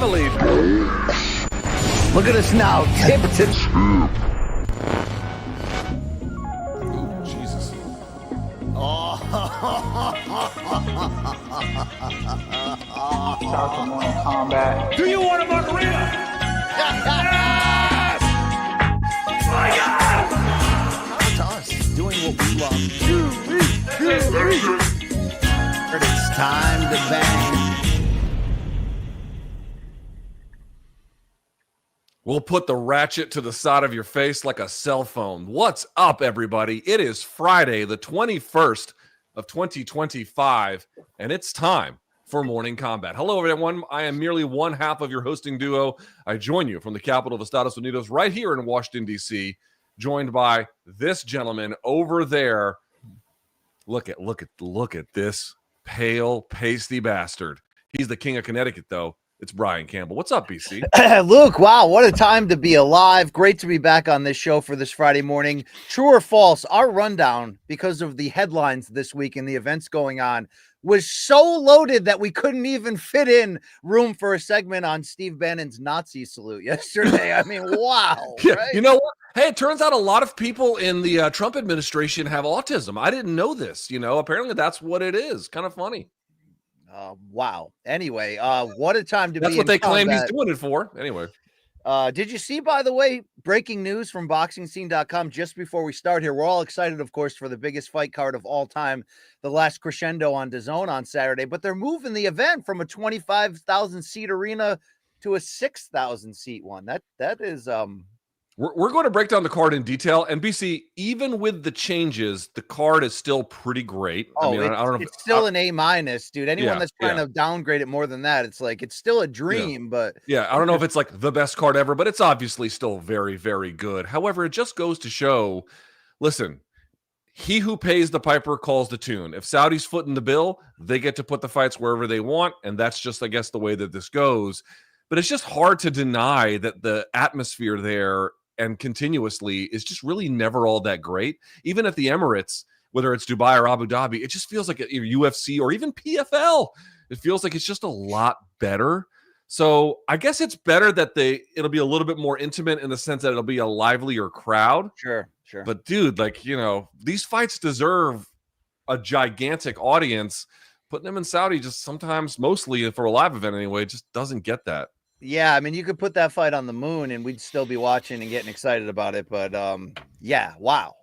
believe. Look at us now. Tip to Ooh, Jesus. Shout out to Morning Kombat. Do you want a margarita? Yes! My God! Shout out to us doing what we love. But it's time to bang. We'll put the ratchet to the side of your face like a cell phone. What's up, everybody? It is Friday, the 21st of 2025, and it's time for Morning Kombat. Hello, everyone. I am merely one half of your hosting duo. I join you from the capital of Estados Unidos right here in Washington, D.C., joined by this gentleman over there. Look at this pale, pasty bastard. He's the king of Connecticut, though. It's Brian Campbell. What's up, BC? Luke, wow, what a time to be alive. Great to be back on this show for this Friday morning. True or false, our rundown, because of the headlines this week and the events going on, was so loaded that we couldn't even fit in room for a segment on Steve Bannon's Nazi salute yesterday. I mean, wow. Yeah, right? you know what? Hey, it turns out a lot of people in the Trump administration have autism. I didn't know this. Apparently that's what it is. Kind of funny. Wow. Anyway, what a time to be. That's what they claim he's combat. doing it for. Anyway. Did you see, by the way, breaking news from boxingscene.com just before we start here? We're all excited, of course, for the biggest fight card of all time, the last crescendo on DAZN on Saturday, but they're moving the event from a 25,000 seat arena to a 6,000 seat one. That is We're going to break down the card in detail. And BC, even with the changes, the card is still pretty great. Oh, I don't know. It's still an A-, dude. Anyone that's trying to downgrade it more than that, it's like it's still a dream. But I don't know if it's like the best card ever, but it's obviously still very, very good. However, it just goes to show, listen, he who pays the piper calls the tune. If Saudi's footing the bill, they get to put the fights wherever they want. And that's just, I guess, the way that this goes. But it's just hard to deny that the atmosphere there and continuously is just really never all that great. Even at the Emirates, whether it's Dubai or Abu Dhabi, it just feels like UFC or even PFL. It feels like it's just a lot better. So I guess it's better that it'll be a little bit more intimate in the sense that it'll be a livelier crowd. Sure. But dude, these fights deserve a gigantic audience. Putting them in Saudi just sometimes, mostly for a live event anyway, just doesn't get that. Yeah, I mean, you could put that fight on the moon and we'd still be watching and getting excited about it. But yeah, wow.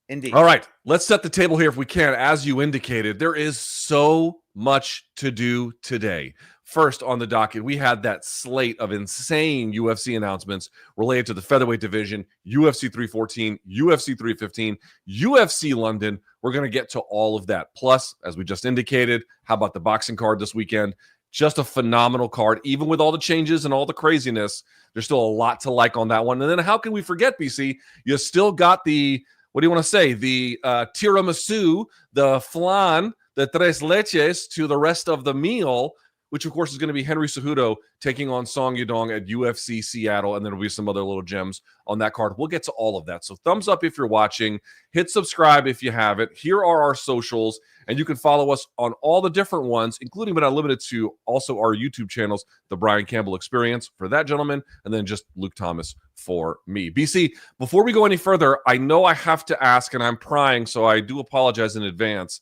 Indeed. All right, let's set the table here if we can. As you indicated, there is so much to do today. First on the docket, we had that slate of insane UFC announcements related to the featherweight division, UFC 314, UFC 315, UFC London. We're going to get to all of that. Plus, as we just indicated, how about the boxing card this weekend? Just a phenomenal card. Even with all the changes and all the craziness, there's still a lot to like on that one. And then how can we forget, BC? You still got the, what do you want to say? The tiramisu, the flan, the tres leches to the rest of the meal, which of course is going to be Henry Cejudo taking on Song Yadong at UFC Seattle. And then there'll be some other little gems on that card. We'll get to all of that. So thumbs up if you're watching. Hit subscribe if you haven't. Here are our socials. And you can follow us on all the different ones, including but not limited to also our YouTube channels, The Brian Campbell Experience for that gentleman, and then just Luke Thomas for me. BC, before we go any further, I know I have to ask, and I'm prying, so I do apologize in advance.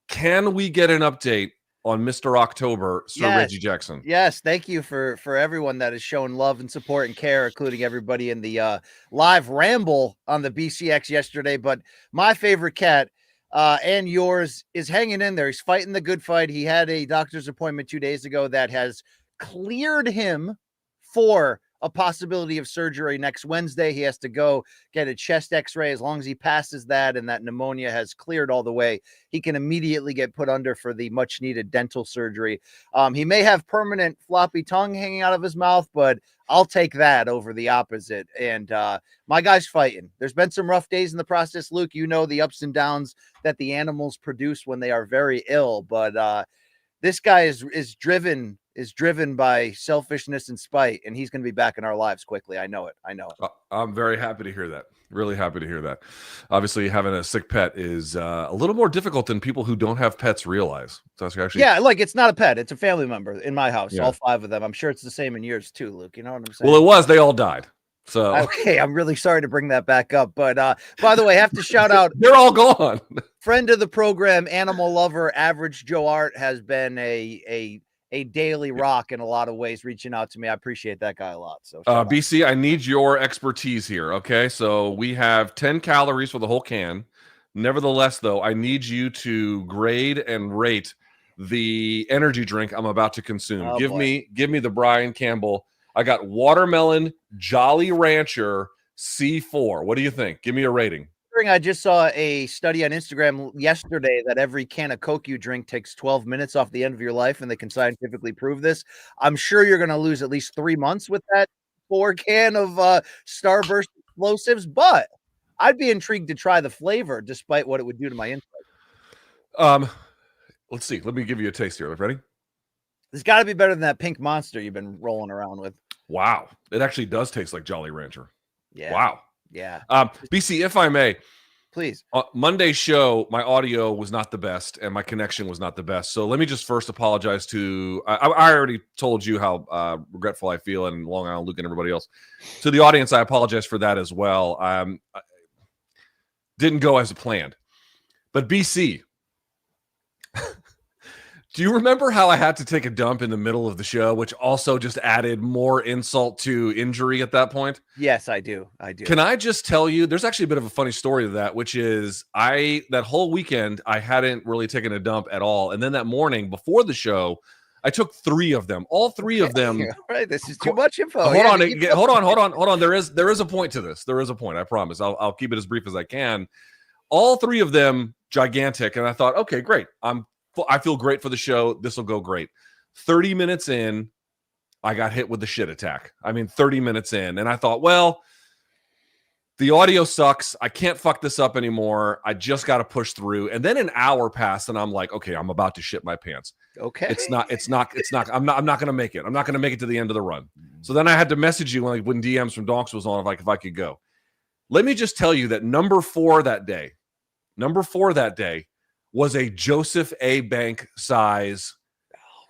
Can we get an update on Mr. October, Sir Reggie Jackson? Yes, thank you for everyone that has shown love and support and care, including everybody in the live ramble on the BCX yesterday. But my favorite cat, and yours, is hanging in there. He's fighting the good fight. He had a doctor's appointment 2 days ago that has cleared him for a possibility of surgery next Wednesday. He has to go get a chest x-ray. As long as he passes that and that pneumonia has cleared all the way, he can immediately get put under for the much needed dental surgery. He may have permanent floppy tongue hanging out of his mouth, but I'll take that over the opposite. And my guy's fighting. There's been some rough days in the process, Luke. You know the ups and downs that the animals produce when they are very ill, but this guy is driven is driven by selfishness and spite, and he's going to be back in our lives quickly. I know it. I'm very happy to hear that. Really happy to hear that. Obviously, having a sick pet is a little more difficult than people who don't have pets realize. So that's actually, yeah, like it's not a pet; it's a family member in my house. Yeah. All 5 of them. I'm sure it's the same in yours too, Luke. You know what I'm saying? well, it was. They all died. So Okay, I'm really sorry to bring that back up, but by the way, I have to shout out they're all gone. friend of the program, animal lover, Average Joe Art has been a daily rock in a lot of ways, reaching out to me. I appreciate that guy a lot. So shout out. BC, I need your expertise here. Okay, so we have 10 calories for the whole can. Nevertheless, though, I need you to grade and rate the energy drink I'm about to consume. Oh, give boy. me the Brian Campbell. I got watermelon Jolly Rancher C4. What do you think? Give me a rating. I just saw a study on Instagram yesterday that every can of Coke you drink takes 12 minutes off the end of your life, and they can scientifically prove this. I'm sure you're going to lose at least 3 months with that 4 can of Starburst explosives, but I'd be intrigued to try the flavor despite what it would do to my insides. Let's see. Let me give you a taste here. Ready? It's got to be better than that pink monster you've been rolling around with. Wow. It actually does taste like Jolly Rancher. Yeah. Wow. Yeah. BC, if I may, please. Monday's show, my audio was not the best and my connection was not the best. So let me just first apologize to, I already told you how regretful I feel, and Long Island Luke and everybody else. To the audience, I apologize for that as well. Didn't go as planned. But BC, do you remember how I had to take a dump in the middle of the show, which also just added more insult to injury at that point? Yes, I do. Can I just tell you, there's actually a bit of a funny story to that, which is that whole weekend, I hadn't really taken a dump at all. And then that morning before the show, I took 3 of them. All 3 of them. Right. This is too much info. Hold on. There is a point to this. There is a point. I promise. I'll keep it as brief as I can. All 3 of them gigantic. And I thought, okay, great. I feel great for the show. This will go great. 30 minutes in, I got hit with the shit attack. 30 minutes in. And I thought, well, the audio sucks. I can't fuck this up anymore. I just got to push through. And then an hour passed and I'm like, okay, I'm about to shit my pants. Okay. It's not, I'm not going to make it. I'm not going to make it to the end of the run. So then I had to message you when DMs from Donks was on, if I could go. Let me just tell you that number 4 that day was a Joseph A. Bank size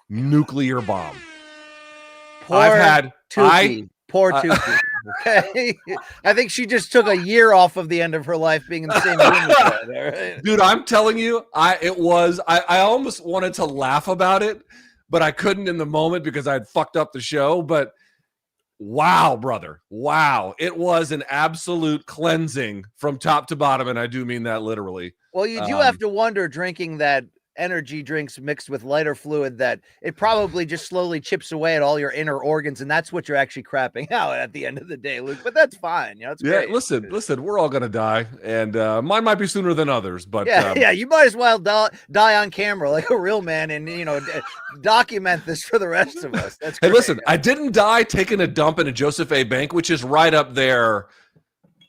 nuclear bomb. Poor Tuki. Okay. I think she just took a year off of the end of her life being in the same room with that. Right? Dude, I'm telling you, I almost wanted to laugh about it, but I couldn't in the moment because I had fucked up the show. But wow, brother. Wow. It was an absolute cleansing from top to bottom. And I do mean that literally. Well, you do have to wonder, drinking that energy drinks mixed with lighter fluid, that it probably just slowly chips away at all your inner organs, and that's what you're actually crapping out at the end of the day, Luke. But that's fine. It's great. Listen, we're all gonna die, and mine might be sooner than others, but you might as well die on camera like a real man, and document this for the rest of us. That's great. Hey, listen, I didn't die taking a dump in a Joseph A. Bank, which is right up there.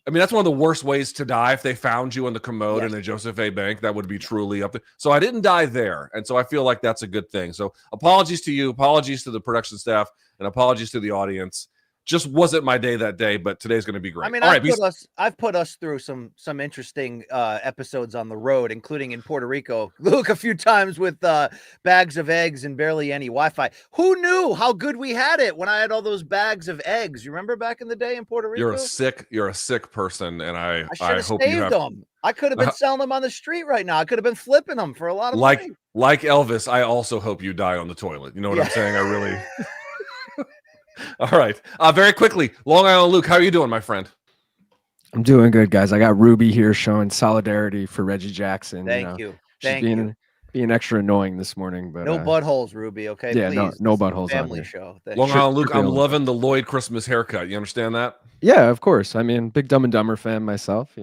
That's one of the worst ways to die. If they found you in the commode in a Joseph A. Bank, that would be truly up there. So I didn't die there. And so I feel like that's a good thing. So apologies to you, apologies to the production staff, and apologies to the audience. Just wasn't my day that day, but today's going to be great. I've put us through some interesting episodes on the road, including in Puerto Rico, Luke, a few times with bags of eggs and barely any Wi-Fi. Who knew how good we had it when I had all those bags of eggs? You remember back in the day in Puerto Rico? You're a sick person, and I hope saved you have them. I could have been selling them on the street right now. I could have been flipping them for a lot of money. Like Elvis, I also hope you die on the toilet. You know what I'm saying? I really. All right. Very quickly, Long Island Luke, how are you doing, my friend? I'm doing good, guys. I got Ruby here showing solidarity for Reggie Jackson. Thank you. Being extra annoying this morning, but no buttholes, Ruby. Okay, yeah, please. no buttholes. Family show. Long Island Luke, I'm loving the Lloyd Christmas haircut. You understand that? Yeah, of course. Big Dumb and Dumber fan myself.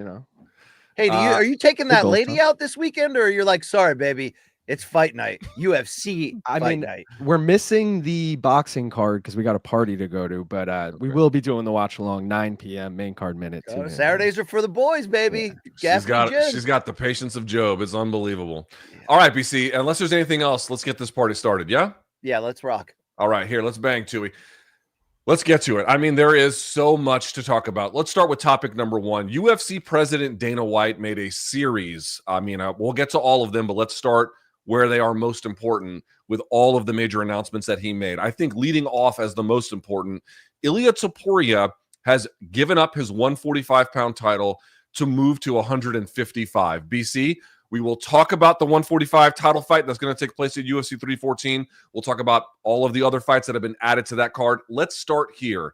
Hey, are you taking that lady out this weekend, or you're like, sorry, baby, it's fight night, UFC fight night? We're missing the boxing card because we got a party to go to, but we will be doing the watch along 9 p.m. main card minute. Saturdays are for the boys, baby. Yeah. She's got the patience of Job. It's unbelievable. Yeah. All right, BC. Unless there's anything else, let's get this party started. Yeah. Yeah, let's rock. All right, here, let's bang, Tui. Let's get to it. I mean, there is so much to talk about. Let's start with topic number one. UFC President Dana White made a series. I mean, we'll get to all of them, but let's start where they are most important with all of the major announcements that he made. I think leading off as the most important, Ilia Topuria has given up his 145-pound title to move to 155. BC, we will talk about the 145 title fight that's going to take place at UFC 314. We'll talk about all of the other fights that have been added to that card. Let's start here.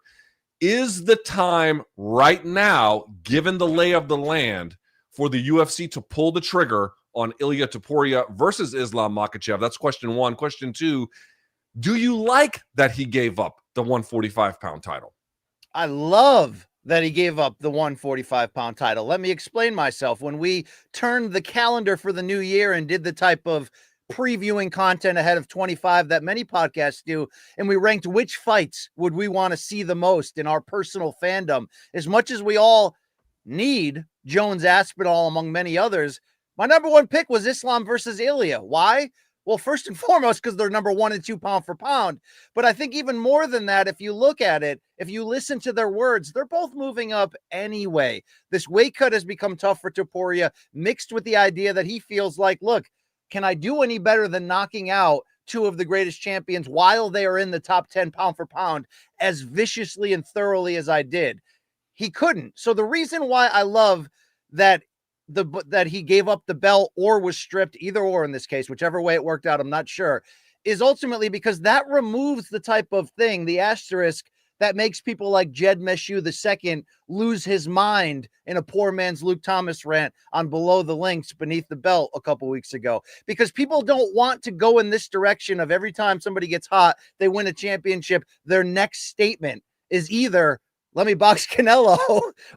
Is the time right now, given the lay of the land, for the UFC to pull the trigger on Ilia Topuria versus Islam Makhachev? That's question one. Question two, do you like that he gave up the 145-pound title? I love that he gave up the 145-pound title. Let me explain myself. When we turned the calendar for the new year and did the type of previewing content ahead of 25 that many podcasts do, and we ranked which fights would we want to see the most in our personal fandom, as much as we all need Jones Aspinall among many others, my number one pick was Islam versus Ilia. Why? Well, first and foremost, because they're number 1 and 2 pound for pound. But I think even more than that, if you look at it, if you listen to their words, they're both moving up anyway. This weight cut has become tough for Topuria, mixed with the idea that he feels like, look, can I do any better than knocking out two of the greatest champions while they are in the top 10 pound for pound as viciously and thoroughly as I did? He couldn't. So the reason why I love that that he gave up the belt or was stripped, either or in this case, whichever way it worked out, I'm not sure, is ultimately because that removes the type of thing, the asterisk, that makes people like Jed Meshew II lose his mind in a poor man's Luke Thomas rant on Below the Links Beneath the Belt a couple weeks ago. Because people don't want to go in this direction of every time somebody gets hot, they win a championship, their next statement is either, let me box Canelo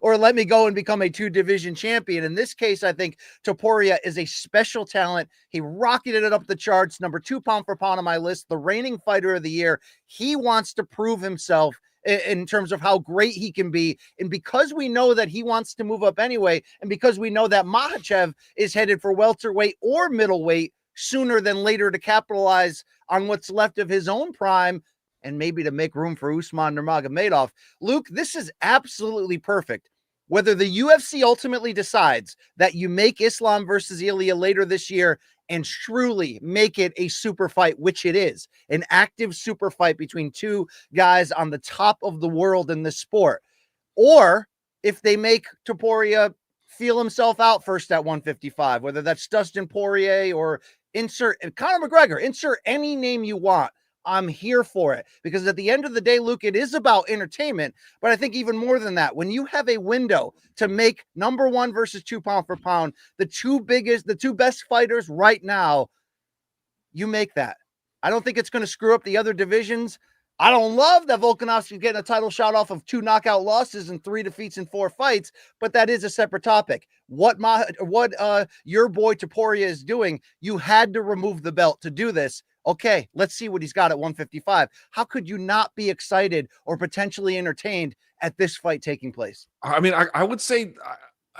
or let me go and become a 2-division champion. In this case, I think Topuria is a special talent. He rocketed it up the charts, number 2 pound for pound on my list, the reigning fighter of the year. He wants to prove himself in terms of how great he can be. And because we know that he wants to move up anyway, and because we know that Makhachev is headed for welterweight or middleweight sooner than later to capitalize on what's left of his own prime, and maybe to make room for Usman Nurmagomedov. Luke, this is absolutely perfect. Whether the UFC ultimately decides that you make Islam versus Ilia later this year and truly make it a super fight, which it is, an active super fight between two guys on the top of the world in this sport, or if they make Topuria feel himself out first at 155, whether that's Dustin Poirier or insert Conor McGregor, insert any name you want, I'm here for it. Because at the end of the day, Luke, it is about entertainment. But I think even more than that, when you have a window to make number 1 versus 2 pound for pound, the two best fighters right now, you make that. I don't think it's going to screw up the other divisions. I don't love that Volkanovski's getting a title shot off of 2 knockout losses and 3 defeats in 4 fights, but that is a separate topic. What your boy Topuria is doing, you had to remove the belt to do this. Okay, let's see what he's got at 155. How could you not be excited or potentially entertained at this fight taking place? I mean, I would say,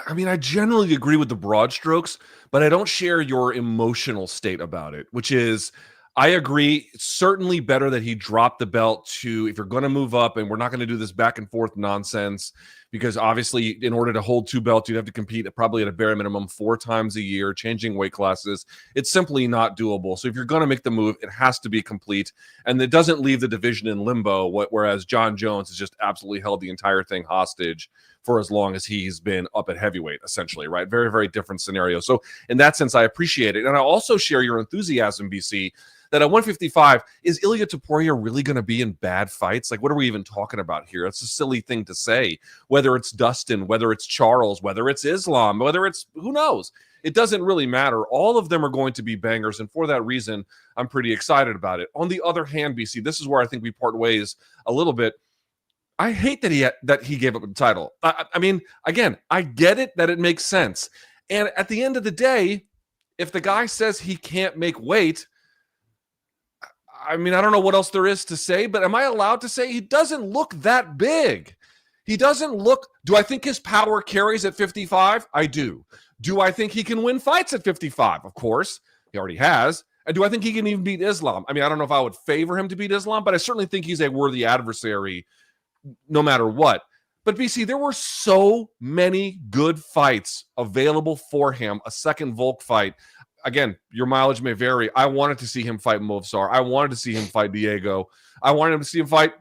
I generally agree with the broad strokes, but I don't share your emotional state about it, which is, I agree, it's certainly better that he dropped the belt to, if you're going to move up, and we're not going to do this back and forth nonsense, because obviously in order to hold 2 belts, you'd have to compete probably at a bare minimum 4 times a year, changing weight classes. It's simply not doable. So if you're going to make the move, it has to be complete, and it doesn't leave the division in limbo, whereas John Jones has just absolutely held the entire thing hostage for as long as he's been up at heavyweight, essentially, right? Very, very different scenario. So in that sense, I appreciate it. And I also share your enthusiasm, BC, that at 155, is Ilia Topuria really going to be in bad fights? Like, what are we even talking about here? It's a silly thing to say. Whether it's Dustin, whether it's Charles, whether it's Islam, whether it's, who knows? It doesn't really matter. All of them are going to be bangers, and for that reason, I'm pretty excited about it. On the other hand, BC, this is where I think we part ways a little bit. I hate that he gave up the title. I mean, again, I get it that it makes sense. And at the end of the day, if the guy says he can't make weight, I mean, I don't know what else there is to say, but am I allowed to say he doesn't look that big? He doesn't look. Do I think his power carries at 55? I do. Do I think he can win fights at 55? Of course, he already has. And do I think he can even beat Islam? I mean, I don't know if I would favor him to beat Islam, but I certainly think he's a worthy adversary no matter what. But BC, there were so many good fights available for him. A second Volk fight. Again, your mileage may vary. I wanted to see him fight Movsar. I wanted to see him fight Diego. I wanted him to see him fight,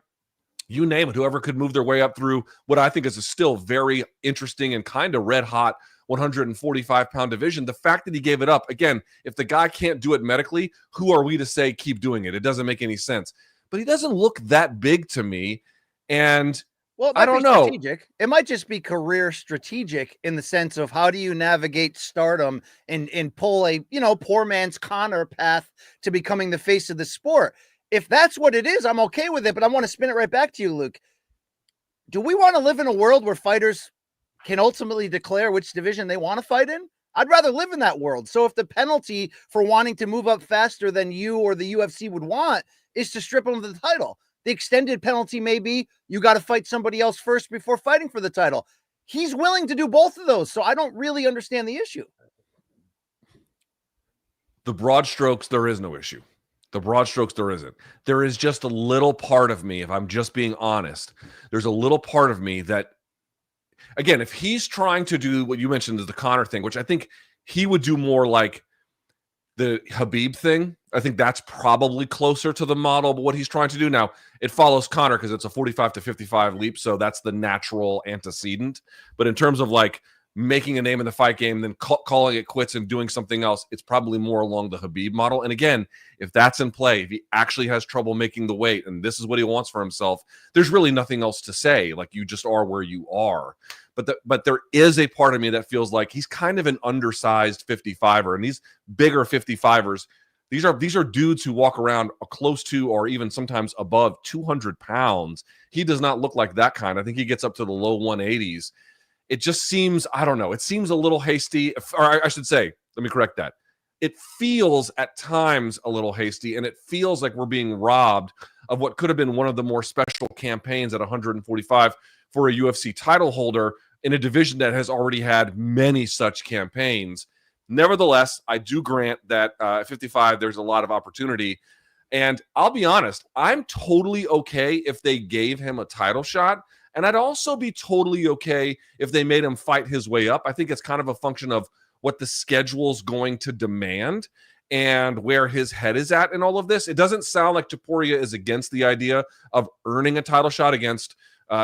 you name it, whoever could move their way up through what I think is a still very interesting and kind of red hot 145-pound division. The fact that he gave it up, again, if the guy can't do it medically, who are we to say keep doing it? It doesn't make any sense. But he doesn't look that big to me. And well, I don't know. Strategic. It might just be career strategic in the sense of how do you navigate stardom and pull a, poor man's Conor path to becoming the face of the sport. If that's what it is, I'm okay with it. But I want to spin it right back to you, Luke. Do we want to live in a world where fighters can ultimately declare which division they want to fight in? I'd rather live in that world. So if the penalty for wanting to move up faster than you or the UFC would want is to strip them of the title, the extended penalty may be you got to fight somebody else first before fighting for the title. He's willing to do both of those. So I don't really understand the issue. The broad strokes, there is no issue. The broad strokes, there isn't. There is just a little part of me, if I'm just being honest, there's a little part of me that, again, if he's trying to do what you mentioned is the Conor thing, which I think he would do more like the Khabib thing. I think that's probably closer to the model, but what he's trying to do now, it follows Conor because it's a 45 to 55 leap, so that's the natural antecedent. But in terms of like making a name in the fight game, then calling it quits and doing something else, it's probably more along the Khabib model. And again, if that's in play, if he actually has trouble making the weight and this is what he wants for himself, there's really nothing else to say. Like, you just are where you are. But there is a part of me that feels like he's kind of an undersized 55er, and these bigger 55ers, these are dudes who walk around close to or even sometimes above 200 pounds. He does not look like that kind. I think he gets up to the low 180s. It just seems, I don't know, it seems a little hasty, or I should say, let me correct that. It feels at times a little hasty, and it feels like we're being robbed of what could have been one of the more special campaigns at 145 for a UFC title holder in a division that has already had many such campaigns. Nevertheless, I do grant that at 55, there's a lot of opportunity. And I'll be honest, I'm totally okay if they gave him a title shot. And I'd also be totally okay if they made him fight his way up. I think it's kind of a function of what the schedule's going to demand and where his head is at in all of this. It doesn't sound like Topuria is against the idea of earning a title shot against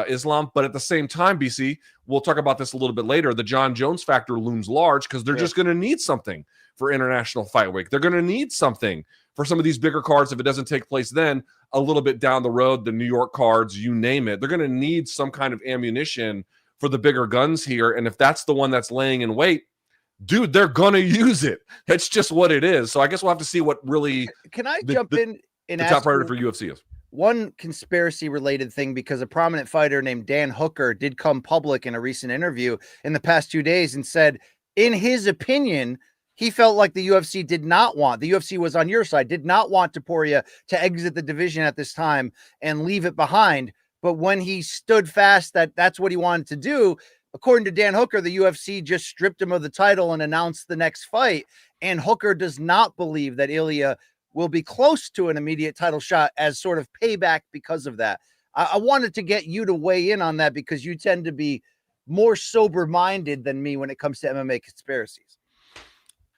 Islam. But at the same time, BC, we'll talk about this a little bit later, the John Jones factor looms large because they're just going to need something for International Fight Week. They're going to need something for some of these bigger cards if it doesn't take place then, a little bit down the road, the New York cards, you name it. They're going to need some kind of ammunition for the bigger guns here. And if that's the one that's laying in wait, dude, they're going to use it. That's just what it is. So I guess we'll have to see what really Can I jump in and the ask top priority for UFC is. One conspiracy related thing, because a prominent fighter named Dan Hooker did come public in a recent interview in the past 2 days and said, in his opinion, he felt like the UFC the UFC was on your side, did not want Topuria to exit the division at this time and leave it behind. But when he stood fast that that's what he wanted to do, according to Dan Hooker, the UFC just stripped him of the title and announced the next fight. And Hooker does not believe that Ilia will be close to an immediate title shot as sort of payback because of that. I wanted to get you to weigh in on that because you tend to be more sober-minded than me when it comes to MMA conspiracies.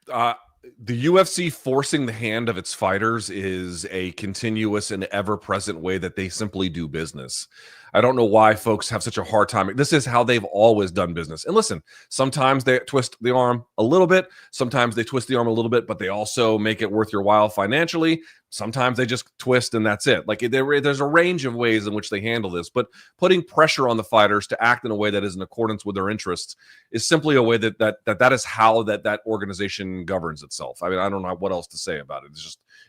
The UFC forcing the hand of its fighters is a continuous and ever-present way that they simply do business. I don't know why folks have such a hard time. This is how they've always done business. And listen, sometimes they twist the arm a little bit. Sometimes they twist the arm a little bit, but they also make it worth your while financially. Sometimes they just twist and that's it. Like there's a range of ways in which they handle this, but putting pressure on the fighters to act in a way that is in accordance with their interests is simply a way that is how that organization governs itself. I mean, I don't know what else to say about it.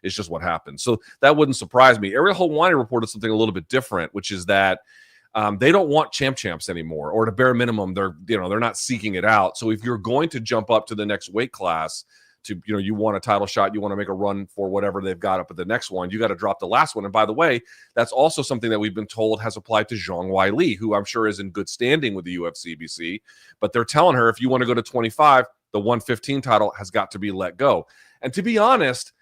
It's just what happens. So that wouldn't surprise me. Ariel Helwani reported something a little bit different, which is that they don't want champs anymore, or at a bare minimum, they're not seeking it out. So if you're going to jump up to the next weight class, to you want a title shot, you want to make a run for whatever they've got up at the next one, you got to drop the last one. And by the way, that's also something that we've been told has applied to Zhang Weili, who I'm sure is in good standing with the UFC, BC. But they're telling her if you want to go to 25, the 115 title has got to be let go. And to be honest,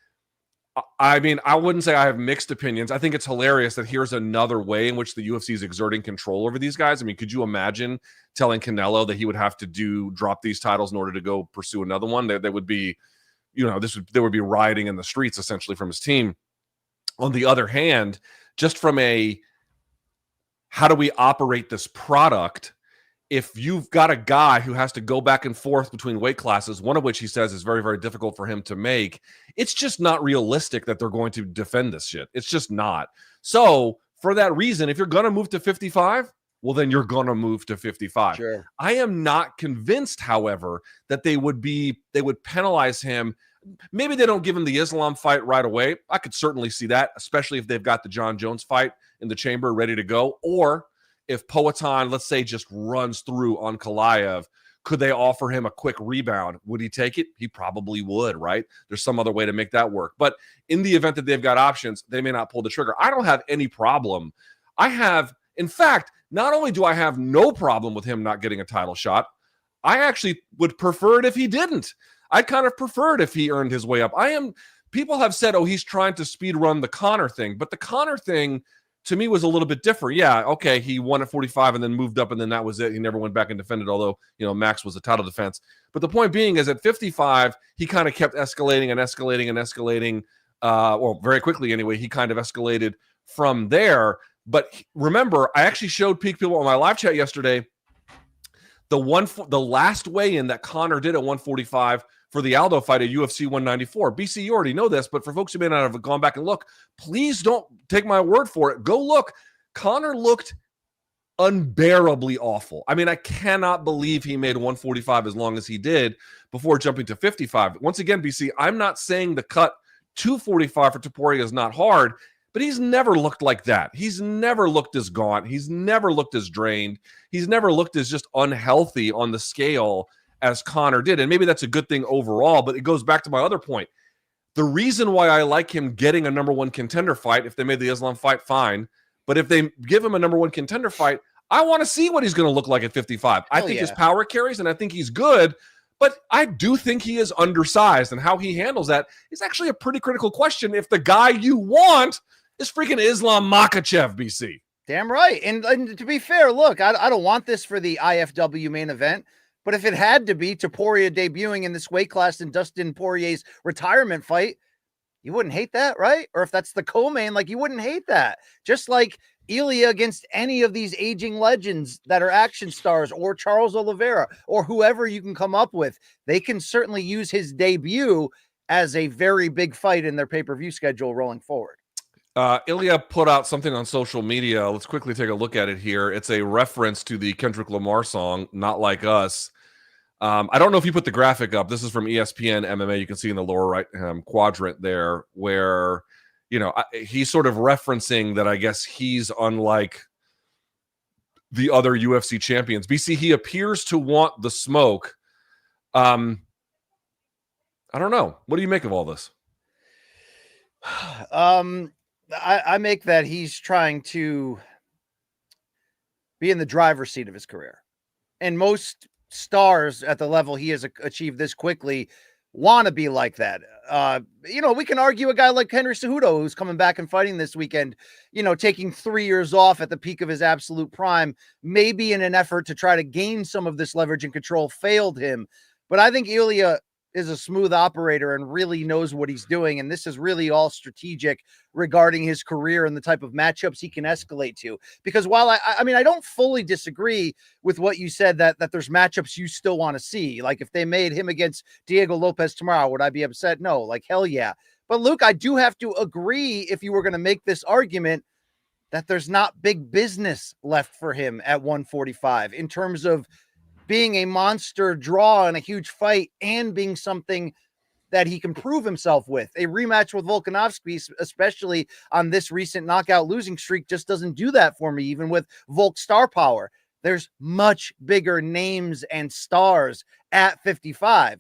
I mean, I wouldn't say I have mixed opinions. I think it's hilarious that here's another way in which the UFC is exerting control over these guys. I mean, could you imagine telling Canelo that he would have to drop these titles in order to go pursue another one? There would be, there would be rioting in the streets essentially from his team. On the other hand, just from a how do we operate this product? If you've got a guy who has to go back and forth between weight classes, one of which he says is very, very difficult for him to make, it's just not realistic that they're going to defend this shit. It's just not. So for that reason, if you're going to move to 55, well, then you're going to move to 55. Sure. I am not convinced, however, that they would penalize him. Maybe they don't give him the Islam fight right away. I could certainly see that, especially if they've got the John Jones fight in the chamber ready to go. Or if Poatan, let's say, just runs through on Kalaev, could they offer him a quick rebound? Would he take it? He probably would, right? There's some other way to make that work. But in the event that they've got options, they may not pull the trigger. I don't have any problem. In fact, not only do I have no problem with him not getting a title shot, I actually would prefer it if he didn't. I kind of prefer it if he earned his way up. People have said, oh, he's trying to speed run the Conor thing. But the Conor thing, to me, was a little bit different. Yeah, okay, he won at 45 and then moved up, and then that was it. He never went back and defended, although, Max was a title defense. But the point being is at 55, he kind of kept escalating and escalating and escalating. Well, very quickly anyway, he kind of escalated from there. But remember, I actually showed Peak People on my live chat yesterday the last weigh-in that Conor did at 145 for the Aldo fight at UFC 194. BC, you already know this, but for folks who may not have gone back and look, please don't take my word for it. Go look. Conor looked unbearably awful. I mean, I cannot believe he made 145 as long as he did before jumping to 55. Once again, BC, I'm not saying the cut to 45 for Topuria is not hard, but he's never looked like that. He's never looked as gaunt. He's never looked as drained. He's never looked as just unhealthy on the scale as Conor did. And maybe that's a good thing overall, but it goes back to my other point. The reason why I like him getting a number one contender fight, if they made the Islam fight, fine. But if they give him a number one contender fight, I want to see what he's going to look like at 55. I think his power carries, and I think he's good. But I do think he is undersized, and how he handles that is actually a pretty critical question if the guy you want is freaking Islam Makhachev, BC. Damn right. And to be fair, look, I don't want this for the IFW main event, but if it had to be Topuria debuting in this weight class in Dustin Poirier's retirement fight, you wouldn't hate that, right? Or if that's the co-main, like, you wouldn't hate that. Just like Ilia against any of these aging legends that are action stars, or Charles Oliveira, or whoever you can come up with, they can certainly use his debut as a very big fight in their pay-per-view schedule rolling forward. Ilia put out something on social media. Let's quickly take a look at it here. It's a reference to the Kendrick Lamar song, Not Like Us. I don't know if you put the graphic up. This is from ESPN MMA. You can see in the lower right quadrant there where, he's sort of referencing that I guess he's unlike the other UFC champions. BC, he appears to want the smoke. I don't know. What do you make of all this? I make that he's trying to be in the driver's seat of his career. And most stars at the level he has achieved this quickly want to be like that. We can argue a guy like Henry Cejudo, who's coming back and fighting this weekend, taking 3 years off at the peak of his absolute prime, maybe in an effort to try to gain some of this leverage and control, failed him. But I think Ilia is a smooth operator and really knows what he's doing. And this is really all strategic regarding his career and the type of matchups he can escalate to. Because while I mean, I don't fully disagree with what you said, that there's matchups you still want to see. Like if they made him against Diego Lopez tomorrow, would I be upset? No, like hell yeah. But Luke, I do have to agree, if you were going to make this argument, that there's not big business left for him at 145 in terms of being a monster draw in a huge fight and being something that he can prove himself with. A rematch with Volkanovski, especially on this recent knockout losing streak, just doesn't do that for me, even with Volk star power. There's much bigger names and stars at 55.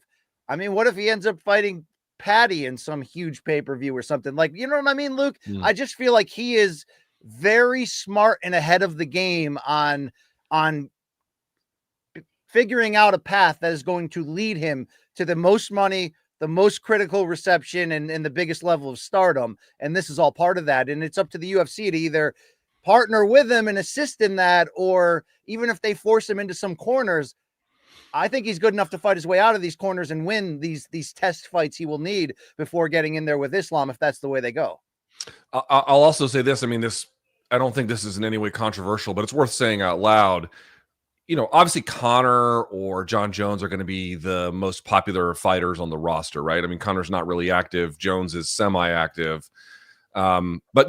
I mean, what if he ends up fighting Paddy in some huge pay-per-view or something? Like, you know what I mean, Luke? I just feel like he is very smart and ahead of the game on figuring out a path that is going to lead him to the most money, the most critical reception and the biggest level of stardom. And this is all part of that. And it's up to the UFC to either partner with him and assist in that, or even if they force him into some corners, I think he's good enough to fight his way out of these corners and win these test fights he will need before getting in there with Islam, if that's the way they go. I'll also say this. I mean, I don't think this is in any way controversial, but it's worth saying out loud. Obviously Conor or John Jones are going to be the most popular fighters on the roster, right? I mean, Conor's not really active. Jones is semi-active. But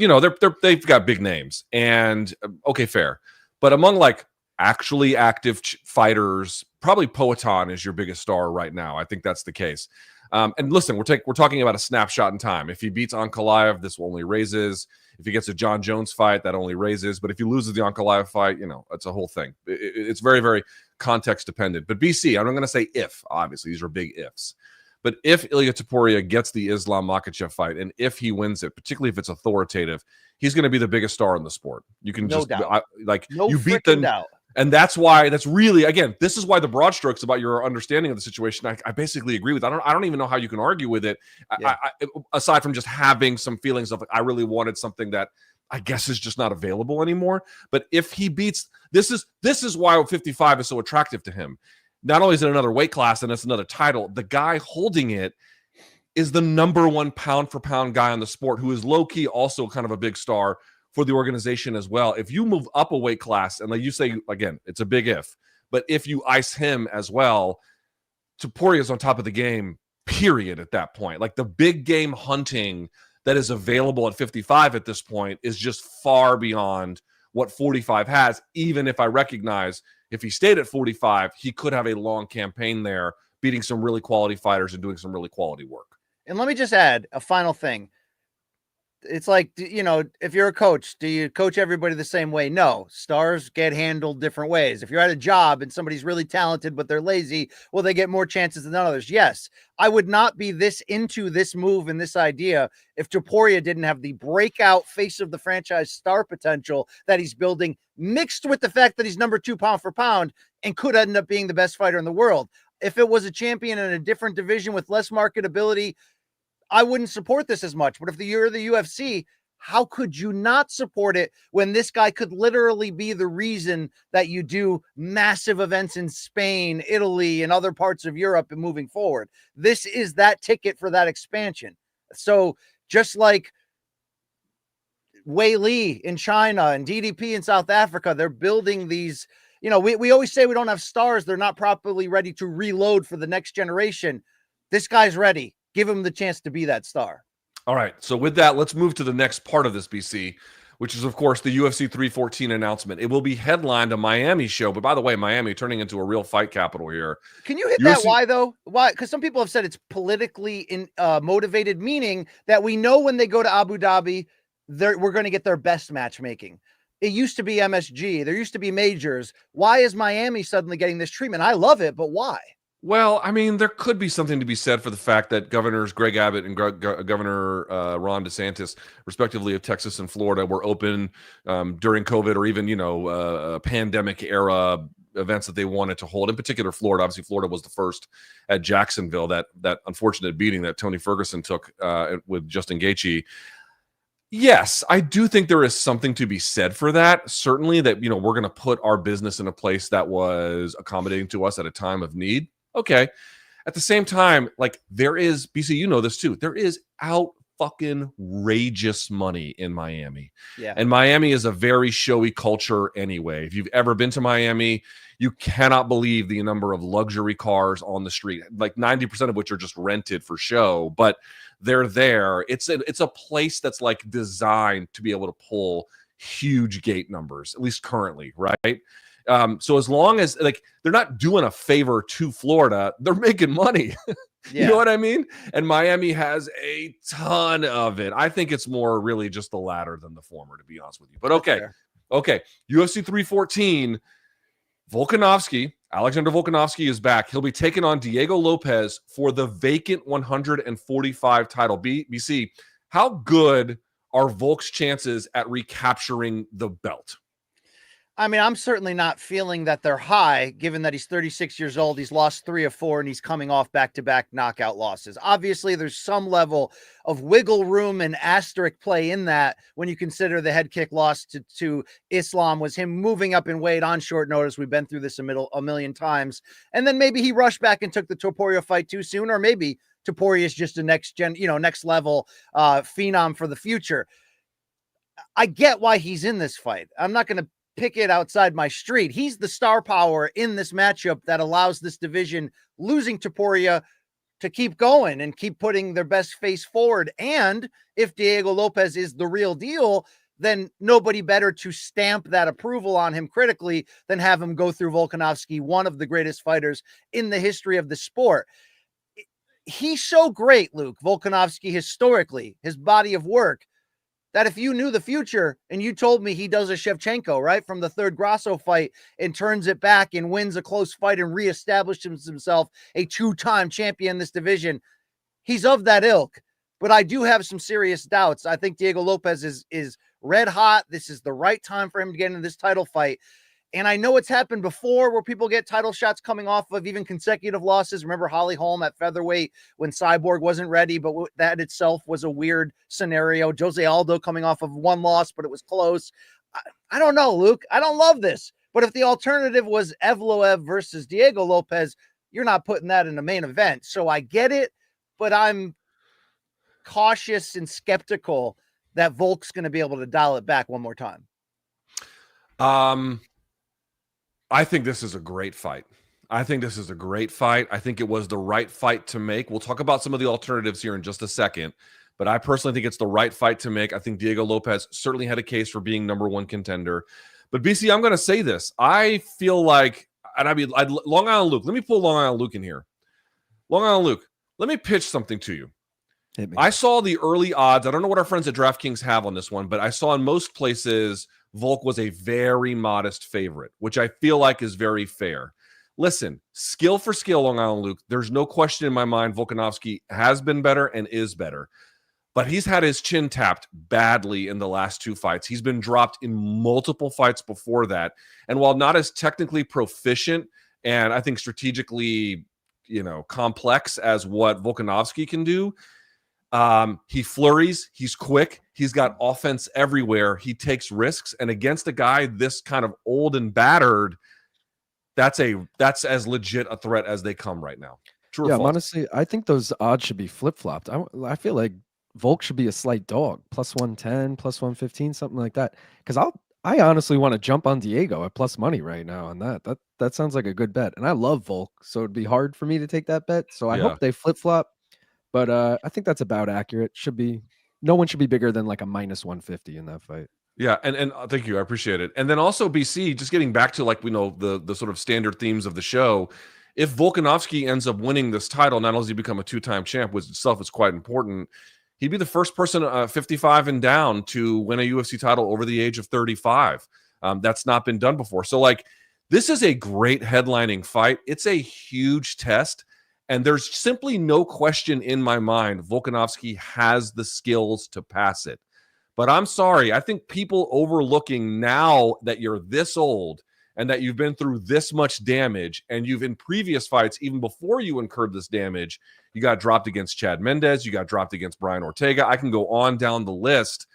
they've got big names, and okay, fair. But among like actually active fighters, probably Poatan is your biggest star right now. I think that's the case. And listen, we're talking about a snapshot in time. If he beats Ankalaev, this only raises. If he gets a John Jones fight, that only raises. But if he loses the Ankalaev fight, it's a whole thing. It's very, very context dependent. But BC, I'm not going to say if. Obviously, these are big ifs. But if Ilia Topuria gets the Islam Makhachev fight, and if he wins it, particularly if it's authoritative, he's going to be the biggest star in the sport. You can No doubt. You beat the doubt. And that's really, again, this is why the broad strokes about your understanding of the situation, I basically agree with. I don't even know how you can argue with it, aside from just having some feelings of, I really wanted something that I guess is just not available anymore. But if he beats, this is why 55 is so attractive to him. Not only is it another weight class and it's another title, the guy holding it is the #1 pound for pound guy on the sport, who is low-key also kind of a big star for the organization as well. If you move up a weight class, and like you say, again, it's a big if, but if you ice him as well, Topuria is on top of the game, period, at that point. Like, the big game hunting that is available at 55 at this point is just far beyond what 45 has, even if I recognize if he stayed at 45, he could have a long campaign there, beating some really quality fighters and doing some really quality work. And let me just add a final thing. It's like, if you're a coach, do you coach everybody the same way? No. Stars get handled different ways. If you're at a job and somebody's really talented, but they're lazy, will they get more chances than others? Yes. I would not be this into this move and this idea if Topuria didn't have the breakout face of the franchise star potential that he's building, mixed with the fact that he's #2 pound for pound and could end up being the best fighter in the world. If it was a champion in a different division with less marketability, I wouldn't support this as much. But if you're the UFC, how could you not support it when this guy could literally be the reason that you do massive events in Spain, Italy, and other parts of Europe and moving forward? This is that ticket for that expansion. So just like Wei Li in China and DDP in South Africa, they're building these, we always say we don't have stars. They're not properly ready to reload for the next generation. This guy's ready. Give him the chance to be that star. All right. So with that, let's move to the next part of this, BC, which is, of course, the UFC 314 announcement. It will be headlined a Miami show. But by the way, Miami turning into a real fight capital here. Can you hit that? Why, though? Why? Because some people have said it's politically motivated, meaning that we know when they go to Abu Dhabi, we're going to get their best matchmaking. It used to be MSG. There used to be majors. Why is Miami suddenly getting this treatment? I love it, but why? Well, I mean, there could be something to be said for the fact that Governors Greg Abbott and Governor Ron DeSantis, respectively, of Texas and Florida, were open during COVID or even, pandemic era events that they wanted to hold. In particular, Florida. Obviously, Florida was the first at Jacksonville, that unfortunate beating that Tony Ferguson took with Justin Gaethje. Yes, I do think there is something to be said for that. Certainly that, we're going to put our business in a place that was accommodating to us at a time of need. Okay. At the same time, like, there is, BC, this too, there is fucking rageous money in Miami. Yeah. And Miami is a very showy culture anyway. If you've ever been to Miami, you cannot believe the number of luxury cars on the street, like 90% of which are just rented for show, but they're there. It's a place that's like designed to be able to pull huge gate numbers, at least currently, right? So as long as, like, they're not doing a favor to Florida, they're making money. Yeah. You know what I mean? And Miami has a ton of it. I think it's more really just the latter than the former, to be honest with you. But okay. UFC 314, Alexander Volkanovski is back. He'll be taking on Diego Lopez for the vacant 145 title. BC, how good are Volk's chances at recapturing the belt? I mean, I'm certainly not feeling that they're high, given that he's 36 years old. He's lost 3 of 4, and he's coming off back-to-back knockout losses. Obviously, there's some level of wiggle room and asterisk play in that when you consider the head kick loss to Islam was him moving up in weight on short notice. We've been through this a million times. And then maybe he rushed back and took the Topuria fight too soon, or maybe Topuria is just a next level phenom for the future. I get why he's in this fight. I'm not going to pick it outside my street. He's the star power in this matchup that allows this division, losing Topuria, to keep going and keep putting their best face forward. And if Diego Lopes is the real deal, then nobody better to stamp that approval on him critically than have him go through Volkanovski, one of the greatest fighters in the history of the sport. He's so great, Luke, Volkanovski, historically, his body of work, that if you knew the future and you told me he does a Shevchenko, right, from the third Grasso fight and turns it back and wins a close fight and reestablishes himself a 2-time champion in this division, he's of that ilk. But I do have some serious doubts. I think Diego Lopes is red hot. This is the right time for him to get into this title fight. And I know it's happened before where people get title shots coming off of even consecutive losses. Remember Holly Holm at featherweight when Cyborg wasn't ready, but that itself was a weird scenario. Jose Aldo coming off of 1 loss, but it was close. I don't know, Luke. I don't love this. But if the alternative was Evloev versus Diego Lopes, you're not putting that in the main event. So I get it, but I'm cautious and skeptical that Volk's going to be able to dial it back one more time. I think this is a great fight. I think it was the right fight to make. We'll talk about some of the alternatives here in just a second, but I personally think it's the right fight to make. I think Diego Lopes certainly had a case for being #1 contender. But BC, I'm going to say this. I feel like, and Long Island Luke, let me pull Long Island Luke in here. Long Island Luke, let me pitch something to you. I saw the early odds. I don't know what our friends at DraftKings have on this one, but I saw in most places Volk was a very modest favorite, which I feel like is very fair. Listen, skill for skill, Long Island Luke, there's no question in my mind Volkanovski has been better and is better. But he's had his chin tapped badly in the last 2 fights. He's been dropped in multiple fights before that. And while not as technically proficient and I think strategically, complex as what Volkanovski can do, he flurries, he's quick, he's got offense everywhere, he takes risks, and against a guy this kind of old and battered, that's as legit a threat as they come right now. True or false? Honestly, I think those odds should be flip-flopped. I feel like Volk should be a slight dog, +110, +115, something like that. Because I honestly want to jump on Diego at plus money right now on that. That sounds like a good bet. And I love Volk, so it'd be hard for me to take that bet. So I hope they flip-flop. But I think that's about accurate. No one should be bigger than like a -150 in that fight. Yeah, and thank you. I appreciate it. And then also, BC, just getting back to the sort of standard themes of the show, if Volkanovski ends up winning this title, not only does he become a 2-time champ, which itself is quite important, he'd be the first person 55 and down to win a UFC title over the age of 35. That's not been done before. So, this is a great headlining fight. It's a huge test. And there's simply no question in my mind Volkanovski has the skills to pass it. But I'm sorry, I think people overlooking now that you're this old and that you've been through this much damage, and you've in previous fights, even before you incurred this damage, you got dropped against Chad Mendez, you got dropped against Brian Ortega. I can go on down the list.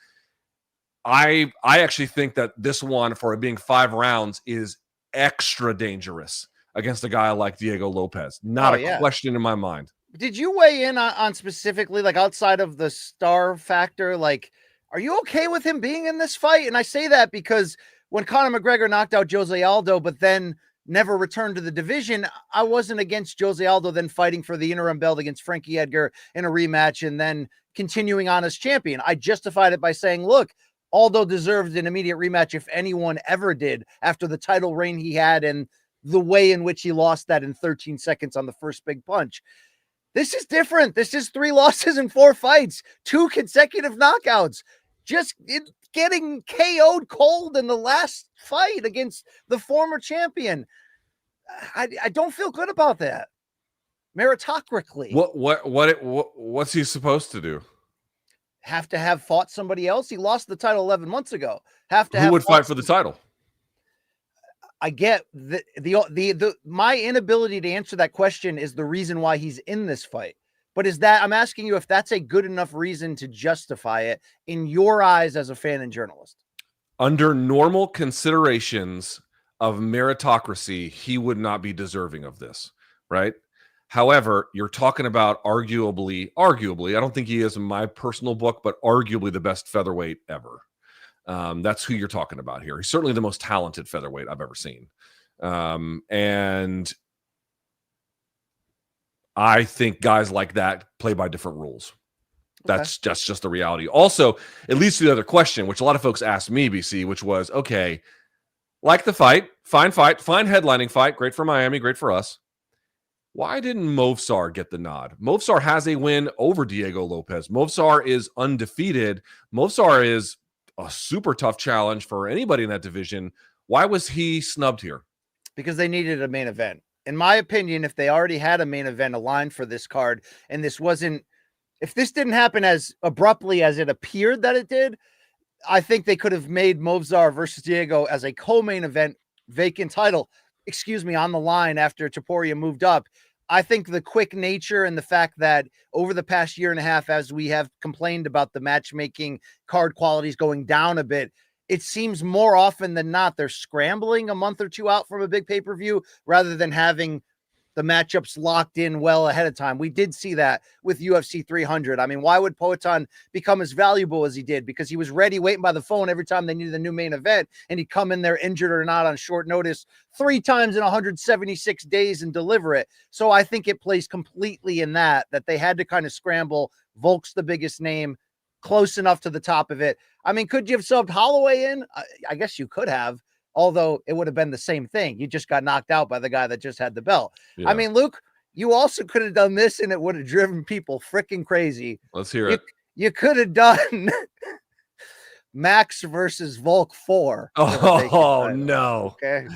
I actually think that this one, for it being 5 rounds, is extra dangerous against a guy like Diego Lopes. Not a question in my mind. Did you weigh in on specifically, outside of the star factor, are you okay with him being in this fight? And I say that because when Conor McGregor knocked out Jose Aldo, but then never returned to the division, I wasn't against Jose Aldo then fighting for the interim belt against Frankie Edgar in a rematch and then continuing on as champion. I justified it by saying, look, Aldo deserved an immediate rematch if anyone ever did after the title reign he had and the way in which he lost that in 13 seconds on the first big punch. This is different. This is 3 losses in 4 fights, 2 consecutive knockouts, just getting KO'd cold in the last fight against the former champion. I don't feel good about that. Meritocratically. What's he supposed to do? Have to have fought somebody else. He lost the title 11 months ago. Who would fight for the title? I get the my inability to answer that question is the reason why he's in this fight. But I'm asking you if that's a good enough reason to justify it in your eyes as a fan and journalist. Under normal considerations of meritocracy, he would not be deserving of this, right? However, you're talking about arguably, I don't think he is in my personal book, but arguably the best featherweight ever. That's who you're talking about here. He's certainly the most talented featherweight I've ever seen. And I think guys like that play by different rules. That's just the reality. Also, it leads to the other question, which a lot of folks asked me, BC, which was, okay, like the fight, fine headlining fight, great for Miami, great for us. Why didn't Movsar get the nod? Movsar has a win over Diego Lopes. Movsar is undefeated. Movsar is a super tough challenge for anybody in that division. Why was he snubbed here? Because they needed a main event. In my opinion, if they already had a main event aligned for this card, and if this didn't happen as abruptly as it appeared that it did, I think they could have made Movsar versus Diego as a co-main event vacant title, on the line after Topuria moved up. I think the quick nature and the fact that over the past year and a half, as we have complained about the matchmaking card qualities going down a bit, it seems more often than not they're scrambling a month or two out from a big pay-per-view rather than having the matchups locked in well ahead of time. We did see that with UFC 300. I mean, why would Poatan become as valuable as he did? Because he was ready, waiting by the phone every time they needed a new main event, and he'd come in there injured or not on short notice 3 times in 176 days and deliver it. So I think it plays completely in that they had to kind of scramble. Volk's the biggest name, close enough to the top of it. I mean, could you have subbed Holloway in? I guess you could have. Although it would have been the same thing. You just got knocked out by the guy that just had the belt. Yeah. I mean, Luke, you also could have done this and it would have driven people freaking crazy. Let's hear it. You could have done Max versus Volk 4. Oh, no. Okay.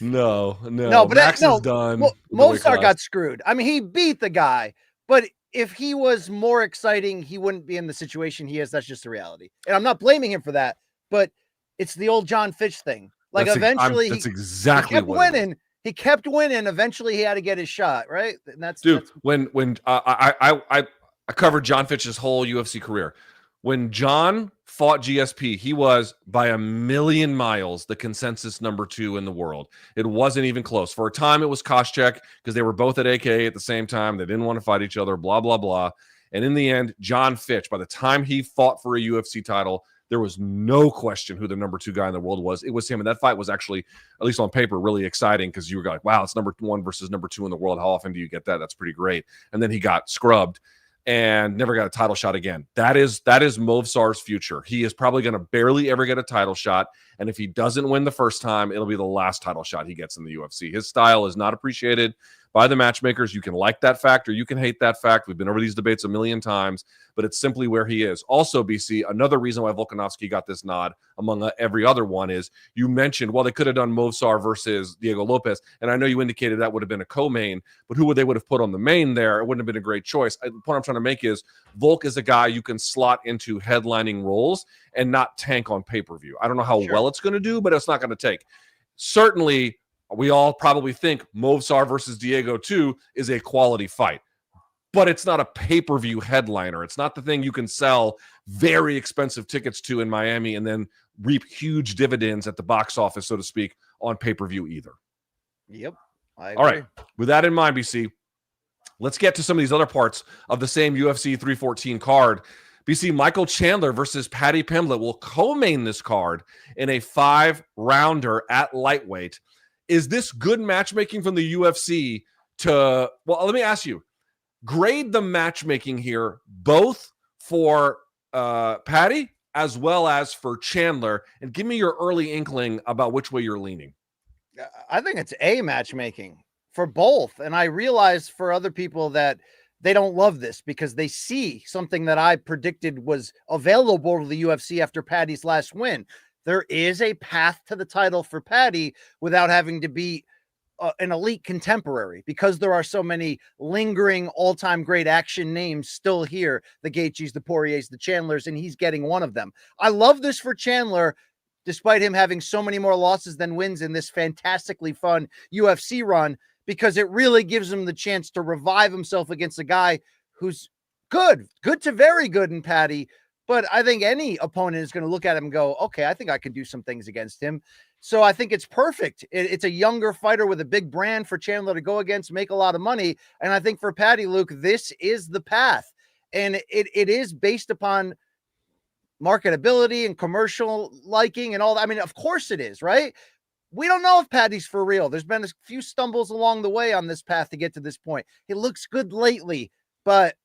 No. But Max is done. Movsar got screwed. I mean, he beat the guy, but if he was more exciting, he wouldn't be in the situation he is. That's just the reality. And I'm not blaming him for that, but it's the old John Fitch thing. Like eventually that's exactly he kept winning. He kept winning. Eventually he had to get his shot, right? And that's when I covered John Fitch's whole UFC career. When John fought GSP, he was by a million miles the consensus number 2 in the world. It wasn't even close. For a time, it was Koscheck because they were both at AK at the same time. They didn't want to fight each other, blah, blah, blah. And in the end, John Fitch, by the time he fought for a UFC title, there was no question who the number 2 guy in the world was. It was him. And that fight was actually, at least on paper, really exciting because you were like, wow, it's number 1 versus number 2 in the world. How often do you get that? That's pretty great. And then he got scrubbed and never got a title shot again. That is Movsar's future. He is probably going to barely ever get a title shot. And if he doesn't win the first time, it'll be the last title shot he gets in the UFC. His style is not appreciated by the matchmakers. You can like that fact or you can hate that fact. We've been over these debates a million times, but it's simply where he is. Also, BC, another reason why Volkanovski got this nod among every other one is you mentioned, well, they could have done Movsar versus Diego Lopes, and I know you indicated that would have been a co-main, but who would they would have put on the main there? It wouldn't have been a great choice. The point I'm trying to make is Volk is a guy you can slot into headlining roles and not tank on pay-per-view. I don't know how well it's going to do, but it's not going to take. Certainly, we all probably think Movsar versus Diego 2 is a quality fight, but it's not a pay-per-view headliner. It's not the thing you can sell very expensive tickets to in Miami and then reap huge dividends at the box office, so to speak, on pay-per-view either. Yep. I agree. All right. With that in mind, BC, let's get to some of these other parts of the same UFC 314 card. BC, Michael Chandler versus Paddy Pimblett will co-main this card in a 5-rounder at lightweight. Is this good matchmaking from the UFC to, well, let me ask you, grade the matchmaking here, both for Paddy as well as for Chandler, and give me your early inkling about which way you're leaning. I think it's A matchmaking for both. And I realize for other people that they don't love this because they see something that I predicted was available to the UFC after Paddy's last win. There is a path to the title for Paddy without having to be an elite contemporary because there are so many lingering all-time great action names still here. The Gaethjes, the Poiriers, the Chandlers, and he's getting one of them. I love this for Chandler despite him having so many more losses than wins in this fantastically fun UFC run, because it really gives him the chance to revive himself against a guy who's good to very good in Paddy. But I think any opponent is going to look at him and go, okay, I think I can do some things against him. So I think it's perfect. It's a younger fighter with a big brand for Chandler to go against, make a lot of money. And I think for Paddy, Luke, this is the path. And it is based upon marketability and commercial liking and all that. I mean, of course it is, right? We don't know if Paddy's for real. There's been a few stumbles along the way on this path to get to this point. He looks good lately, but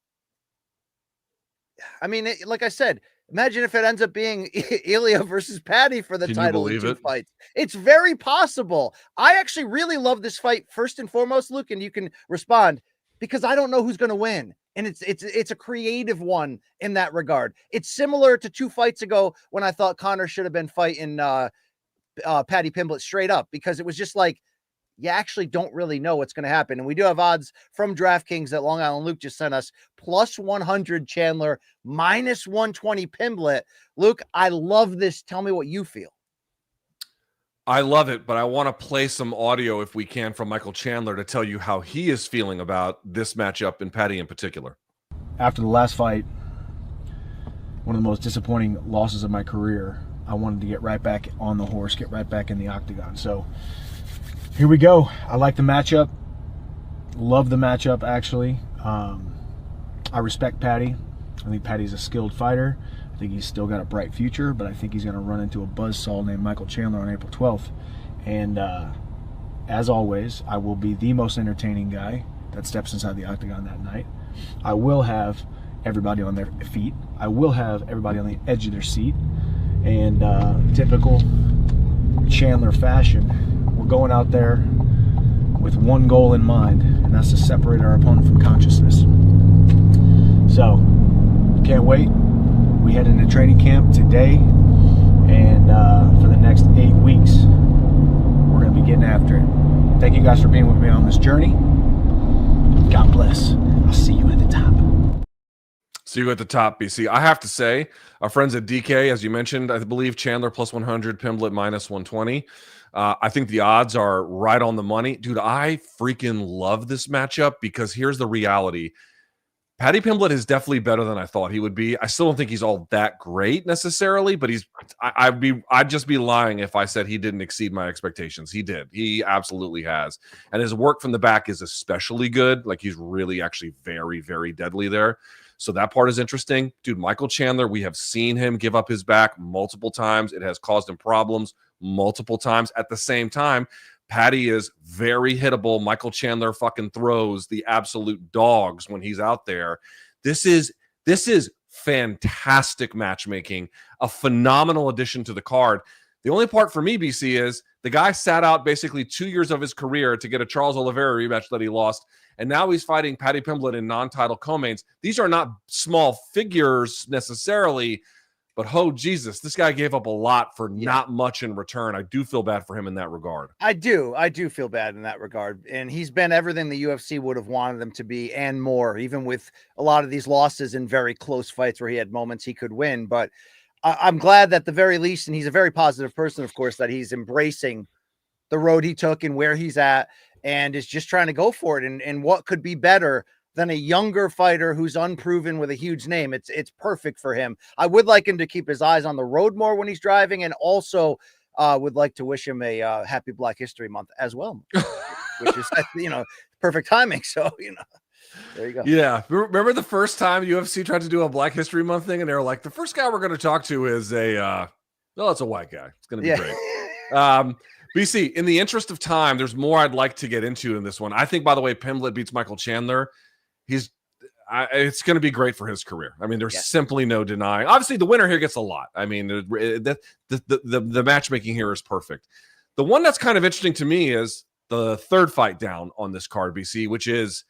I mean, like I said, imagine if it ends up being Ilia versus Paddy for the title in 2 fights. It's very possible. I actually really love this fight, first and foremost, Luke, and you can respond, because I don't know who's going to win. And it's a creative one in that regard. It's similar to 2 fights ago when I thought Conor should have been fighting Paddy Pimblett straight up, because it was just like, you actually don't really know what's going to happen. And we do have odds from DraftKings that Long Island Luke just sent us, plus 100 Chandler, minus 120 Pimblett. Luke, I love this. Tell me what you feel. I love it, but I want to play some audio, if we can, from Michael Chandler to tell you how he is feeling about this matchup and Paddy in particular. After the last fight, one of the most disappointing losses of my career, I wanted to get right back on the horse, get right back in the octagon. So here we go. I like the matchup. Love the matchup, actually. I respect Paddy. I think Paddy's a skilled fighter. I think he's still got a bright future, but I think he's going to run into a buzzsaw named Michael Chandler on April 12th. And as always, I will be the most entertaining guy that steps inside the octagon that night. I will have everybody on their feet. I will have everybody on the edge of their seat. And typical Chandler fashion, we're going out there with one goal in mind, and that's to separate our opponent from consciousness. So, can't wait. We head into training camp today, and for the next 8 weeks, we're going to be getting after it. Thank you guys for being with me on this journey. God bless. I'll see you at the top. See you at the top, BC. I have to say, our friends at DK, as you mentioned, I believe Chandler plus 100, Pimblett minus 120. I think the odds are right on the money. Dude, I freaking love this matchup, because here's the reality. Paddy Pimblett is definitely better than I thought he would be. I still don't think he's all that great necessarily, but I'd just be lying if I said he didn't exceed my expectations. He did. He absolutely has. And his work from the back is especially good. Like, he's really actually very, very deadly there. So that part is interesting. Dude, Michael Chandler, we have seen him give up his back multiple times. It has caused him problems multiple times. At the same time, Paddy is very hittable. Michael Chandler fucking throws the absolute dogs when he's out there. This is fantastic matchmaking, a phenomenal addition to the card. The only part for me, BC, is the guy sat out basically 2 years of his career to get a Charles Oliveira rematch that he lost, and now he's fighting Paddy Pimblett in non-title co-mains. These are not small figures necessarily, but oh, Jesus, this guy gave up a lot for not much in return. I do feel bad for him in that regard. I do feel bad in that regard. And he's been everything the UFC would have wanted him to be and more, even with a lot of these losses in very close fights where he had moments he could win. But I'm glad that at the very least, and he's a very positive person, of course, that he's embracing the road he took and where he's at and is just trying to go for it. And what could be better than a younger fighter who's unproven with a huge name? It's perfect for him. I would like him to keep his eyes on the road more when he's driving, and also would like to wish him a happy Black History Month as well, which is, perfect timing. So, there you go. Yeah. Remember the first time UFC tried to do a Black History Month thing, and they were like, the first guy we're going to talk to is it's a white guy. It's going to be great. BC, in the interest of time, there's more I'd like to get into in this one. I think, by the way, Pimblett beats Michael Chandler. It's going to be great for his career. I mean, there's simply no denying. Obviously, the winner here gets a lot. I mean, the matchmaking here is perfect. The one that's kind of interesting to me is the third fight down on this card, BC, which is,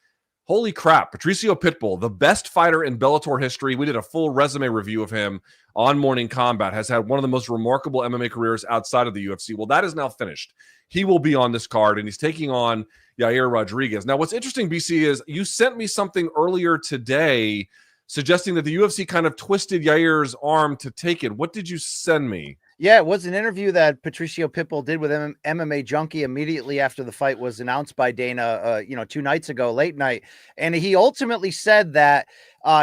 holy crap, Patricio Pitbull, the best fighter in Bellator history. We did a full resume review of him on Morning Kombat, has had one of the most remarkable MMA careers outside of the UFC. Well, that is now finished. He will be on this card, and he's taking on Yair Rodriguez. Now, what's interesting, BC, is you sent me something earlier today suggesting that the UFC kind of twisted Yair's arm to take it. What did you send me? Yeah, it was an interview that Patricio Pitbull did with MMA Junkie immediately after the fight was announced by Dana, 2 nights ago, late night. And he ultimately said that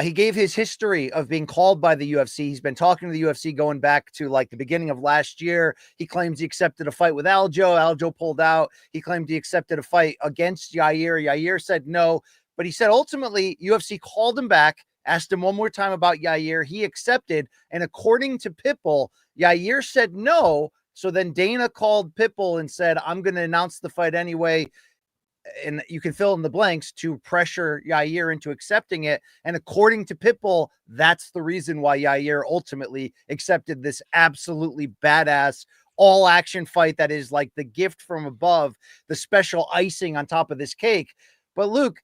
he gave his history of being called by the UFC. He's been talking to the UFC going back to like the beginning of last year. He claims he accepted a fight with Aljo. Aljo pulled out. He claimed he accepted a fight against Yair. Yair said no. But he said ultimately UFC called him back, asked him one more time about Yair. He accepted. And according to Pitbull, Yair said no. So then Dana called Pitbull and said, I'm going to announce the fight anyway. And you can fill in the blanks to pressure Yair into accepting it. And according to Pitbull, that's the reason why Yair ultimately accepted this absolutely badass all action fight that is like the gift from above, the special icing on top of this cake. But Luke,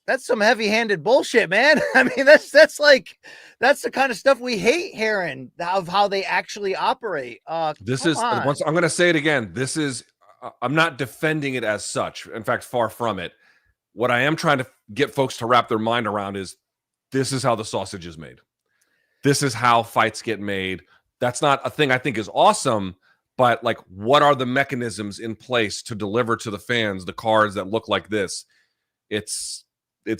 that's some heavy-handed bullshit, man. I mean, that's the kind of stuff we hate hearing of how they actually operate. I'm going to say it again. I'm not defending it as such. In fact, far from it. What I am trying to get folks to wrap their mind around is this is how the sausage is made. This is how fights get made. That's not a thing I think is awesome, but like, what are the mechanisms in place to deliver to the fans the cards that look like this? It's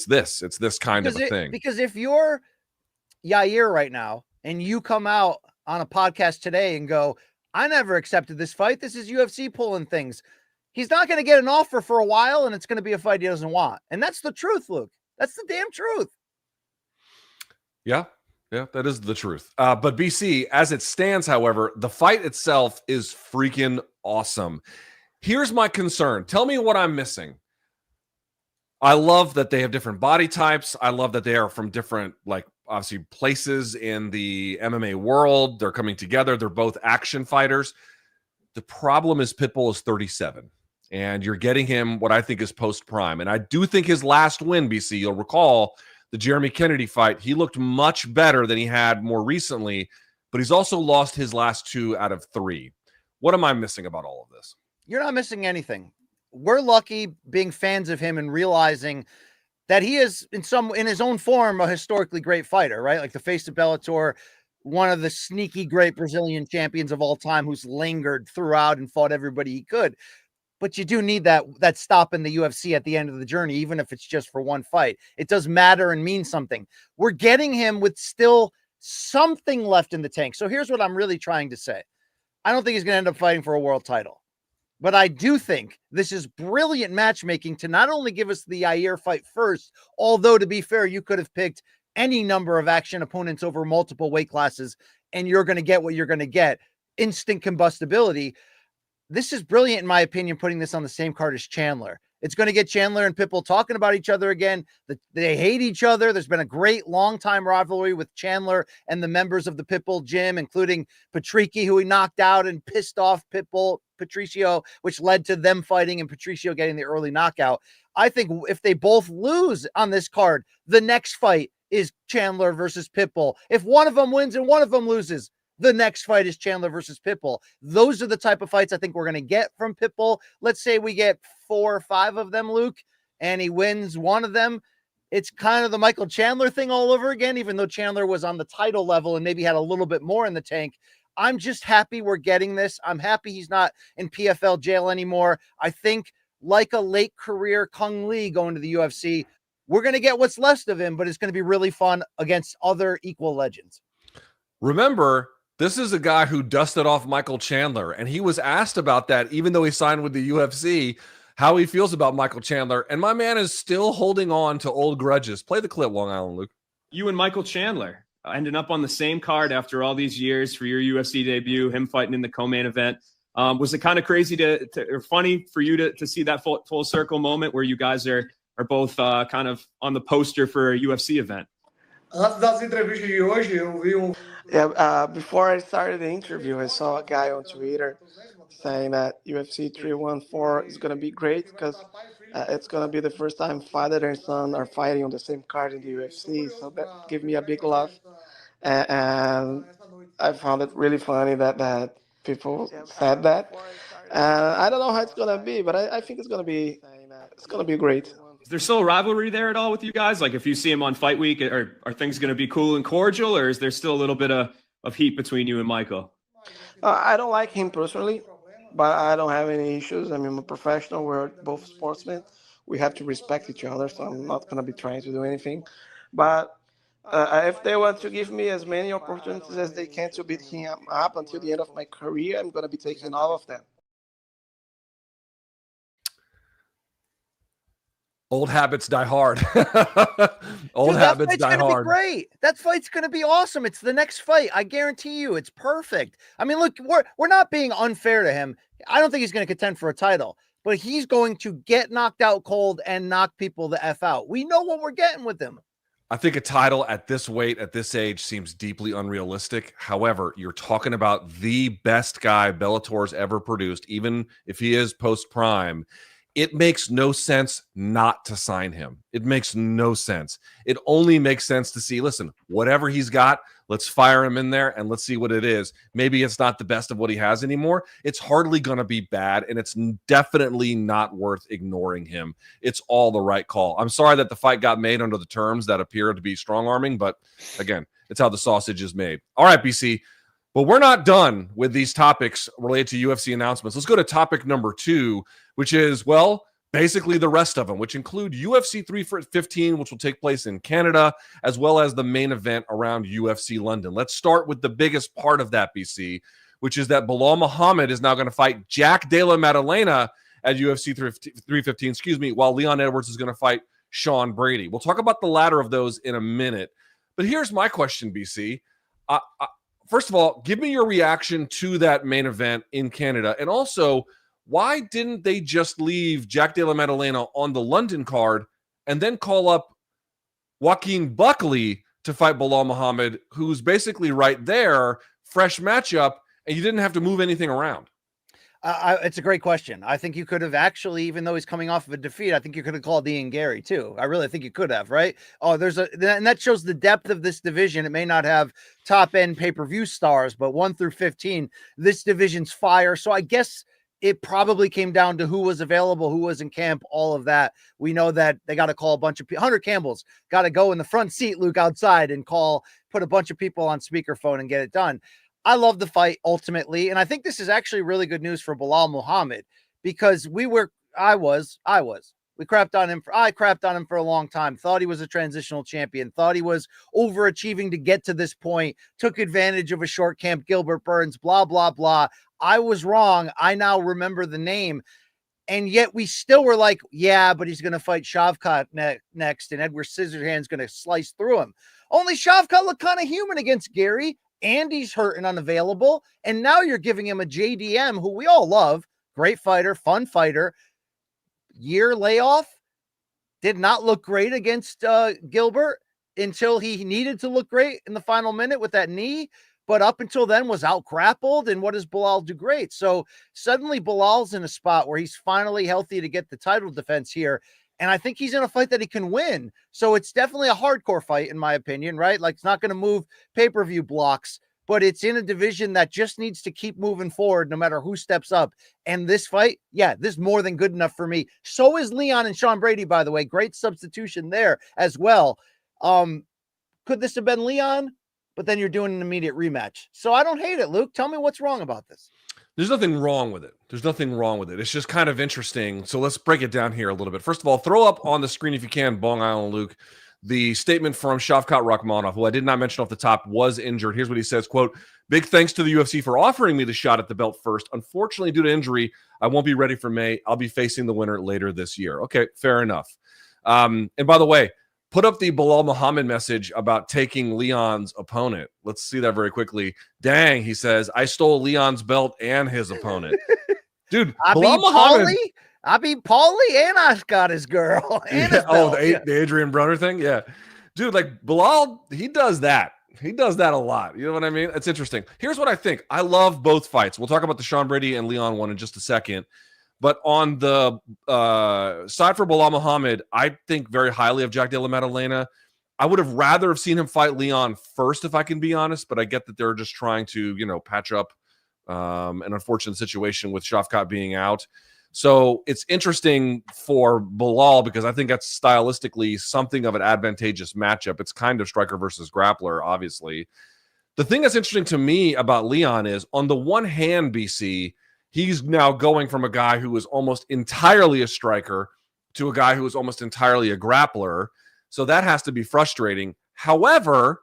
this kind of a thing. Because if you're Yair right now and you come out on a podcast today and go, I never accepted this fight, this is UFC pulling things, he's not going to get an offer for a while, and it's going to be a fight he doesn't want. And that's the truth, Luke. That's the damn truth. Yeah, that is the truth. But BC, as it stands, however, the fight itself is freaking awesome. Here's my concern. Tell me what I'm missing. I love that they have different body types. I love that they are from different, like, obviously places in the MMA world. They're coming together. They're both action fighters. The problem is Pitbull is 37, and you're getting him what I think is post-prime. And I do think his last win, BC, you'll recall the Jeremy Kennedy fight, he looked much better than he had more recently, but he's also lost his last 2 out of 3. What am I missing about all of this? You're not missing anything. We're lucky being fans of him and realizing that he is in his own form a historically great fighter, right? Like the face of Bellator, one of the sneaky great Brazilian champions of all time who's lingered throughout and fought everybody he could. But you do need that stop in the UFC at the end of the journey, even if it's just for one fight. It does matter and mean something. We're getting him with still something left in the tank. So here's what I'm really trying to say. I don't think he's going to end up fighting for a world title. But I do think this is brilliant matchmaking to not only give us the Yair fight first, although to be fair, you could have picked any number of action opponents over multiple weight classes, and you're going to get what you're going to get. Instant combustibility. This is brilliant, in my opinion, putting this on the same card as Chandler. It's going to get Chandler and Pitbull talking about each other again. They hate each other. There's been a great long-time rivalry with Chandler and the members of the Pitbull gym, including Patricky, who he knocked out and pissed off Patricio, which led to them fighting and Patricio getting the early knockout. I think if they both lose on this card, the next fight is Chandler versus Pitbull. If one of them wins and one of them loses, the next fight is Chandler versus Pitbull. Those are the type of fights I think we're going to get from Pitbull. Let's say we get 4 or 5 of them, Luke, and he wins one of them. It's kind of the Michael Chandler thing all over again, even though Chandler was on the title level and maybe had a little bit more in the tank. I'm just happy we're getting this. I'm happy he's not in PFL jail anymore. I think like a late career Kung Lee going to the UFC, we're going to get what's left of him, but it's going to be really fun against other equal legends. Remember, this is a guy who dusted off Michael Chandler, and he was asked about that, even though he signed with the UFC, how he feels about Michael Chandler. And my man is still holding on to old grudges. Play the clip, Long Island Luke. You and Michael Chandler ending up on the same card after all these years for your UFC debut, him fighting in the co-main event. Was it kind of crazy or funny for you to see that full circle moment where you guys are both kind of on the poster for a UFC event? Yeah, before I started the interview, I saw a guy on Twitter saying that UFC 314 is going to be great because it's going to be the first time father and son are fighting on the same card in the UFC. So that gave me a big laugh. And I found it really funny that people said that. I don't know how it's going to be, but I think it's going to be great. Is there still a rivalry there at all with you guys? Like if you see him on fight week, are things going to be cool and cordial, or is there still a little bit of heat between you and Michael? I don't like him personally, but I don't have any issues. I mean, I'm a professional. We're both sportsmen. We have to respect each other, so I'm not going to be trying to do anything. But if they want to give me as many opportunities as they can to beat him up until the end of my career, I'm going to be taking all of them. Old habits die hard. Old Dude, habits die that fight's gonna hard. be great. That fight's gonna be awesome. It's the next fight. I guarantee you, it's perfect. I mean, look, we're not being unfair to him. I don't think he's gonna contend for a title, but he's going to get knocked out cold and knock people the F out. We know what we're getting with him. I think a title at this weight, at this age, seems deeply unrealistic. However, you're talking about the best guy Bellator's ever produced, even if he is post-prime. It makes no sense not to sign him. It makes no sense. It only makes sense to see, listen, whatever he's got, let's fire him in there and let's see what it is. Maybe it's not the best of what he has anymore. It's hardly going to be bad, and it's definitely not worth ignoring him. It's all the right call. I'm sorry that the fight got made under the terms that appear to be strong-arming, but again, it's how the sausage is made. All right, BC. But we're not done with these topics related to UFC announcements. Let's go to topic number 2, which is, well, basically the rest of them, which include UFC 315, which will take place in Canada, as well as the main event around UFC London. Let's start with the biggest part of that, BC, which is that Belal Muhammad is now going to fight Jack Della Maddalena at UFC 315, while Leon Edwards is going to fight Sean Brady. We'll talk about the latter of those in a minute. But here's my question, BC. First of all, give me your reaction to that main event in Canada. And also, why didn't they just leave Jack Della Maddalena on the London card and then call up Joaquin Buckley to fight Belal Muhammad, who's basically right there, fresh matchup, and you didn't have to move anything around? It's a great question. I think you could have actually, even though he's coming off of a defeat, I think you could have called Ian Gary too. I really think you could have, right? Oh, and that shows the depth of this division. It may not have top end pay-per-view stars, but 1 through 15, this division's fire. So I guess it probably came down to who was available, who was in camp, all of that. We know that they got to call a bunch of people. Hunter Campbell's got to go in the front seat, Luke, outside and put a bunch of people on speakerphone and get it done. I love the fight ultimately. And I think this is actually really good news for Belal Muhammad, because I crapped on him for a long time. Thought he was a transitional champion, thought he was overachieving to get to this point, took advantage of a short camp, Gilbert Burns, blah, blah, blah. I was wrong. I now remember the name. And yet we still were like, yeah, but he's going to fight Shavkat next, and Edward Scissorhands going to slice through him. Only Shavkat looked kind of human against Gary. Andy's hurt and unavailable, and now you're giving him a JDM, who we all love, great fighter, fun fighter. Year layoff, did not look great against Gilbert until he needed to look great in the final minute with that knee, but up until then was out grappled. And what does Belal do great? So suddenly Belal's in a spot where he's finally healthy to get the title defense here. And I think he's in a fight that he can win. So it's definitely a hardcore fight, in my opinion, right? Like, it's not going to move pay-per-view blocks, but it's in a division that just needs to keep moving forward no matter who steps up. And this fight, yeah, this is more than good enough for me. So is Leon and Sean Brady, by the way. Great substitution there as well. Could this have been Leon? But then you're doing an immediate rematch. So I don't hate it, Luke. Tell me what's wrong about this. There's nothing wrong with it. It's just kind of interesting. So let's break it down here a little bit. First of all, throw up on the screen, if you can, Bong Island Luke, the statement from Shavkat Rakhmonov, who I did not mention off the top, was injured. Here's what he says, quote, "Big thanks to the UFC for offering me the shot at the belt first. Unfortunately, due to injury, I won't be ready for May. I'll be facing the winner later this year." Okay, fair enough. And by the way, put up the Belal Muhammad message about taking Leon's opponent. Let's see that very quickly. Dang, he says, I stole Leon's belt and his opponent. Dude, Belal Muhammad. I beat Paulie and I got his girl. And his belt. The Adrian Brunner thing? Yeah. Dude, like Belal, he does that. He does that a lot. You know what I mean? It's interesting. Here's what I think. I love both fights. We'll talk about the Sean Brady and Leon one in just a second. But on the side for Belal Muhammad, I think very highly of Jack Della Maddalena. I would have rather have seen him fight Leon first, if I can be honest, but I get that they're just trying to, patch up an unfortunate situation with Shavkat being out. So it's interesting for Belal because I think that's stylistically something of an advantageous matchup. It's kind of striker versus grappler, obviously. The thing that's interesting to me about Leon is, on the one hand, BC, he's now going from a guy who was almost entirely a striker to a guy who was almost entirely a grappler. So that has to be frustrating. However,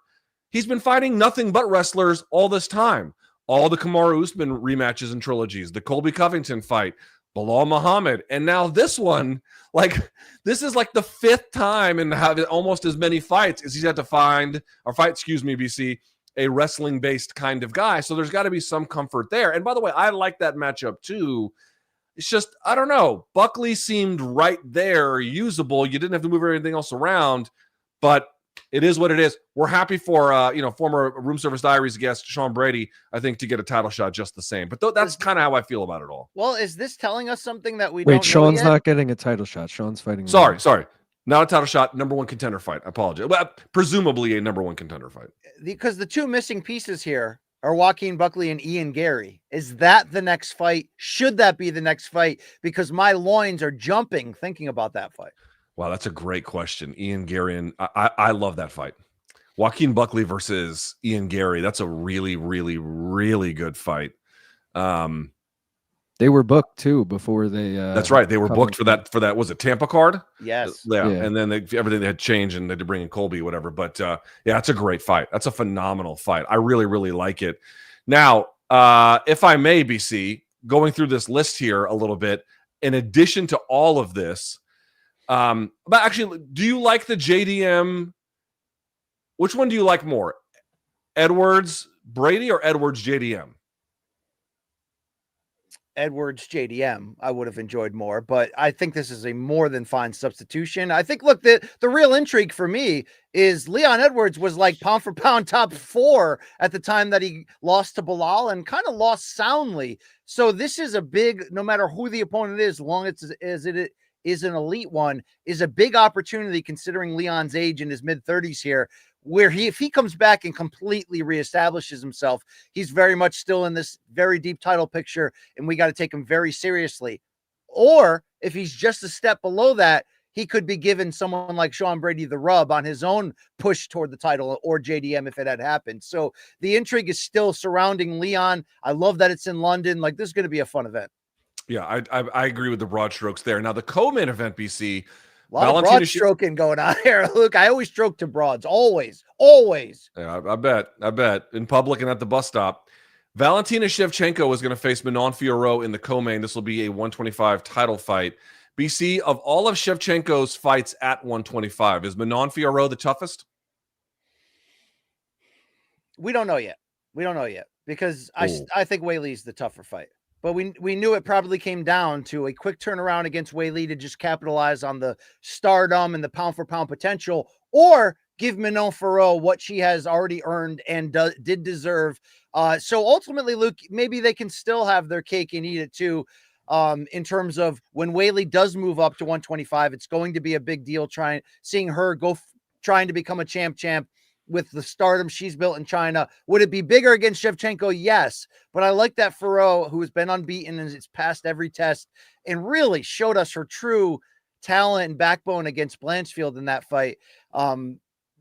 he's been fighting nothing but wrestlers all this time. All the Kamaru Usman rematches and trilogies, the Colby Covington fight, Bilal Muhammad, and now this one. Like, this is like the 5th time in having almost as many fights as he's had to fight, BC, a wrestling-based kind of guy. So there's got to be some comfort there. And by the way, I like that matchup too. It's just, I don't know. Buckley seemed right there, usable. You didn't have to move everything else around, but it is what it is. We're happy for former Room Service Diaries guest Sean Brady, I think, to get a title shot just the same. But that's kind of how I feel about it all. Well, is this telling us something that we Wait, don't know Sean's yet? not getting a title shot. Sean's fighting. Sorry. Not a title shot, number 1 contender fight. I apologize. Well, presumably a number 1 contender fight. Because the two missing pieces here are Joaquin Buckley and Ian Gary. Is that the next fight? Should that be the next fight? Because my loins are jumping thinking about that fight. Wow, that's a great question. Ian Gary, and I love that fight. Joaquin Buckley versus Ian Gary. That's a really, really, really good fight. They were booked too before they. That's right. They were booked for that. Was it Tampa card? Yes. Yeah. And then everything had changed and they had to bring in Colby, whatever. But yeah, it's a great fight. That's a phenomenal fight. I really, really like it. Now, if I may, BC, going through this list here a little bit, in addition to all of this, but actually, do you like the JDM? Which one do you like more? Edwards Brady or Edwards JDM? Edwards JDM I would have enjoyed more, but I think this is a more than fine substitution. I think, look, the real intrigue for me is Leon Edwards was like pound for pound top 4 at the time that he lost to Bilal, and kind of lost soundly. So this is a big, no matter who the opponent is, as long as it is an elite one, is a big opportunity considering Leon's age in his mid-30s here, where if he comes back and completely reestablishes himself, he's very much still in this very deep title picture, and we got to take him very seriously. Or if he's just a step below that, he could be given someone like Sean Brady the rub on his own push toward the title, or JDM if it had happened. So the intrigue is still surrounding Leon. I love that it's in London. Like, this is going to be a fun event. Yeah, I agree with the broad strokes there. Now, the co-main event, BC, a lot of broad stroking going on here. Look, I always stroke to broads. Always. Yeah, I bet. In public and at the bus stop. Valentina Shevchenko is going to face Manon Fiorot in the co-main. This will be a 125 title fight. BC, of all of Shevchenko's fights at 125, is Manon Fiorot the toughest? We don't know yet. Because I think Weili's the tougher fight. But we knew it probably came down to a quick turnaround against Weili to just capitalize on the stardom and the pound-for-pound potential, or give Manon Fiorot what she has already earned and did deserve. So ultimately, Luke, maybe they can still have their cake and eat it too, in terms of when Weili does move up to 125, it's going to be a big deal seeing her trying to become a champ. With the stardom she's built in China. Would it be bigger against Shevchenko? Yes. But I like that Fiorot, who has been unbeaten and has passed every test and really showed us her true talent and backbone against Blanchfield in that fight.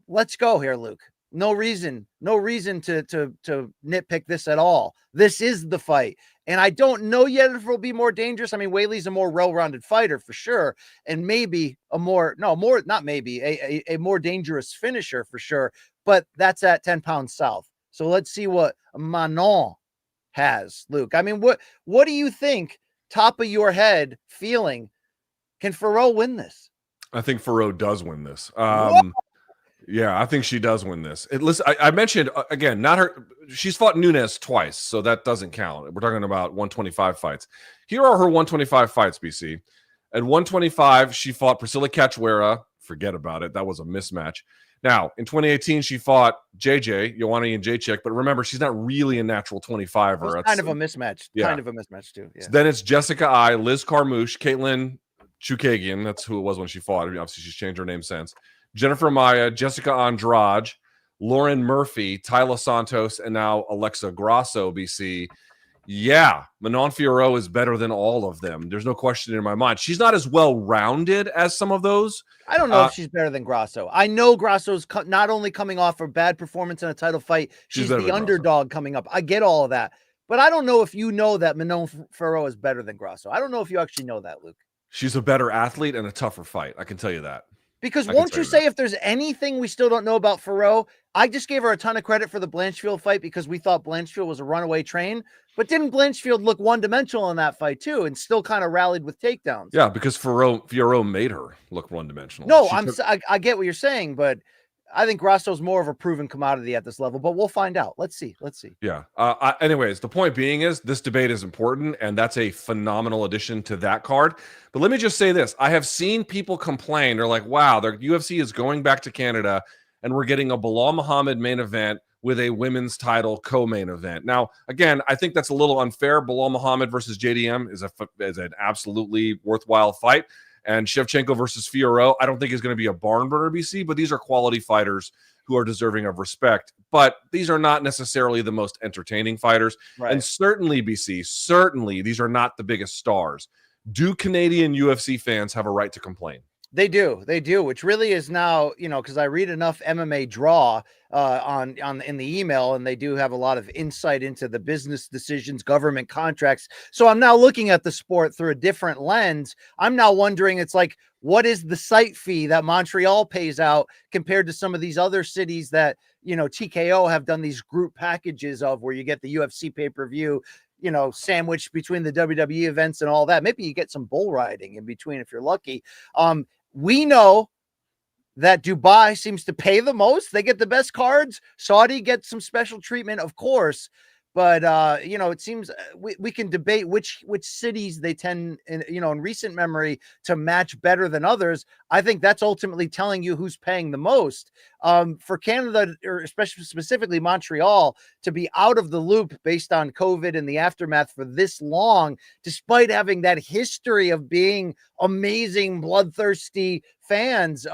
Let's go here, Luke. No reason to nitpick this at all. This is the fight. And I don't know yet if it'll be more dangerous. I mean, Weili's a more well-rounded fighter for sure. And maybe a more dangerous finisher for sure. But that's at 10 pounds south. So let's see what Manon has, Luke. I mean, what do you think, top of your head feeling? Can Fiorot win this? I think Fiorot does win this. Yeah, I think she does win this. Listen, I mentioned, again, not her. She's fought Nunes twice, so that doesn't count. We're talking about 125 fights. Here are her 125 fights, BC. At 125, she fought Priscilla Cachoeira. Forget about it. That was a mismatch. Now, in 2018, she fought Joanna Jędrzejczyk, but remember, she's not really a natural 25er. Kind of a mismatch. Yeah. Kind of a mismatch, too. Yeah. So then it's Jessica Ai, Liz Carmouche, Caitlin Chukagian. That's who it was when she fought. Obviously, she's changed her name since. Jennifer Maia, Jessica Andrade, Lauren Murphy, Tyler Santos, and now Alexa Grasso, BC. Yeah, Manon Fiorot is better than all of them. There's no question in my mind. She's not as well-rounded as some of those. I don't know if she's better than Grasso. I know Grasso's not only coming off a bad performance in a title fight, she's the underdog coming up. I get all of that. But I don't know if you know that Manon Fiorot is better than Grasso. I don't know if you actually know that, Luke. She's a better athlete and a tougher fight. I can tell you that. Because won't you say if there's anything we still don't know about Fiorot, I just gave her a ton of credit for the Blanchfield fight because we thought Blanchfield was a runaway train. But didn't Blanchfield look one-dimensional in that fight too and still kind of rallied with takedowns? Yeah, because Fiorot made her look one-dimensional. No, I get what you're saying, but I think Grasso's more of a proven commodity at this level, but we'll find out. Let's see. Yeah. Anyways, the point being is this debate is important, and that's a phenomenal addition to that card. But let me just say this. I have seen people complain. They're like, wow, the UFC is going back to Canada, and we're getting a Bilal Muhammad main event with a women's title co-main event. Now, again, I think that's a little unfair. Bilal Muhammad versus JDM is an absolutely worthwhile fight. And Shevchenko versus Fiorot, I don't think is going to be a barn burner, BC, but these are quality fighters who are deserving of respect. But these are not necessarily the most entertaining fighters. Right. And certainly, BC, these are not the biggest stars. Do Canadian UFC fans have a right to complain? They do, which really is now, because I read enough MMA Draw in the email, and they do have a lot of insight into the business decisions, government contracts. So I'm now looking at the sport through a different lens. I'm now wondering, it's like, what is the site fee that Montreal pays out compared to some of these other cities that, TKO have done these group packages of where you get the UFC pay-per-view, sandwiched between the WWE events and all that. Maybe you get some bull riding in between if you're lucky. We know that Dubai seems to pay the most. They get the best cards. Saudi gets some special treatment, of course. But, it seems we can debate which cities they tend, in recent memory, to match better than others. I think that's ultimately telling you who's paying the most. For Canada, or especially specifically Montreal, to be out of the loop based on COVID and the aftermath for this long, despite having that history of being amazing, bloodthirsty fans,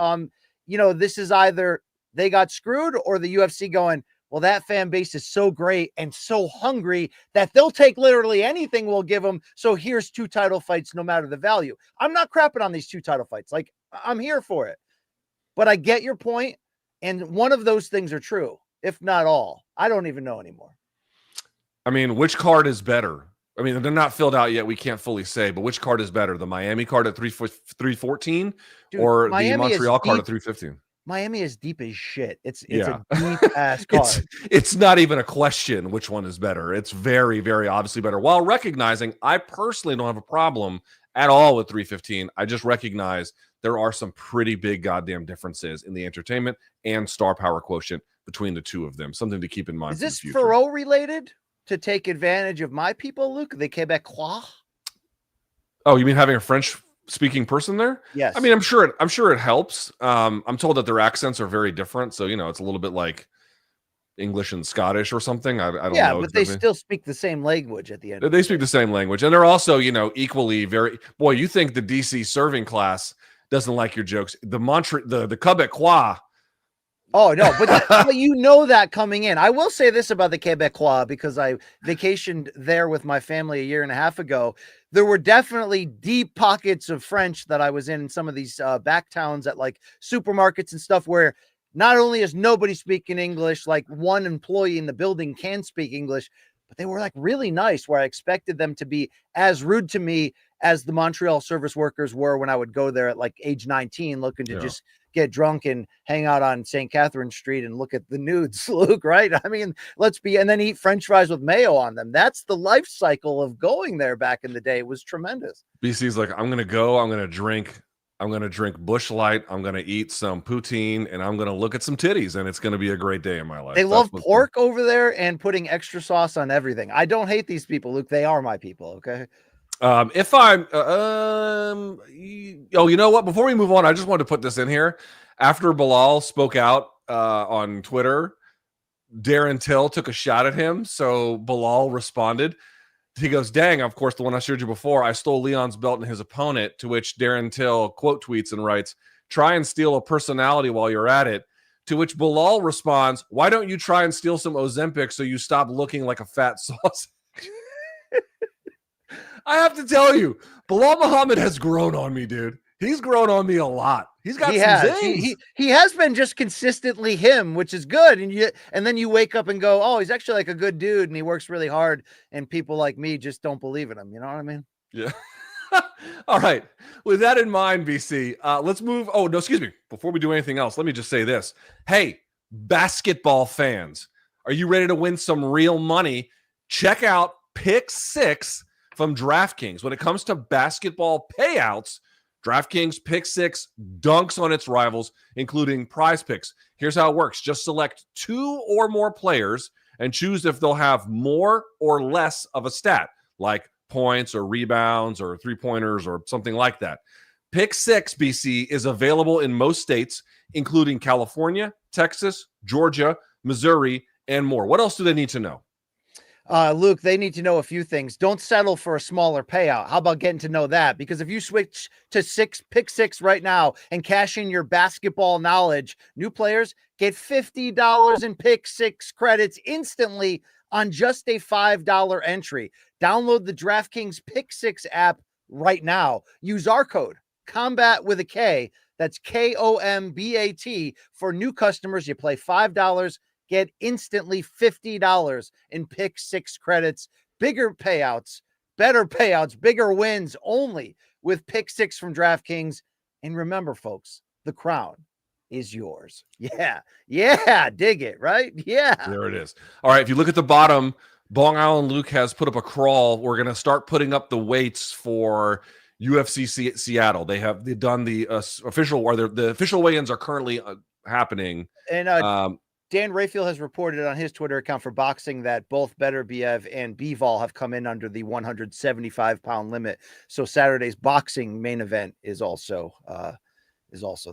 this is either they got screwed or the UFC going, well, that fan base is so great and so hungry that they'll take literally anything we'll give them. So here's 2 title fights, no matter the value. I'm not crapping on these 2 title fights. Like, I'm here for it. But I get your point, and one of those things are true, if not all. I don't even know anymore. I mean, which card is better? I mean, they're not filled out yet. We can't fully say, but which card is better? The Miami card at 314 or the Montreal card at 315? Miami is deep as shit. It's a deep ass card. It's not even a question which one is better. It's very, very obviously better. While recognizing I personally don't have a problem at all with 315. I just recognize there are some pretty big goddamn differences in the entertainment and star power quotient between the two of them. Something to keep in mind. Is this Fiorot related to take advantage of my people, Luke? The Quebecois? Oh, you mean having a French speaking person there? Yes. I mean, I'm sure it helps. I'm told that their accents are very different, so it's a little bit like English and Scottish or something. I don't know. Yeah, but they still speak the same language at the end. They speak the same language, and they're also equally very. Boy, you think the DC serving class doesn't like your jokes? The Quebecois. Oh no, but you know that coming in. I will say this about the Quebecois, because I vacationed there with my family a year and a half ago. There were definitely deep pockets of French that I was in some of these back towns at like supermarkets and stuff, where not only is nobody speaking English, like one employee in the building can speak English, but they were like really nice, where I expected them to be as rude to me as the Montreal service workers were when I would go there at like age 19, looking to just get drunk and hang out on St. Catherine Street and look at the nudes, Luke, right? I mean, and then eat French fries with mayo on them. That's the life cycle of going there back in the day. It was tremendous. BC's like, I'm going to drink Busch Light. I'm going to eat some poutine, and I'm going to look at some titties, and it's going to be a great day in my life. They love pork over there and putting extra sauce on everything. I don't hate these people, Luke. They are my people. Okay. If I'm, you know what? Before we move on, I just wanted to put this in here. After Bilal spoke out on Twitter, Darren Till took a shot at him. So Bilal responded. He goes, "Dang, of course, the one I showed you before. I stole Leon's belt and his opponent." To which Darren Till quote tweets and writes, "Try and steal a personality while you're at it." To which Bilal responds, "Why don't you try and steal some Ozempic so you stop looking like a fat sausage?" I have to tell you, Bilal Muhammad has grown on me, dude. He's grown on me a lot. He's got some zings. He has been just consistently him, which is good. And then you wake up and go, oh, he's actually like a good dude, and he works really hard. And people like me just don't believe in him. You know what I mean? Yeah. All right. With that in mind, BC, let's move. Oh, no, excuse me. Before we do anything else, let me just say this. Hey, basketball fans, are you ready to win some real money? Check out Pick 6 from DraftKings. When it comes to basketball payouts, DraftKings Pick 6 dunks on its rivals, including Prize Picks. Here's how it works. Just select 2 or more players and choose if they'll have more or less of a stat, like points or rebounds or three-pointers or something like that. Pick 6, BC, is available in most states, including California, Texas, Georgia, Missouri, and more. What else do they need to know? Luke, they need to know a few things. Don't settle for a smaller payout. How about getting to know that? Because if you switch to Pick 6 right now and cash in your basketball knowledge, new players get $50 in Pick 6 credits instantly on just a $5 entry. Download the DraftKings Pick 6 app right now. Use our code, Kombat with a K. That's KOMBAT. For new customers, you play $5. Get instantly $50 in Pick 6 credits. Bigger payouts, better payouts, bigger wins only with Pick 6 from DraftKings. And remember, folks, the crown is yours. Yeah, dig it, right? Yeah. There it is. All right, if you look at the bottom, Bong Island Luke has put up a crawl. We're going to start putting up the weights for UFC Seattle. They've done the official, or the official weigh-ins are currently happening. And Dan Rayfield has reported on his Twitter account for boxing that both Beterbiev and Bivol have come in under the 175-pound limit. So Saturday's boxing main event is also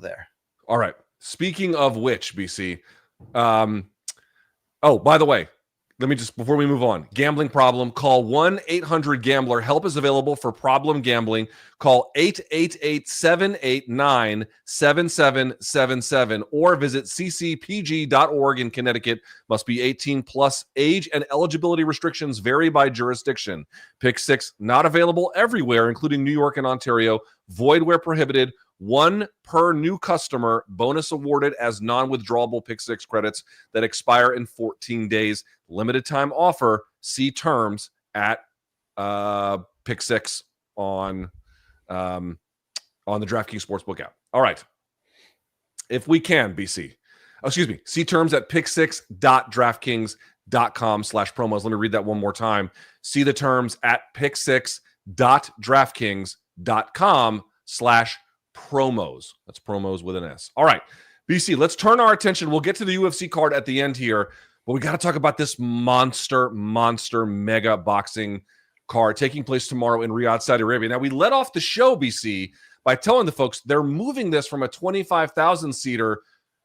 there. All right. Speaking of which, BC, oh, by the way, let me just, before we move on, gambling problem, call 1-800-GAMBLER. Help is available for problem gambling. Call 888-789-7777 or visit ccpg.org in Connecticut. Must be 18 plus. Age and eligibility restrictions vary by jurisdiction. Pick 6 not available everywhere, including New York and Ontario. Void where prohibited. 1 per new customer. Bonus awarded as non-withdrawable Pick 6 credits that expire in 14 days. Limited time offer. See terms at Pick 6 on the DraftKings Sportsbook app. All right. If we can, BC. Oh, excuse me. See terms at pick6.draftkings.com/promos. Let me read that one more time. See the terms at pick6.draftkings.com/promos. That's promos with an S. All right. BC, let's turn our attention. We'll get to the UFC card at the end here, but we got to talk about this monster mega boxing card taking place tomorrow in Riyadh, Saudi Arabia. Now, we led off the show, BC, by telling the folks they're moving this from a 25,000 seater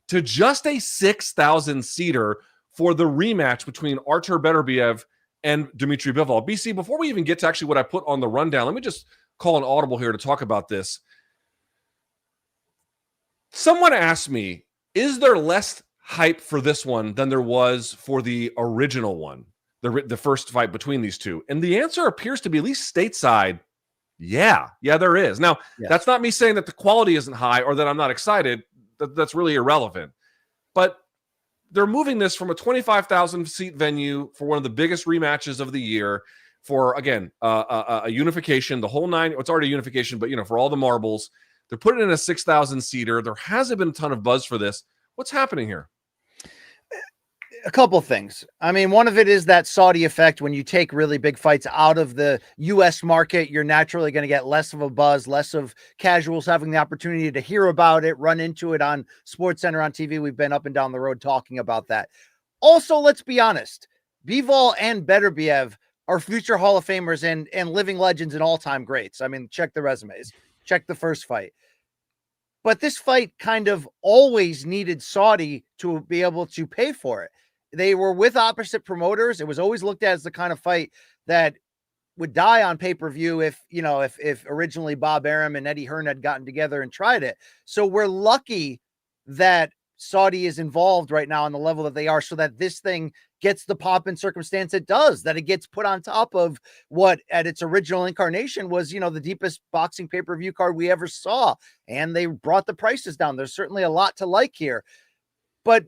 to just a 6,000 seater for the rematch between Artur Beterbiev and Dmitry Bivol. BC, before we even get to actually what I put on the rundown, let me just call an audible here to talk about this. Someone asked me, is there less hype for this one than there was for the original one, the first fight between these two? And the answer appears to be, at least stateside, yeah, there is. Now, That's not me saying that the quality isn't high or that I'm not excited. That's really irrelevant. But they're moving this from a 25,000 seat venue for one of the biggest rematches of the year for, again, a unification, the whole nine. It's already a unification, but, for all the marbles. They're putting in a 6,000 seater. There hasn't been a ton of buzz for this. What's happening here? A couple things. I mean, one of it is that Saudi effect. When you take really big fights out of the U.S. market, you're naturally going to get less of a buzz, less of casuals having the opportunity to hear about it, run into it on SportsCenter, on TV. We've been up and down the road talking about that. Also, let's be honest, Bivol and Beterbiev are future Hall of Famers and living legends and all-time greats. I mean, check the resumes. Check the first fight. But this fight kind of always needed Saudi to be able to pay for it. They were with opposite promoters. It was always looked at as the kind of fight that would die on pay-per-view if originally Bob Arum and Eddie Hearn had gotten together and tried it. So we're lucky that Saudi is involved right now on the level that they are, so that this thing gets the pop and circumstance it does, that it gets put on top of what at its original incarnation was, the deepest boxing pay-per-view card we ever saw. And they brought the prices down. There's certainly a lot to like here. But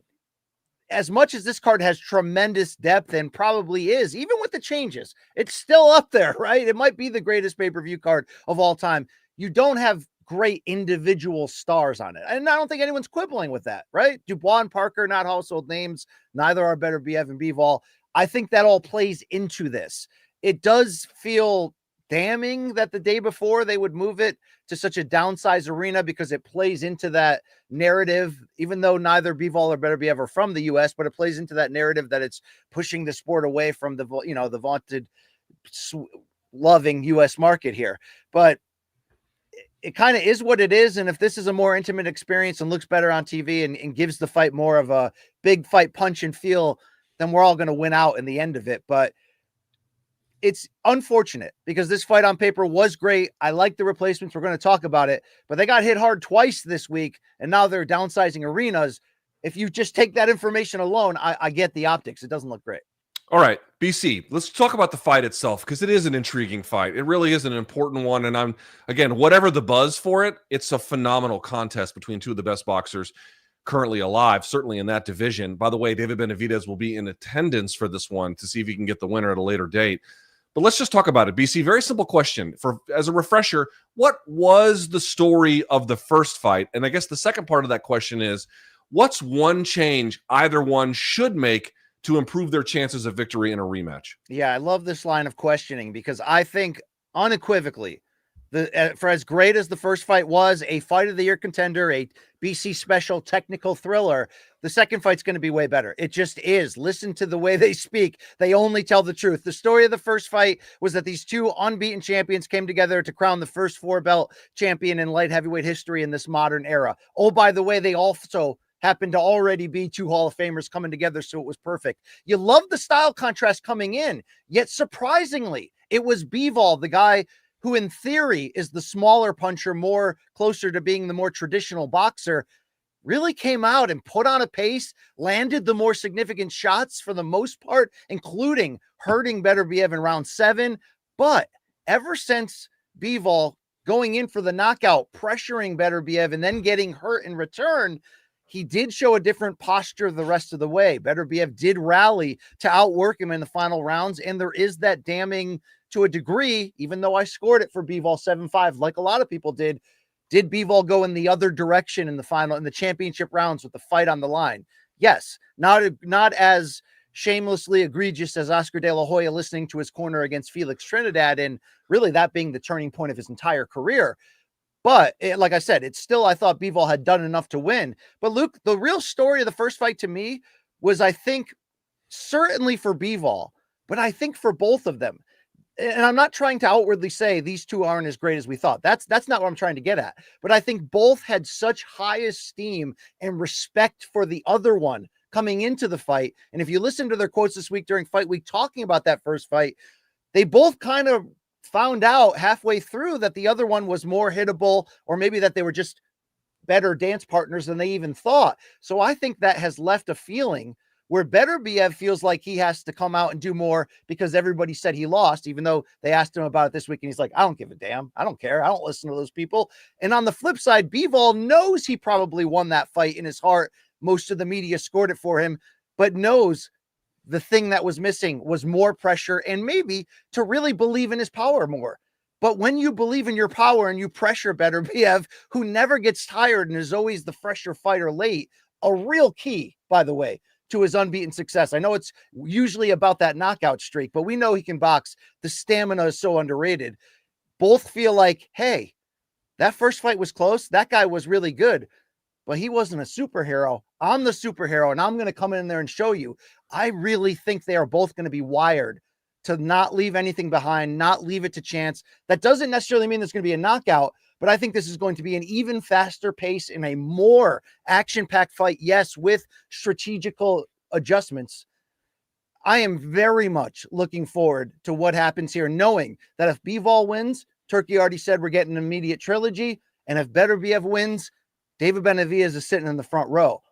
as much as this card has tremendous depth and probably is, even with the changes, it's still up there, right? It might be the greatest pay-per-view card of all time. You don't have great individual stars on it. And I don't think anyone's quibbling with that, right? Dubois and Parker, not household names. Neither are Beterbiev and Bivol. I think that all plays into this. It does feel damning that the day before they would move it to such a downsized arena, because it plays into that narrative, even though neither Bivol or Beterbiev are from the U.S., but it plays into that narrative that it's pushing the sport away from the vaunted loving U.S. market here. But it kind of is what it is. And if this is a more intimate experience and looks better on TV and gives the fight more of a big fight punch and feel, then we're all going to win out in the end of it. But it's unfortunate because this fight on paper was great. I like the replacements. We're going to talk about it, but they got hit hard twice this week, and now they're downsizing arenas. If you just take that information alone, I get the optics. It doesn't look great. All right, BC, let's talk about the fight itself, because it is an intriguing fight. It really is an important one. And whatever the buzz for it, it's a phenomenal contest between two of the best boxers currently alive, certainly in that division. By the way, David Benavidez will be in attendance for this one to see if he can get the winner at a later date. But let's just talk about it. BC, very simple question. As a refresher, what was the story of the first fight? And I guess the second part of that question is, what's one change either one should make to improve their chances of victory in a rematch? Yeah, I love this line of questioning, because I think unequivocally, for as great as the first fight was, a fight of the year contender, a BC special technical thriller, the second fight's going to be way better. It just is. Listen to the way they speak. They only tell the truth. The story of the first fight was that these two unbeaten champions came together to crown the first 4-belt champion in light heavyweight history in this modern era. Oh, by the way, they also happened to already be two Hall of Famers coming together, so it was perfect. You love the style contrast coming in, yet surprisingly, it was Bivol, the guy who in theory is the smaller puncher, more closer to being the more traditional boxer, really came out and put on a pace, landed the more significant shots for the most part, including hurting Beterbiev in round 7. But ever since Bivol going in for the knockout, pressuring Beterbiev and then getting hurt in return, he did show a different posture the rest of the way. Beterbiev did rally to outwork him in the final rounds, and there is that damning to a degree, even though I scored it for Bivol 7-5, like a lot of people did Bivol go in the other direction in the championship rounds with the fight on the line? Yes, not as shamelessly egregious as Oscar De La Hoya listening to his corner against Felix Trinidad, and really that being the turning point of his entire career. But like I said, it's still, I thought Bivol had done enough to win. But Luke, the real story of the first fight to me was, I think, certainly for Bivol, but I think for both of them. And I'm not trying to outwardly say these two aren't as great as we thought. That's not what I'm trying to get at. But I think both had such high esteem and respect for the other one coming into the fight. And if you listen to their quotes this week during fight week talking about that first fight, they both kind of found out halfway through that the other one was more hittable, or maybe that they were just better dance partners than they even thought. So I think that has left a feeling where Beterbiev feels like he has to come out and do more because everybody said he lost, even though they asked him about it this week. And he's like, I don't give a damn. I don't care. I don't listen to those people. And on the flip side, Bivol knows he probably won that fight in his heart. Most of the media scored it for him, but knows the thing that was missing was more pressure and maybe to really believe in his power more. But when you believe in your power and you pressure Beterbiev, who never gets tired and is always the fresher fighter late, a real key, by the way, to his unbeaten success. I know it's usually about that knockout streak, but we know he can box. The stamina is so underrated. Both feel like, hey, that first fight was close. That guy was really good, but he wasn't a superhero. I'm the superhero, and I'm going to come in there and show you. I really think they are both going to be wired to not leave anything behind, not leave it to chance. That doesn't necessarily mean there's going to be a knockout, but I think this is going to be an even faster pace and a more action-packed fight, yes, with strategical adjustments. I am very much looking forward to what happens here, knowing that if Bivol wins, Turkey already said we're getting an immediate trilogy, and if Beterbiev wins, David Benavidez is sitting in the front row.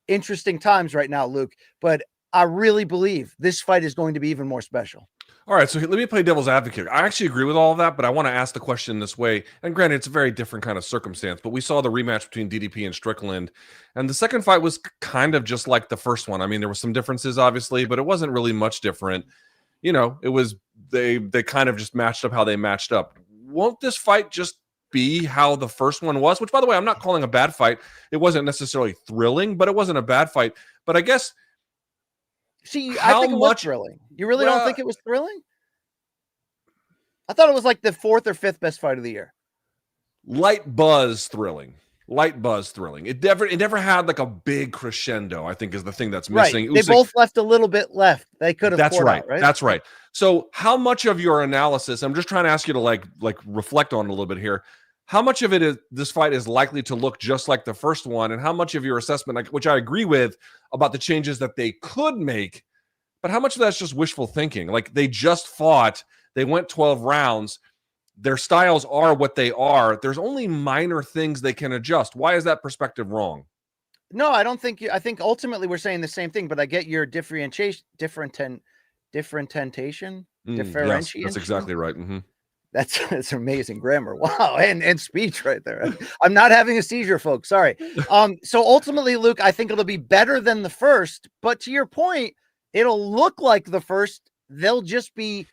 Interesting times right now, Luke, but I really believe this fight is going to be even more special. All right, so let me play devil's advocate. I actually agree with all of that, but I want to ask the question this way. And granted, it's a very different kind of circumstance, but we saw the rematch between DDP and Strickland, and the second fight was kind of just like the first one. I mean, there were some differences, obviously, but it wasn't really much different. You know, it was they kind of just matched up how they matched up. Won't this fight just be how the first one was? Which, by the way, I'm not calling a bad fight. It wasn't necessarily thrilling, but it wasn't a bad fight. But I guess. See, I think it was thrilling. You really don't think it was thrilling? I thought it was like the 4th or 5th best fight of the year. Light buzz thrilling. It never had like a big crescendo, I think, is the thing that's missing. Right. They both left a little bit left. They could have. That's right. Out, right. That's right. So how much of your analysis, I'm just trying to ask you to like reflect on it a little bit here. How much of it is this fight is likely to look just like the first one, and how much of your assessment, which I agree with, about the changes that they could make, but how much of that's just wishful thinking? Like they just fought, they went 12 rounds, their styles are what they are. There's only minor things they can adjust. Why is that perspective wrong? No, I don't think. I think ultimately we're saying the same thing, but I get your differentiation. Yes, that's exactly right. Mm-hmm. That's amazing grammar. Wow. And speech right there. I'm not having a seizure, folks. Sorry. So ultimately, Luke, I think it'll be better than the first, but to your point, it'll look like the first. They'll just be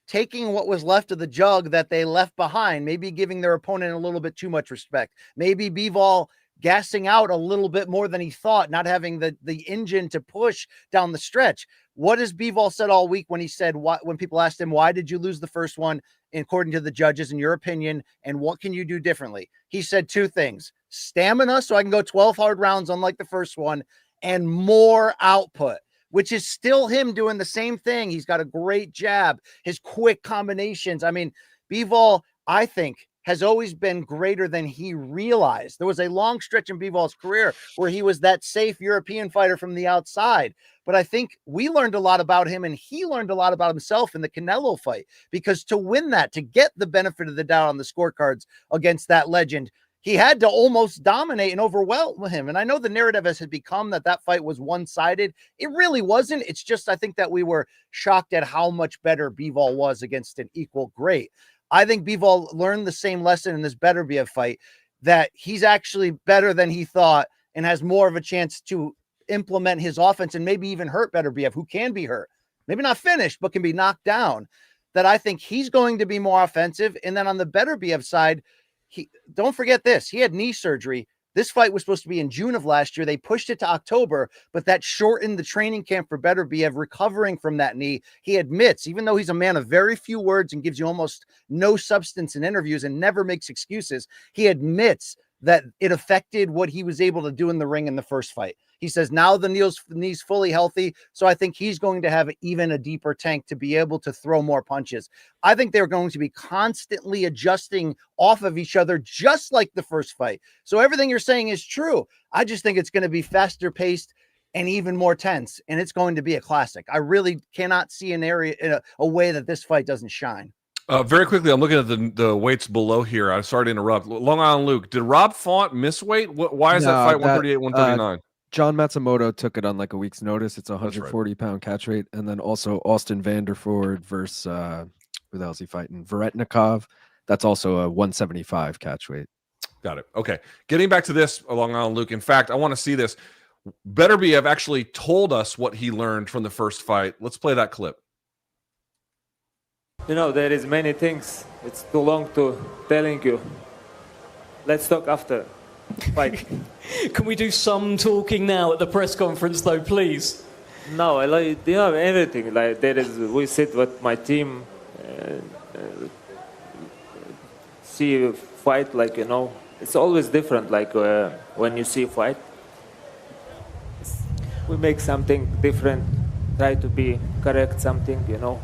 taking what was left of the jug that they left behind, maybe giving their opponent a little bit too much respect. Maybe Bivol gassing out a little bit more than he thought, not having the engine to push down the stretch. What has Bivol said all week when he said, when people asked him, why did you lose the first one, according to the judges, in your opinion, and what can you do differently? He said 2 things: stamina, so I can go 12 hard rounds, unlike the first one, and more output, which is still him doing the same thing. He's got a great jab, his quick combinations. I mean, Bivol, I think, has always been greater than he realized. There was a long stretch in Bivol's career where he was that safe European fighter from the outside. But I think we learned a lot about him, and he learned a lot about himself in the Canelo fight, because to win that, to get the benefit of the doubt on the scorecards against that legend, he had to almost dominate and overwhelm him. And I know the narrative has become that fight was one-sided. It really wasn't. It's just, I think that we were shocked at how much better Bivol was against an equal great. I think Bivol learned the same lesson in this Beterbiev fight, that he's actually better than he thought and has more of a chance to implement his offense and maybe even hurt Beterbiev, who can be hurt. Maybe not finished, but can be knocked down. That I think he's going to be more offensive. And then on the Beterbiev side, don't forget this. He had knee surgery. This fight was supposed to be in June of last year. They pushed it to October, but that shortened the training camp for Beterbiev recovering from that knee. He admits, even though he's a man of very few words and gives you almost no substance in interviews and never makes excuses, he admits that it affected what he was able to do in the ring in the first fight. He says now the knee's fully healthy, so I think he's going to have even a deeper tank to be able to throw more punches. I think they're going to be constantly adjusting off of each other, just like the first fight. So everything you're saying is true. I just think it's going to be faster paced and even more tense, and it's going to be a classic. I really cannot see a way that this fight doesn't shine. Very quickly, I'm looking at the weights below here. I'm sorry to interrupt. Long Island Luke, did Rob Font miss weight? Why is that fight 138, 139? John Matsumoto took it on like a week's notice. It's a 140-pound catch weight. And then also Austin Vanderford versus, who the hell is he fighting? Varetnikov. That's also a 175 catch weight. Got it. Okay. Getting back to this, Long Island Luke. In fact, I want to see this. Beterbiev actually told us what he learned from the first fight. Let's play that clip. You know, there is many things. It's too long to telling you. Let's talk after fight. Can we do some talking now at the press conference, though, please? No, I like, you know, everything. Like there is, we sit with my team, see a fight. Like, you know, it's always different. Like when you see a fight, we make something different. Try to be correct something. You know,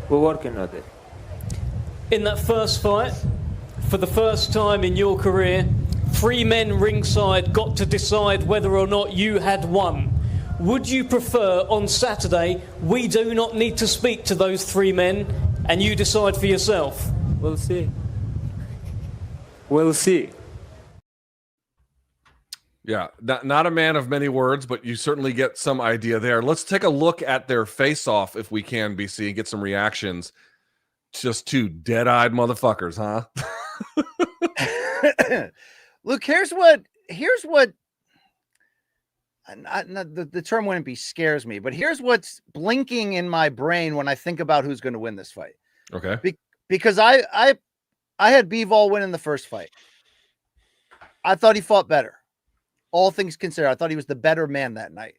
we're working on it. In that first fight, for the first time in your career, 3 men ringside got to decide whether or not you had won. Would you prefer on Saturday we do not need to speak to those 3 men and you decide for yourself? We'll see. We'll see. Yeah, not a man of many words, but you certainly get some idea there. Let's take a look at their face-off if we can, BC, and get some reactions. Just two dead-eyed motherfuckers, huh? Luke, here's what the term wouldn't be scares me, but here's what's blinking in my brain when I think about who's going to win this fight. Okay. Because I had Bivol win in the first fight. I thought he fought better. All things considered, I thought he was the better man that night.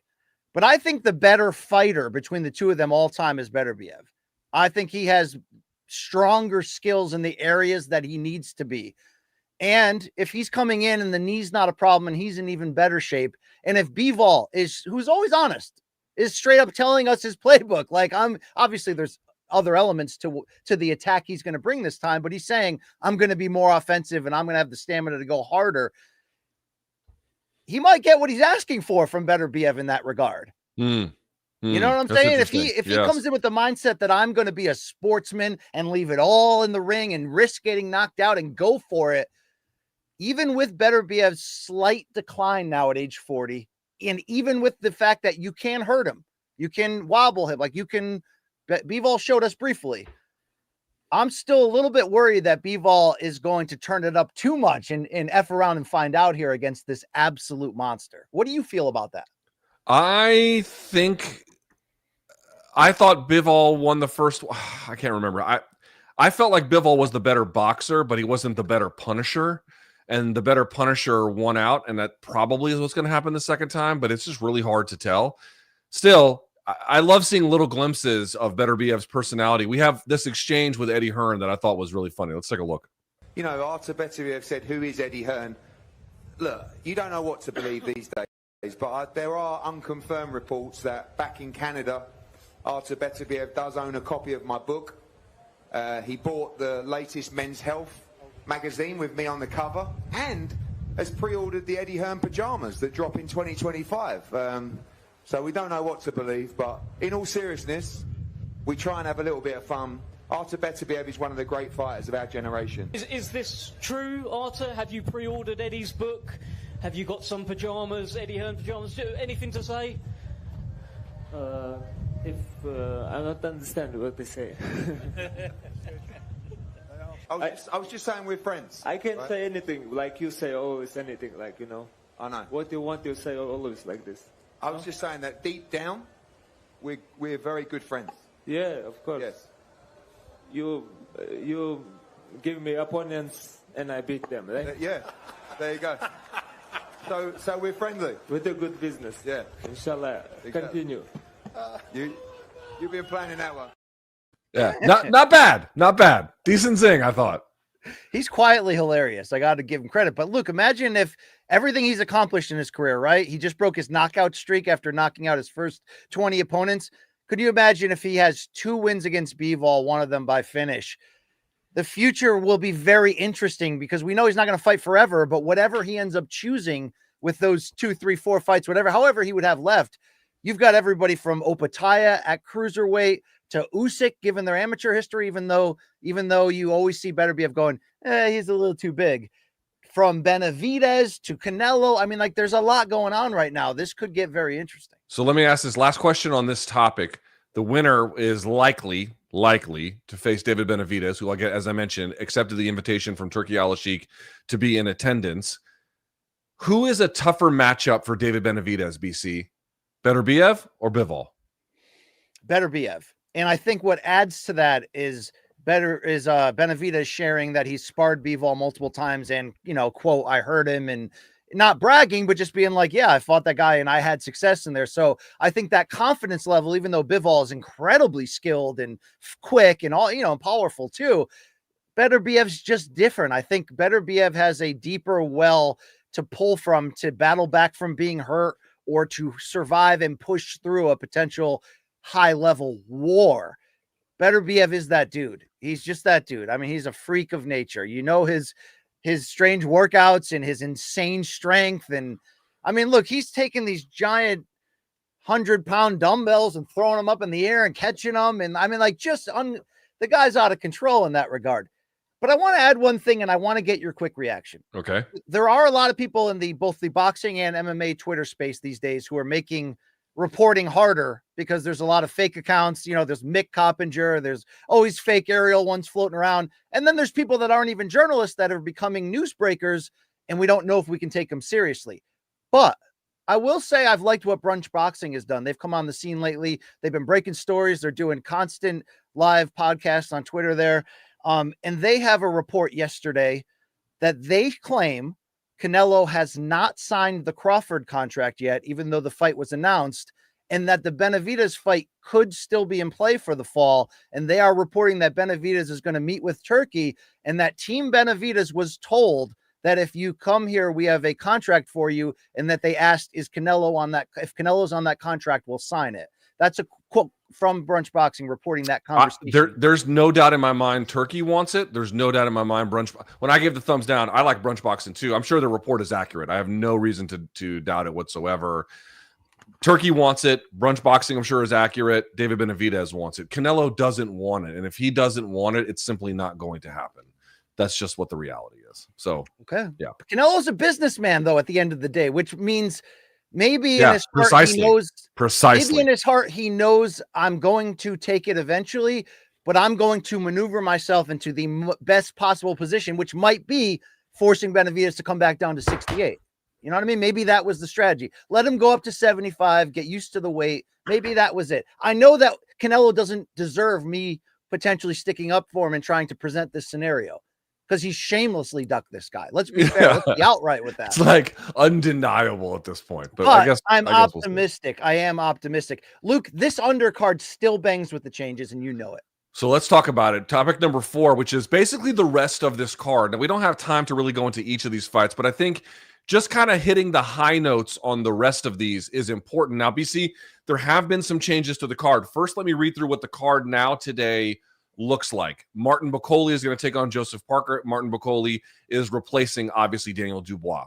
But I think the better fighter between the two of them all time is Beterbiev. I think he has stronger skills in the areas that he needs to be. And if he's coming in and the knee's not a problem and he's in even better shape, and if Bivol who's always honest, is straight up telling us his playbook, like obviously there's other elements to the attack he's going to bring this time, but he's saying, I'm going to be more offensive and I'm going to have the stamina to go harder. He might get what he's asking for from Beterbiev in that regard. You know what I'm saying? If he comes in with the mindset that I'm going to be a sportsman and leave it all in the ring and risk getting knocked out and go for it, even with Beterbiev's slight decline now at age 40, and even with the fact that you can hurt him, you can wobble him, like Bivol showed us briefly. I'm still a little bit worried that Bivol is going to turn it up too much and F around and find out here against this absolute monster. What do you feel about that? I thought Bivol won the first. I can't remember. I felt like Bivol was the better boxer, but he wasn't the better punisher. And the better punisher won out, and that probably is what's going to happen the second time, but it's just really hard to tell. Still, I love seeing little glimpses of Beterbiev's personality. We have this exchange with Eddie Hearn that I thought was really funny. Let's take a look. You know, Artur Beterbiev said, who is Eddie Hearn? Look, you don't know what to believe these days, but there are unconfirmed reports that back in Canada, Artur Beterbiev does own a copy of my book. He bought the latest Men's Health magazine with me on the cover and has pre-ordered the Eddie Hearn pajamas that drop in 2025. So we don't know what to believe, but in all seriousness, we try and have a little bit of fun. Artur Beterbiev is one of the great fighters of our generation. Is this true, Artur? Have you pre-ordered Eddie's book? Have you got some pajamas, Eddie Hearn pajamas? Anything to say? I don't understand what they say. I was just saying we're friends. I can't say anything like you say always anything, like, you know. I know. What you want to say always like this. I was just saying that deep down, we're very good friends. Yeah, of course. Yes. You give me opponents and I beat them, right? Yeah, there you go. So we're friendly. We do good business. Yeah. Inshallah. Continue. You've been planning that one. Yeah, not bad. Decent zing, I thought. He's quietly hilarious. I got to give him credit. But Luke, imagine if everything he's accomplished in his career, right? He just broke his knockout streak after knocking out his first 20 opponents. Could you imagine if he has 2 wins against Bivol, one of them by finish? The future will be very interesting because we know he's not going to fight forever, but whatever he ends up choosing with those 2, 3, 4 fights, however he would have left, you've got everybody from Opataya at cruiserweight to Usyk, given their amateur history, even though you always see Beterbiev going, he's a little too big. From Benavidez to Canelo. I mean, like, there's a lot going on right now. This could get very interesting. So let me ask this last question on this topic. The winner is likely to face David Benavidez, who, as I mentioned, accepted the invitation from Turki Al-Sheikh to be in attendance. Who is a tougher matchup for David Benavidez, BC? Beterbiev or Bivol? Beterbiev. And I think what adds to that is Benavidez sharing that he's sparred Bivol multiple times and, quote, I heard him, and not bragging, but just being like, yeah, I fought that guy and I had success in there. So I think that confidence level, even though Bivol is incredibly skilled and quick and all, and powerful too, Beterbiev's just different. I think Beterbiev has a deeper well to pull from, to battle back from being hurt or to survive and push through a potential high-level war. Beterbiev is that dude. He's just that dude. I mean, he's a freak of nature. His strange workouts and his insane strength. And I mean, look, he's taking these giant 100-pound dumbbells and throwing them up in the air and catching them. And I mean, like, the guy's out of control in that regard. But I want to add one thing, and I want to get your quick reaction. Okay. There are a lot of people in both the boxing and MMA Twitter space these days who are making reporting harder because there's a lot of fake accounts. There's Mick Coppinger, there's always fake aerial ones floating around. And then there's people that aren't even journalists that are becoming newsbreakers, and we don't know if we can take them seriously. But I will say I've liked what Brunch Boxing has done. They've come on the scene lately. They've been breaking stories. They're doing constant live podcasts on Twitter there. And they have a report yesterday that they claim Canelo has not signed the Crawford contract yet, even though the fight was announced, and that the Benavidez fight could still be in play for the fall. And they are reporting that Benavidez is going to meet with Turkey, and that Team Benavidez was told that if you come here, we have a contract for you, and that they asked, is Canelo on that? If Canelo's on that contract, we'll sign it. That's a quote from Brunch Boxing reporting that conversation. There's no doubt in my mind Turkey wants it. There's no doubt in my mind when I gave the thumbs down, I like Brunch Boxing too. I'm sure the report is accurate. I have no reason to doubt it whatsoever. Turkey wants it. Brunch Boxing, I'm sure, is accurate. David Benavidez wants it. Canelo doesn't want it. And if he doesn't want it, it's simply not going to happen. That's just what the reality is. So, okay. Yeah. Canelo's a businessman, though, at the end of the day, which means maybe in his heart, he knows. Precisely. Maybe in his heart, he knows I'm going to take it eventually, but I'm going to maneuver myself into the best possible position, which might be forcing Benavidez to come back down to 68. You know what I mean? Maybe that was the strategy. Let him go up to 75, get used to the weight. Maybe that was it. I know that Canelo doesn't deserve me potentially sticking up for him and trying to present this scenario, because he shamelessly ducked this guy. Let's be fair. Let's be outright with that. It's like undeniable at this point. But I guess I'm I guess optimistic. I am optimistic. Luke, this undercard still bangs with the changes, and you know it. So let's talk about it. Topic number 4, which is basically the rest of this card. Now, we don't have time to really go into each of these fights, but I think just kind of hitting the high notes on the rest of these is important. Now, BC, there have been some changes to the card. First, let me read through what the card now today looks like. Martin Bakole is going to take on Joseph Parker. Martin Bakole is replacing, obviously, Daniel Dubois.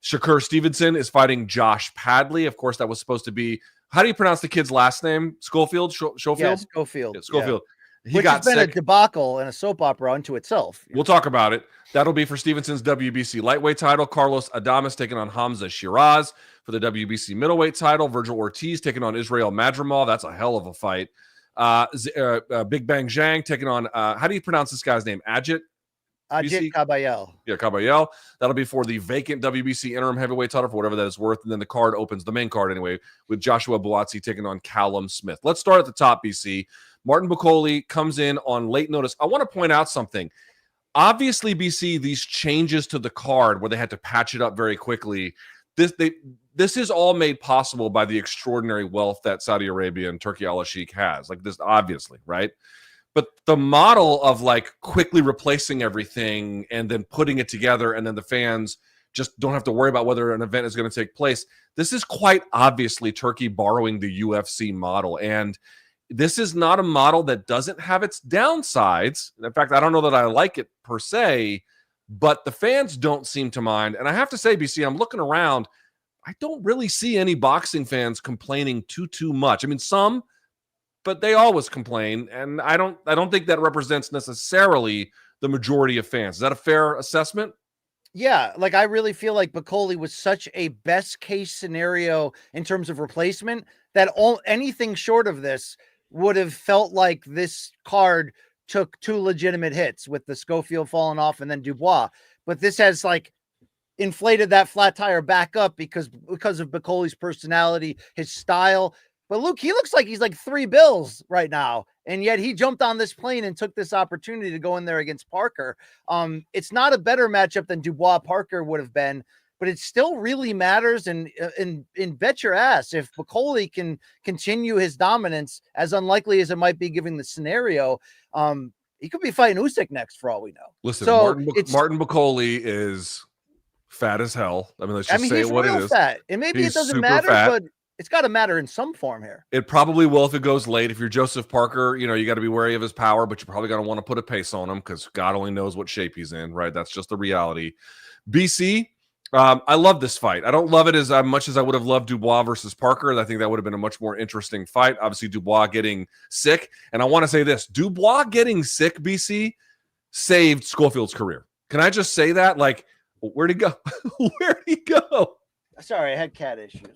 Shakur Stevenson is fighting Josh Padley. Of course, that was supposed to be, how do you pronounce the kid's last name? Schofield? Schofield? Yeah, Schofield. Yeah, Schofield. Yeah. He Which got has been sick. a debacle and a soap opera unto itself. We'll talk about it. That'll be for Stevenson's WBC lightweight title. Carlos Adames taking on Hamza Shiraz for the WBC middleweight title. Virgil Ortiz taking on Israel Madrimal. That's a hell of a fight. Big Bang Zhang taking on, how do you pronounce this guy's name? Ajit Kabayel. Yeah, Kabayel. That'll be for the vacant WBC interim heavyweight title for whatever that is worth. And then the card opens, the main card anyway, with Joshua Buatsi taking on Callum Smith. Let's start at the top, BC. Martin Bakole comes in on late notice. I want to point out something. Obviously, BC, these changes to the card where they had to patch it up very quickly, this is all made possible by the extraordinary wealth that Saudi Arabia and Turkey al-Sheikh has. Like this, obviously, right? But the model of like quickly replacing everything and then putting it together and then the fans just don't have to worry about whether an event is going to take place. This is quite obviously Turkey borrowing the UFC model. And this is not a model that doesn't have its downsides. In fact, I don't know that I like it per se, but the fans don't seem to mind. And I have to say, BC, I'm looking around. I don't really see any boxing fans complaining too much. I mean, some, but they always complain. And I don't think that represents necessarily the majority of fans. Is that a fair assessment? Yeah, like I really feel like Bakole was such a best case scenario in terms of replacement that anything short of this would have felt like this card took 2 legitimate hits with the Schofield falling off and then Dubois. But this has like inflated that flat tire back up because of Bakole's personality, his style. But Luke, he looks like he's like 3 bills right now. And yet he jumped on this plane and took this opportunity to go in there against Parker. It's not a better matchup than Dubois Parker would have been, but it still really matters. And bet your ass, if Bakole can continue his dominance, as unlikely as it might be given the scenario, he could be fighting Usyk next for all we know. Listen, so Martin Bakole is fat as hell. I mean, let's just say what it is. Fat. And maybe He's it doesn't super matter, fat. but it's got to matter in some form here. It probably will if it goes late. If you're Joseph Parker, you know, you got to be wary of his power, but you're probably going to want to put a pace on him because God only knows what shape he's in, right? That's just the reality. BC, I love this fight. I don't love it as much as I would have loved Dubois versus Parker. I think that would have been a much more interesting fight. Obviously, Dubois getting sick. And I want to say this, Dubois getting sick, BC, saved Schofield's career. Can I just say that? Like, where'd he go? Where'd he go? Sorry, I had cat issues.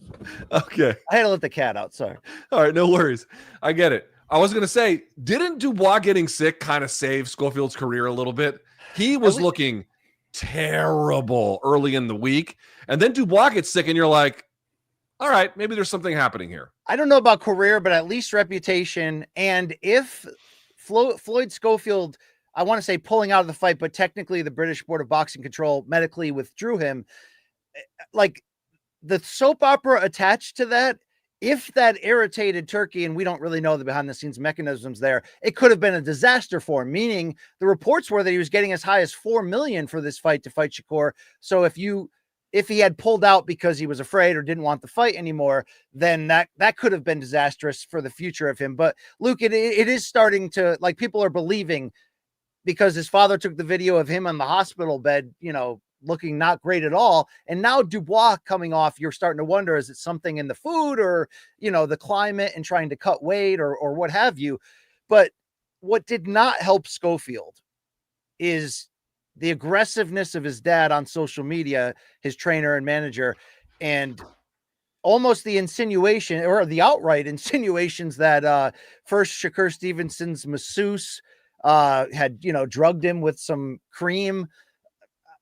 Okay. I had to let the cat out. Sorry. All right, no worries. I get it. I was going to say, didn't Dubois getting sick kind of save Schofield's career a little bit? He was looking terrible early in the week, and then Dubois gets sick, and you're like, all right, maybe there's something happening here. I don't know about career, but at least reputation. And if Floyd Schofield, I want to say pulling out of the fight, but technically the British Board of Boxing Control medically withdrew him, like the soap opera attached to that, if that irritated Turkey, and we don't really know the behind the scenes mechanisms there, it could have been a disaster for him, meaning the reports were that he was getting as high as $4 million for this fight to fight Shakur. So if he had pulled out because he was afraid or didn't want the fight anymore, then that could have been disastrous for the future of him. But Luke, it is starting to, like, people are believing, because his father took the video of him on the hospital bed, looking not great at all. And now Dubois coming off, you're starting to wonder, is it something in the food or, the climate and trying to cut weight or what have you? But what did not help Schofield is the aggressiveness of his dad on social media, his trainer and manager, and almost the insinuation or the outright insinuations that first Shakur Stevenson's masseuse had, drugged him with some cream.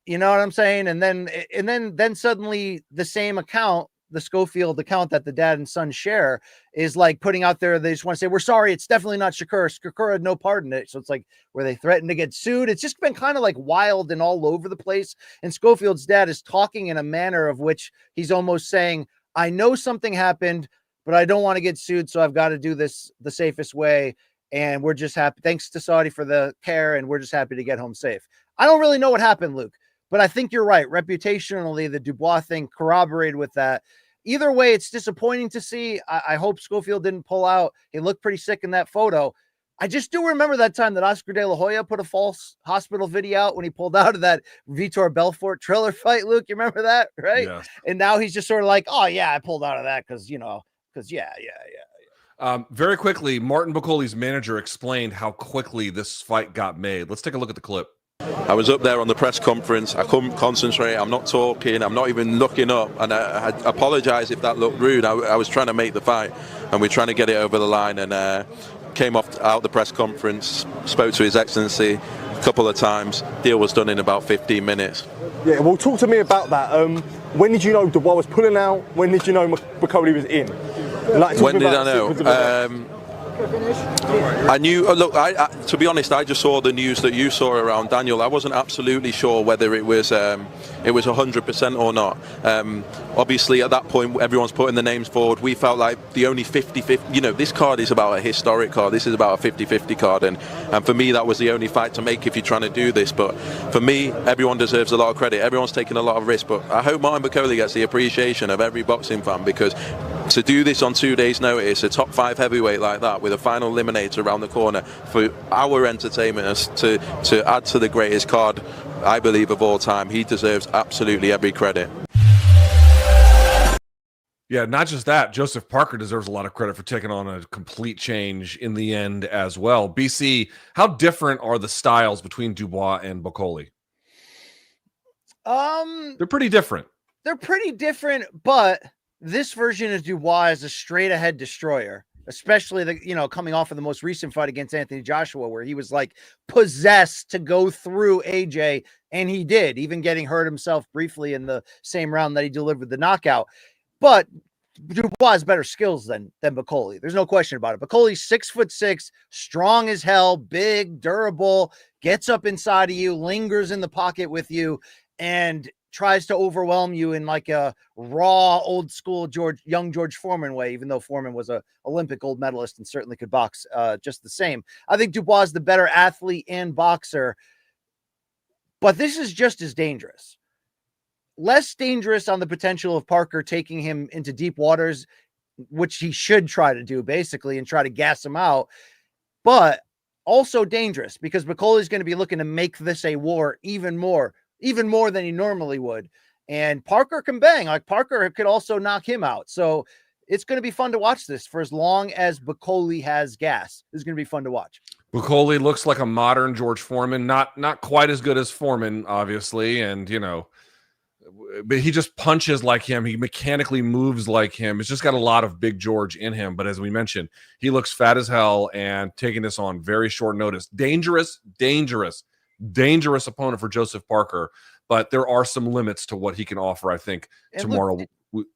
You know what I'm saying? And then suddenly the same account, the Schofield account that the dad and son share, is like putting out there, they just want to say, we're sorry, it's definitely not Shakur. Shakur had no part in it. So it's like, where they threatened to get sued. It's just been kind of like wild and all over the place. And Schofield's dad is talking in a manner of which he's almost saying, I know something happened, but I don't want to get sued. So I've got to do this the safest way. And we're just happy. Thanks to Saudi for the care. And we're just happy to get home safe. I don't really know what happened, Luke. But I think you're right. Reputationally, the Dubois thing corroborated with that. Either way, it's disappointing to see. I hope Schofield didn't pull out. He looked pretty sick in that photo. I just do remember that time that Oscar De La Hoya put a false hospital video out when he pulled out of that Vitor Belfort Triller fight, Luke. You remember that, right? Yes. And now he's just sort of like, oh, yeah, I pulled out of that because, Very quickly, Martin Bacoli's manager explained how quickly this fight got made. Let's take a look at the clip. I was up there on the press conference. I couldn't concentrate. I'm not talking. I'm not even looking up. And I apologize if that looked rude. I was trying to make the fight, and we're trying to get it over the line. And came out the press conference, spoke to His Excellency a couple of times. Deal was done in about 15 minutes. Yeah, well, talk to me about that. When did you know Dubois was pulling out? When did you know Bacoli was in? When did I know? I knew. Look, to be honest, I just saw the news that you saw around Daniel. I wasn't absolutely sure whether it was 100% or not. Obviously, at that point, everyone's putting the names forward. We felt like the only 50-50. This card is about a historic card. This is about a 50-50 card, and for me, that was the only fight to make if you're trying to do this. But for me, everyone deserves a lot of credit. Everyone's taking a lot of risk. But I hope Martin Bacoli gets the appreciation of every boxing fan, because to do this on 2 days' notice, a top 5 heavyweight like that, with a final eliminator around the corner, for our entertainment, to add to the greatest card, I believe, of all time, he deserves absolutely every credit. Yeah, not just that. Joseph Parker deserves a lot of credit for taking on a complete change in the end as well. BC, how different are the styles between Dubois and Bacoli? They're pretty different. They're pretty different, but this version of Dubois is a straight-ahead destroyer, especially coming off of the most recent fight against Anthony Joshua, where he was like possessed to go through AJ, and he did, even getting hurt himself briefly in the same round that he delivered the knockout. But Dubois has better skills than Bacoli. There's no question about it. Bacoli's 6'6", strong as hell, big, durable, gets up inside of you, lingers in the pocket with you, and tries to overwhelm you in like a raw, old school young George Foreman way, even though Foreman was a Olympic gold medalist and certainly could box just the same. I think Dubois is the better athlete and boxer, but this is just as dangerous. Less dangerous on the potential of Parker taking him into deep waters, which he should try to do basically, and try to gas him out, but also dangerous because Bacoli is going to be looking to make this a war even more than he normally would. And Parker can bang. Like, Parker could also knock him out. So it's going to be fun to watch this for as long as Bacoli has gas. It's going to be fun to watch. Bukoli looks like a modern George Foreman, not quite as good as Foreman, obviously, and but he just punches like him. He mechanically moves like him. It's just got a lot of Big George in him. But as we mentioned, he looks fat as hell and taking this on very short notice. Dangerous opponent for Joseph Parker. But there are some limits to what he can offer, I think, and tomorrow.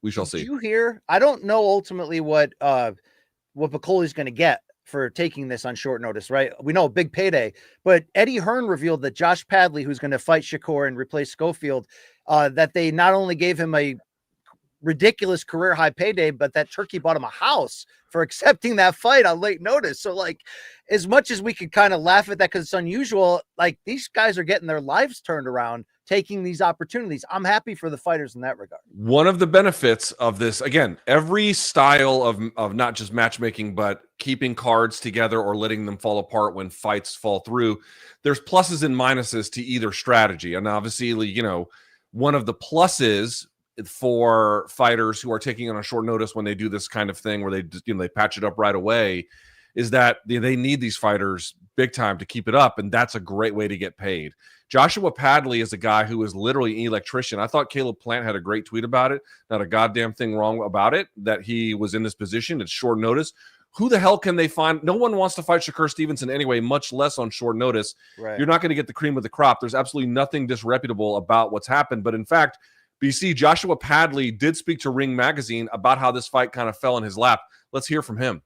We shall see. Did you hear? I don't know ultimately what Bukoli's going to get for taking this on short notice, right? We know a big payday, but Eddie Hearn revealed that Josh Padley, who's going to fight Shakur and replace Schofield, that they not only gave him a ridiculous career high payday, but that Turkey bought him a house for accepting that fight on late notice. So like, as much as we could kind of laugh at that because it's unusual, like these guys are getting their lives turned around, taking these opportunities. I'm happy for the fighters in that regard. One of the benefits of this, again, every style of not just matchmaking, but keeping cards together or letting them fall apart when fights fall through, there's pluses and minuses to either strategy. And obviously, one of the pluses for fighters who are taking on a short notice when they do this kind of thing where they patch it up right away is that they need these fighters big time to keep it up, and that's a great way to get paid. Joshua Padley is a guy who is literally an electrician. I thought Caleb Plant had a great tweet about it. Not a goddamn thing wrong about it, that he was in this position. It's short notice. Who the hell can they find? No one wants to fight Shakur Stevenson anyway, much less on short notice. Right. You're not going to get the cream of the crop. There's absolutely nothing disreputable about what's happened. But in fact, BC, Joshua Padley did speak to Ring Magazine about how this fight kind of fell in his lap. Let's hear from him.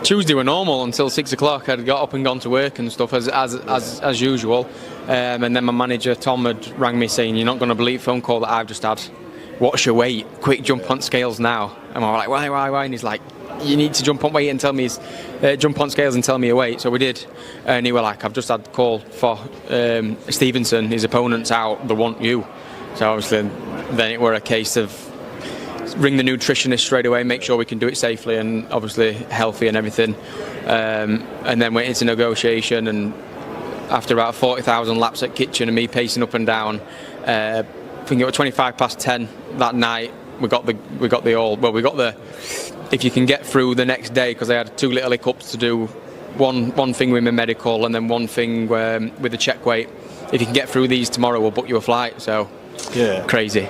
Tuesday were normal until 6 o'clock. I'd got up and gone to work and stuff as usual. And then my manager, Tom, had rang me saying, "You're not going to believe the phone call that I've just had. What's your weight? Quick jump on scales now." And I'm like, why? And he's like, "You need to jump on weight and tell me jump on scales and tell me your weight." So we did. And he was like, "I've just had a call for Stevenson. His opponent's out. They want you." So obviously then it were a case of ring the nutritionist straight away, make sure we can do it safely and obviously healthy and everything. And then went into negotiation, and after about 40,000 laps at kitchen and me pacing up and down, I think it was 25 past 10 that night, we got the if you can get through the next day, because I had 2 little hiccups to do, one thing with my medical and then one thing with the check weight. If you can get through these tomorrow, we'll book you a flight. So yeah, crazy.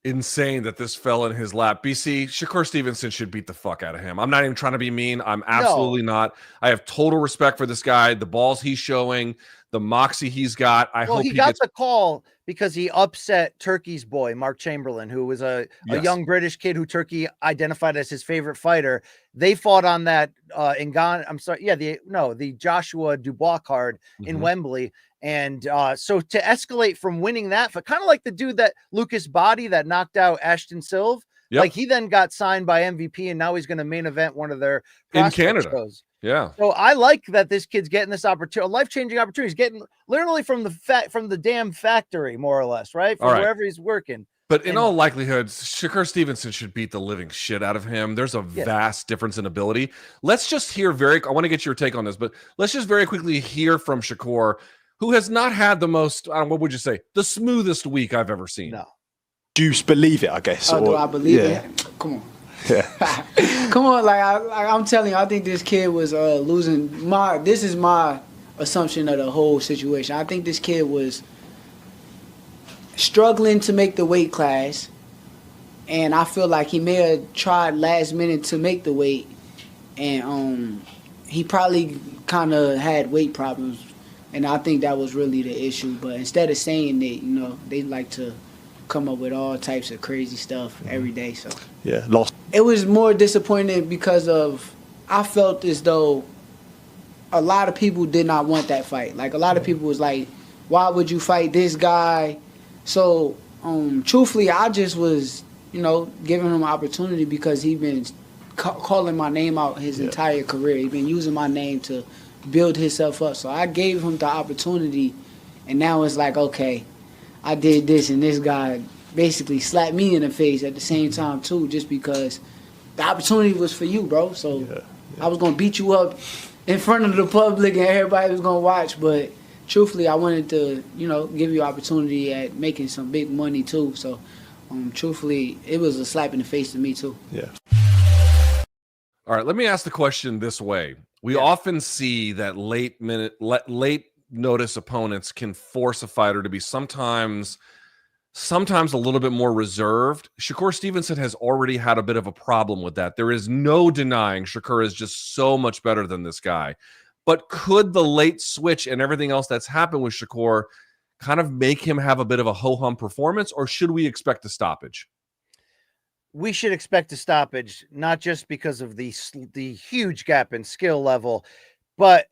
Insane that this fell in his lap. BC, Shakur Stevenson should beat the fuck out of him. I'm not even trying to be mean. I'm absolutely not. I have total respect for this guy, the balls he's showing, the moxie he's got. I hope he got the call because he upset Turkey's boy, Mark Chamberlain, who was a young British kid who Turkey identified as his favorite fighter. They fought on that the Joshua Dubois card in Wembley. And so to escalate from winning that, kind of like the dude that Lucas Body that knocked out Ashton Silva, like he then got signed by MVP, and now he's going to main event one of their in Canada shows. Yeah. So I like that this kid's getting this opportunity, a life-changing opportunity. He's getting literally from the damn factory, more or less, right? From wherever he's working. But in all likelihood, Shakur Stevenson should beat the living shit out of him. There's a vast difference in ability. Let's just hear I want to get your take on this, but let's just very quickly hear from Shakur, who has not had the most, what would you say, the smoothest week I've ever seen. No. Do you believe it, I guess? Do I believe it? Come on. Yeah. Come on, I'm telling you, I think this kid was losing. This is my assumption of the whole situation. I think this kid was struggling to make the weight class, and I feel like he may have tried last minute to make the weight, and he probably kind of had weight problems. And I think that was really the issue. But instead of saying that, they like to come up with all types of crazy stuff every day. So yeah, lost. It was more disappointing because I felt as though a lot of people did not want that fight. Like a lot of people was like, "Why would you fight this guy?" So truthfully, I just was, giving him an opportunity because he's been calling my name out his entire career. He's been using my name to build himself up. So I gave him the opportunity, and now it's like, okay, I did this, and this guy basically slapped me in the face at the same time too, just because the opportunity was for you, bro. So I was gonna beat you up in front of the public and everybody was gonna watch, but truthfully, I wanted to, give you opportunity at making some big money too. So truthfully, it was a slap in the face to me too. Yeah. All right, let me ask the question this way. We often see that late notice opponents can force a fighter to be sometimes a little bit more reserved. Shakur Stevenson has already had a bit of a problem with that. There is no denying Shakur is just so much better than this guy. But could the late switch and everything else that's happened with Shakur kind of make him have a bit of a ho-hum performance, or should we expect a stoppage? We should expect a stoppage, not just because of the huge gap in skill level,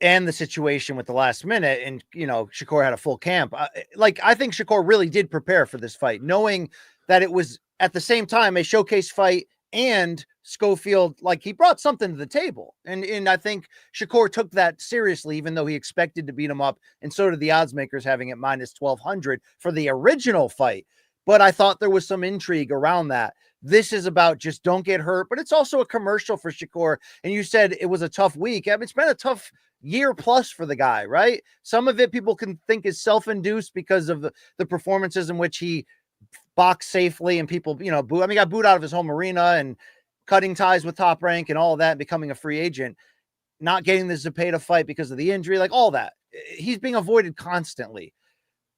and the situation with the last minute. And, Shakur had a full camp. I think Shakur really did prepare for this fight, knowing that it was at the same time a showcase fight, and Schofield, he brought something to the table. And I think Shakur took that seriously, even though he expected to beat him up. And so did the odds makers, having it minus 1,200 for the original fight. But I thought there was some intrigue around that. This is about just don't get hurt, but it's also a commercial for Shakur. And you said it was a tough week. I mean, it's been a tough year plus for the guy, right? Some of it people can think is self-induced because of the performances in which he boxed safely and people, boo. I mean, got booed out of his home arena and cutting ties with Top Rank and all of that, becoming a free agent, not getting the Zepeda fight because of the injury, all that. He's being avoided constantly.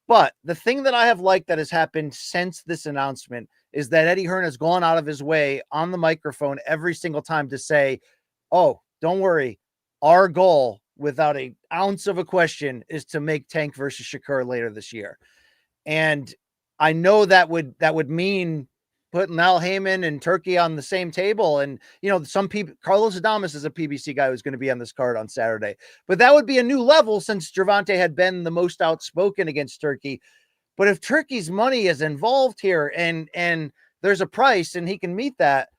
But the thing that I have liked that has happened since this announcement is that Eddie Hearn has gone out of his way on the microphone every single time to say, oh, don't worry. Our goal, without an ounce of a question, is to make Tank versus Shakur later this year. And I know that would mean putting Al Heyman and Turkey on the same table. And, some people, Carlos Adames is a PBC guy who's going to be on this card on Saturday. But that would be a new level since Gervonta had been the most outspoken against Turkey. But if Turkey's money is involved here and there's a price and he can meet that,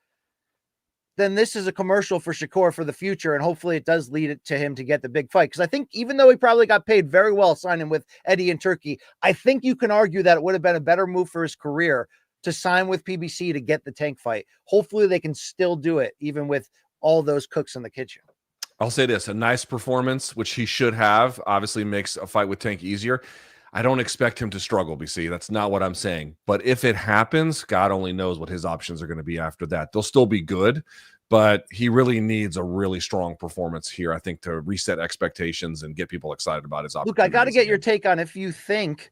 then this is a commercial for Shakur for the future. And hopefully it does lead it to him to get the big fight. Because I think even though he probably got paid very well signing with Eddie and Turkey, I think you can argue that it would have been a better move for his career to sign with PBC to get the Tank fight. Hopefully they can still do it, even with all those cooks in the kitchen. I'll say this, a nice performance, which he should have, obviously makes a fight with Tank easier. I don't expect him to struggle, BC. That's not what I'm saying. But if it happens, God only knows what his options are going to be after that. They'll still be good, but he really needs a really strong performance here, I think, to reset expectations and get people excited about his opportunities. Luke, I got to get your take on if you think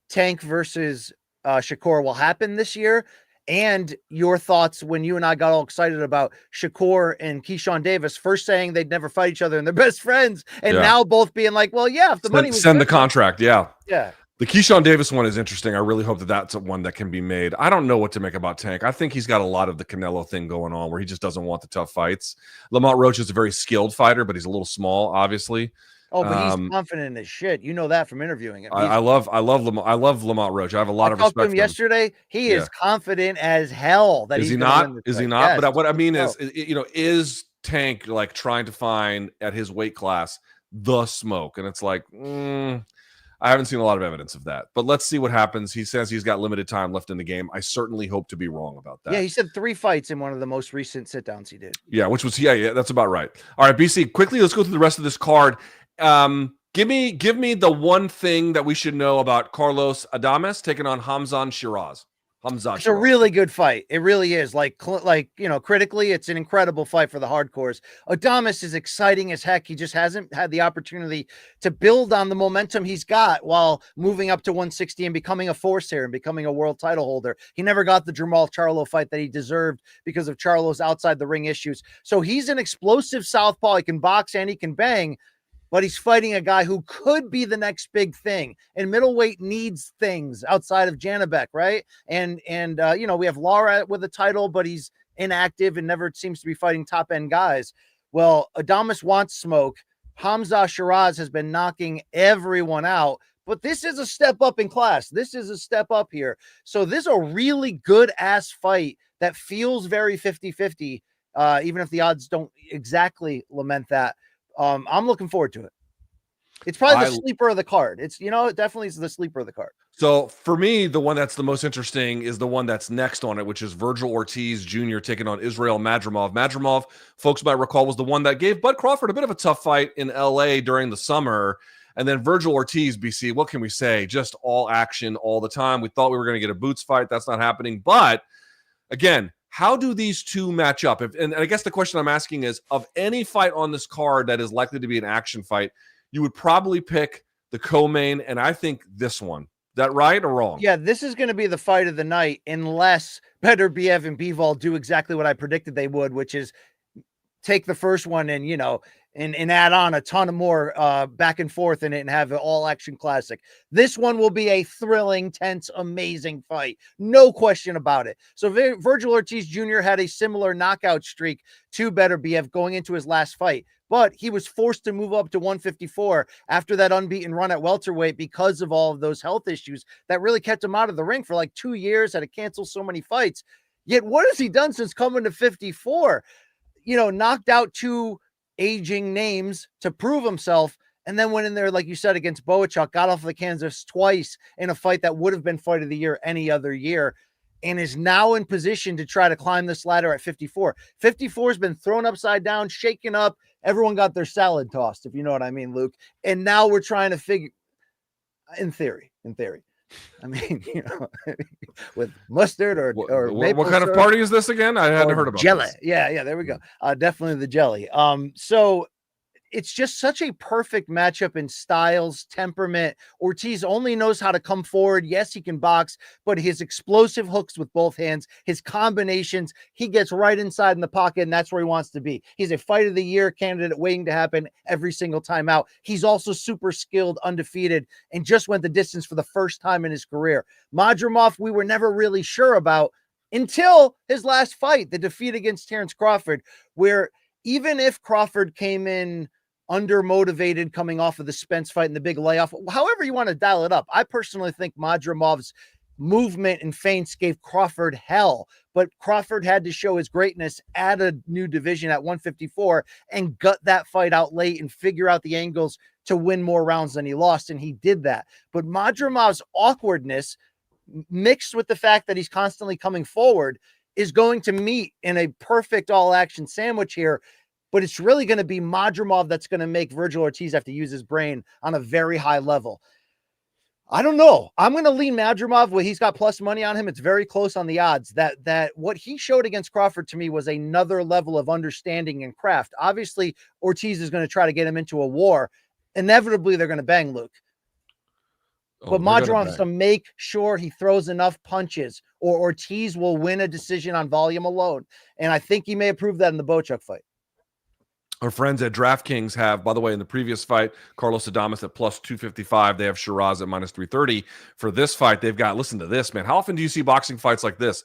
Tank versus Shakur will happen this year, and your thoughts when you and I got all excited about Shakur and Keyshawn Davis first saying they'd never fight each other and they're best friends, and now both being like, well, yeah, if the money was send good, the contract. Yeah. The Keyshawn Davis one is interesting. I really hope that that's one that can be made. I don't know what to make about Tank. I think he's got a lot of the Canelo thing going on where he just doesn't want the tough fights. Lamont Roach is a very skilled fighter, but he's a little small, obviously. Oh, but he's confident in his shit. You know that from interviewing him. I love Lamont Roach. I have a lot of respect for him yesterday. He is confident as hell that is he not? Is he not? Yes, but what I mean is Tank trying to find at his weight class the smoke? And it's I haven't seen a lot of evidence of that. But let's see what happens. He says he's got limited time left in the game. I certainly hope to be wrong about that. Yeah, he said 3 fights in one of the most recent sit-downs he did. Yeah, which was that's about right. All right, BC, quickly, let's go through the rest of this card. Give me the one thing that we should know about Carlos Adames taking on Hamzat Shiraz. It's a really good fight. It really is. Critically, it's an incredible fight for the hardcores. Adames is exciting as heck. He just hasn't had the opportunity to build on the momentum he's got while moving up to 160 and becoming a force here and becoming a world title holder. He never got the Jermall Charlo fight that he deserved because of Charlo's outside the ring issues. So he's an explosive southpaw. He can box and he can bang. But he's fighting a guy who could be the next big thing. And middleweight needs things outside of Janibek, right? And we have Lara with a title, but he's inactive and never seems to be fighting top-end guys. Well, Adames wants smoke. Hamzat Shiraz has been knocking everyone out. But this is a step up in class. This is a step up here. So this is a really good-ass fight that feels very 50-50, even if the odds don't exactly lament that. I'm looking forward to it. It's probably the sleeper of the card. It definitely is the sleeper of the card. So for me, the one that's the most interesting is the one that's next on it, which is Virgil Ortiz Jr. taking on Israel Madrimov. Madrimov, folks might recall, was the one that gave Bud Crawford a bit of a tough fight in LA during the summer. And then Virgil Ortiz, BC, what can we say? Just all action all the time. We thought we were going to get a boots fight. That's not happening. But again, How do these two match up? And I guess the question I'm asking is, of any fight on this card that is likely to be an action fight, you would probably pick the co-main, and I think this one. Is that right or wrong? Yeah, this is going to be the fight of the night unless Beterbiev and Bivol do exactly what I predicted they would, which is take the first one and, and add on a ton of more back and forth in it and have an all-action classic. This one will be a thrilling, tense, amazing fight. No question about it. So Virgil Ortiz Jr. had a similar knockout streak to Beterbiev going into his last fight, but he was forced to move up to 154 after that unbeaten run at welterweight because of all of those health issues that really kept him out of the ring for like 2 years, had to cancel so many fights. Yet what has he done since coming to 54? Knocked out 2 aging names to prove himself, and then went in there, like you said, against Boachuk, got off the canvas twice in a fight that would have been fight of the year any other year, and is now in position to try to climb this ladder at 54. 54 has been thrown upside down, shaken up. Everyone got their salad tossed, if you know what I mean, Luke. And now we're trying to figure, in theory, I mean, with mustard or what kind of party is this again? I hadn't heard about jelly. this. Yeah, there we go. Definitely the jelly. So it's just such a perfect matchup in styles, temperament. Ortiz only knows how to come forward. Yes, he can box, but his explosive hooks with both hands, his combinations, he gets right inside in the pocket, and that's where he wants to be. He's a fight of the year candidate waiting to happen every single time out. He's also super skilled, undefeated, and just went the distance for the first time in his career. Madrimov, we were never really sure about until his last fight, the defeat against Terrence Crawford, where even if Crawford came in undermotivated coming off of the Spence fight and the big layoff, however you want to dial it up, I personally think Madrimov's movement and feints gave Crawford hell, but Crawford had to show his greatness at a new division at 154 and gut that fight out late and figure out the angles to win more rounds than he lost, and he did that. But Madrimov's awkwardness mixed with the fact that he's constantly coming forward is going to meet in a perfect all-action sandwich here. But it's really going to be Madrimov that's going to make Virgil Ortiz have to use his brain on a very high level. I don't know. I'm going to lean Madrimov where he's got plus money on him. It's very close on the odds. That what he showed against Crawford to me was another level of understanding and craft. Obviously, Ortiz is going to try to get him into a war. Inevitably, they're going to bang, Luke. But Madrimov has to make sure he throws enough punches or Ortiz will win a decision on volume alone. And I think he may have proved that in the Boachuk fight. Our friends at DraftKings have, by the way, in the previous fight, Carlos Adames at plus 255. They have Shiraz at minus 330. For this fight, they've got, listen to this, man. How often do you see boxing fights like this?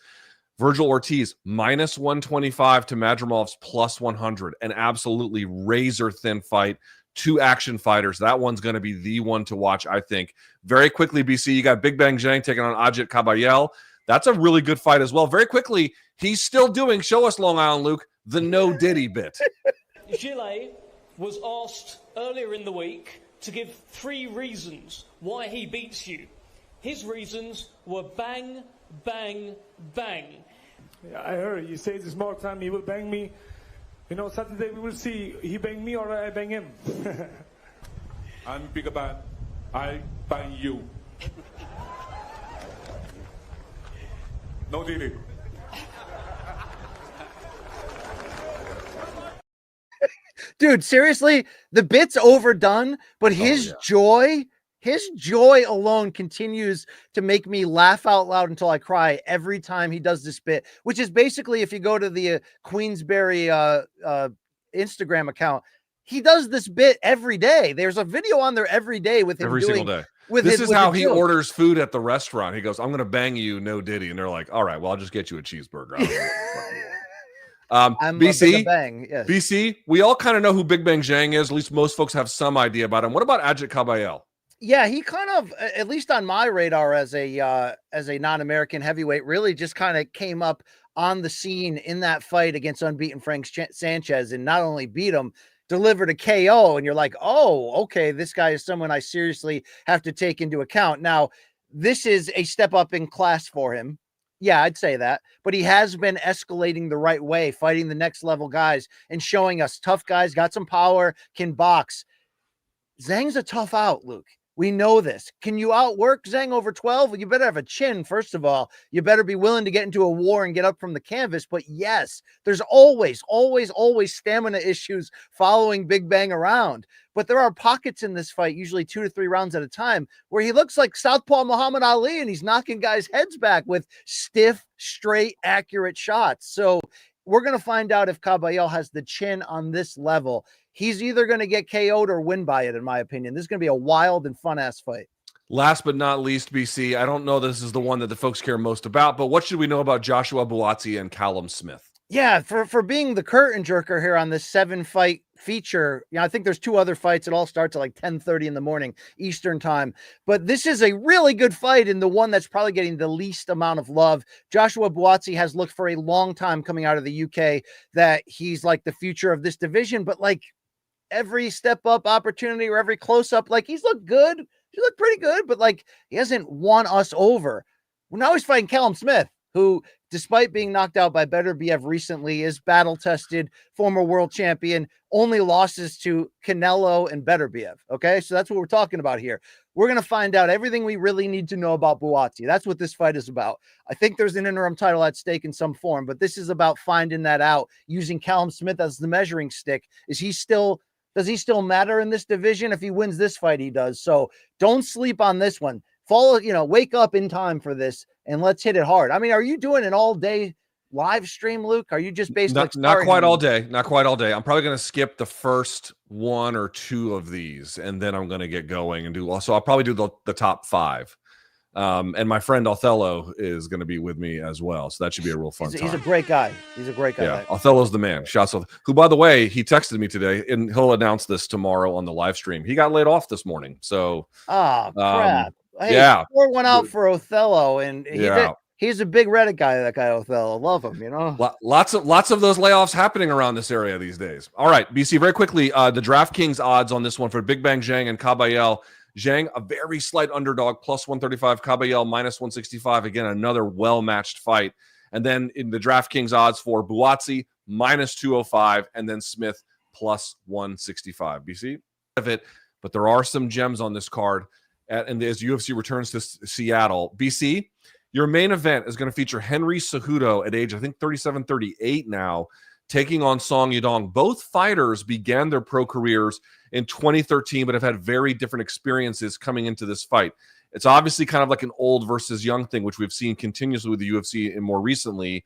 Virgil Ortiz, minus 125 to Madrimov's plus 100. An absolutely razor-thin fight. 2 action fighters. That one's going to be the one to watch, I think. Very quickly, BC, you got Big Bang Zhang taking on Ajit Kabayel. That's a really good fight as well. Very quickly, he's still doing, show us Long Island Luke, the no Diddy bit. Gillet was asked earlier in the week to give 3 reasons why he beats you. His reasons were bang, bang, bang. Yeah, I heard you say this more time he will bang me. Saturday we will see he bang me or I bang him. I'm bigger bang. I bang you. No dealing. Dude, seriously, the bit's overdone, but his joy alone continues to make me laugh out loud until I cry every time he does this bit, which is basically, if you go to the Queensberry Instagram account, he does this bit every day. There's a video on there every day with him every doing, single day. With this it, is with how the he joke. orders food at the restaurant. He goes, I'm going to bang you, no Diddy. And they're like, all right, well, I'll just get you a cheeseburger. BC, bang, yes. BC, we all kind of know who Big Bang Zhang is. At least most folks have some idea about him. What about Ajit Kabayel? Yeah, he kind of, at least on my radar as a non-American heavyweight, really just kind of came up on the scene in that fight against unbeaten Frank Sanchez, and not only beat him, delivered a KO. And you're like, oh, okay, this guy is someone I seriously have to take into account. Now, this is a step up in class for him. Yeah, I'd say that. But he has been escalating the right way, fighting the next level guys and showing us tough guys, got some power, can box. Zhang's a tough out, Luke. We know this. Can you outwork Zhang over 12? You better have a chin, first of all. You better be willing to get into a war and get up from the canvas. But yes, there's always stamina issues following Big Bang around. But there are pockets in this fight, usually 2 to 3 rounds at a time, where he looks like Southpaw Muhammad Ali and he's knocking guys' heads back with stiff, straight, accurate shots. So we're going to find out if Caballel has the chin on this level. He's either going to get KO'd or win by it, in my opinion. This is going to be a wild and fun-ass fight. Last but not least, BC, I don't know this is the one that the folks care most about, but what should we know about Joshua Buatsi and Callum Smith? Yeah, for being the curtain jerker here on this 7-fight feature, I think there's 2 other fights. It all starts at like 10:30 in the morning Eastern time. But this is a really good fight and the one that's probably getting the least amount of love. Joshua Buatsi has looked for a long time coming out of the UK that he's like the future of this division, but like every step up opportunity or every close up, like he's looked good. He looked pretty good, but like he hasn't won us over. Well, now he's fighting Callum Smith, who, despite being knocked out by Beterbiev recently, is battle-tested, former world champion, only losses to Canelo and Beterbiev. Okay, so that's what we're talking about here. We're going to find out everything we really need to know about Buatsi. That's what this fight is about. I think there's an interim title at stake in some form, but this is about finding that out, using Callum Smith as the measuring stick. Does he still matter in this division? If he wins this fight, he does. So don't sleep on this one. Wake up in time for this and let's hit it hard. I mean, are you doing an all-day live stream, Luke? Are you just basically not quite all day? Not quite all day. I'm probably going to skip the first 1 or 2 of these, and then I'm going to get going and do. So I'll probably do the top 5. And my friend Othello is going to be with me as well, so that should be a real fun time. He's a great guy. He's a great guy. Yeah, Othello's the man. Shouts out. Who, by the way, he texted me today, and he'll announce this tomorrow on the live stream. He got laid off this morning, so crap. Hey, yeah, pour one out for Othello, and he's a big Reddit guy. That guy Othello, love him. Lots of those layoffs happening around this area these days. All right, BC, very quickly, the DraftKings odds on this one for Big Bang Zhang and Caballel. Zhang, a very slight underdog, plus 135. Caballel, minus 165. Again, another well-matched fight. And then in the DraftKings odds for Buatsi, minus 205. And then Smith, plus 165. BC, of it, but there are some gems on this card. And as UFC returns to Seattle, BC, your main event is going to feature Henry Cejudo at age, I think, 37, 38 now, taking on Song Yadong. Both fighters began their pro careers in 2013, but have had very different experiences coming into this fight. It's obviously kind of like an old versus young thing, which we've seen continuously with the UFC and more recently.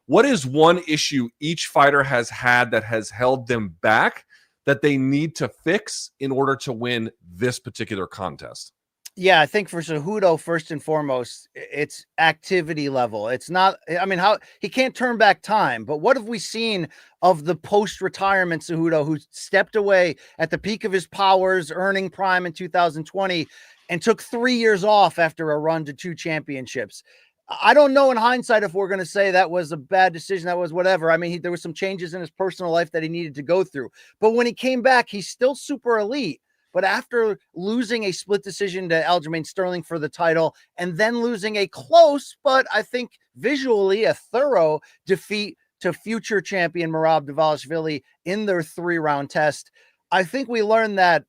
What is one issue each fighter has had that has held them back that they need to fix in order to win this particular contest? Yeah, I think for Cejudo, first and foremost, it's activity level. It's not, I mean, how he can't turn back time, but what have we seen of the post-retirement Cejudo who stepped away at the peak of his powers, earning prime in 2020, and took 3 years off after a run to 2 championships? I don't know in hindsight if we're going to say that was a bad decision, that was whatever. I mean, there was some changes in his personal life that he needed to go through. But when he came back, he's still super elite. But after losing a split decision to Aljamain Sterling for the title and then losing a close, but I think visually a thorough defeat to future champion Merab Dvalishvili in their 3-round test, I think we learned that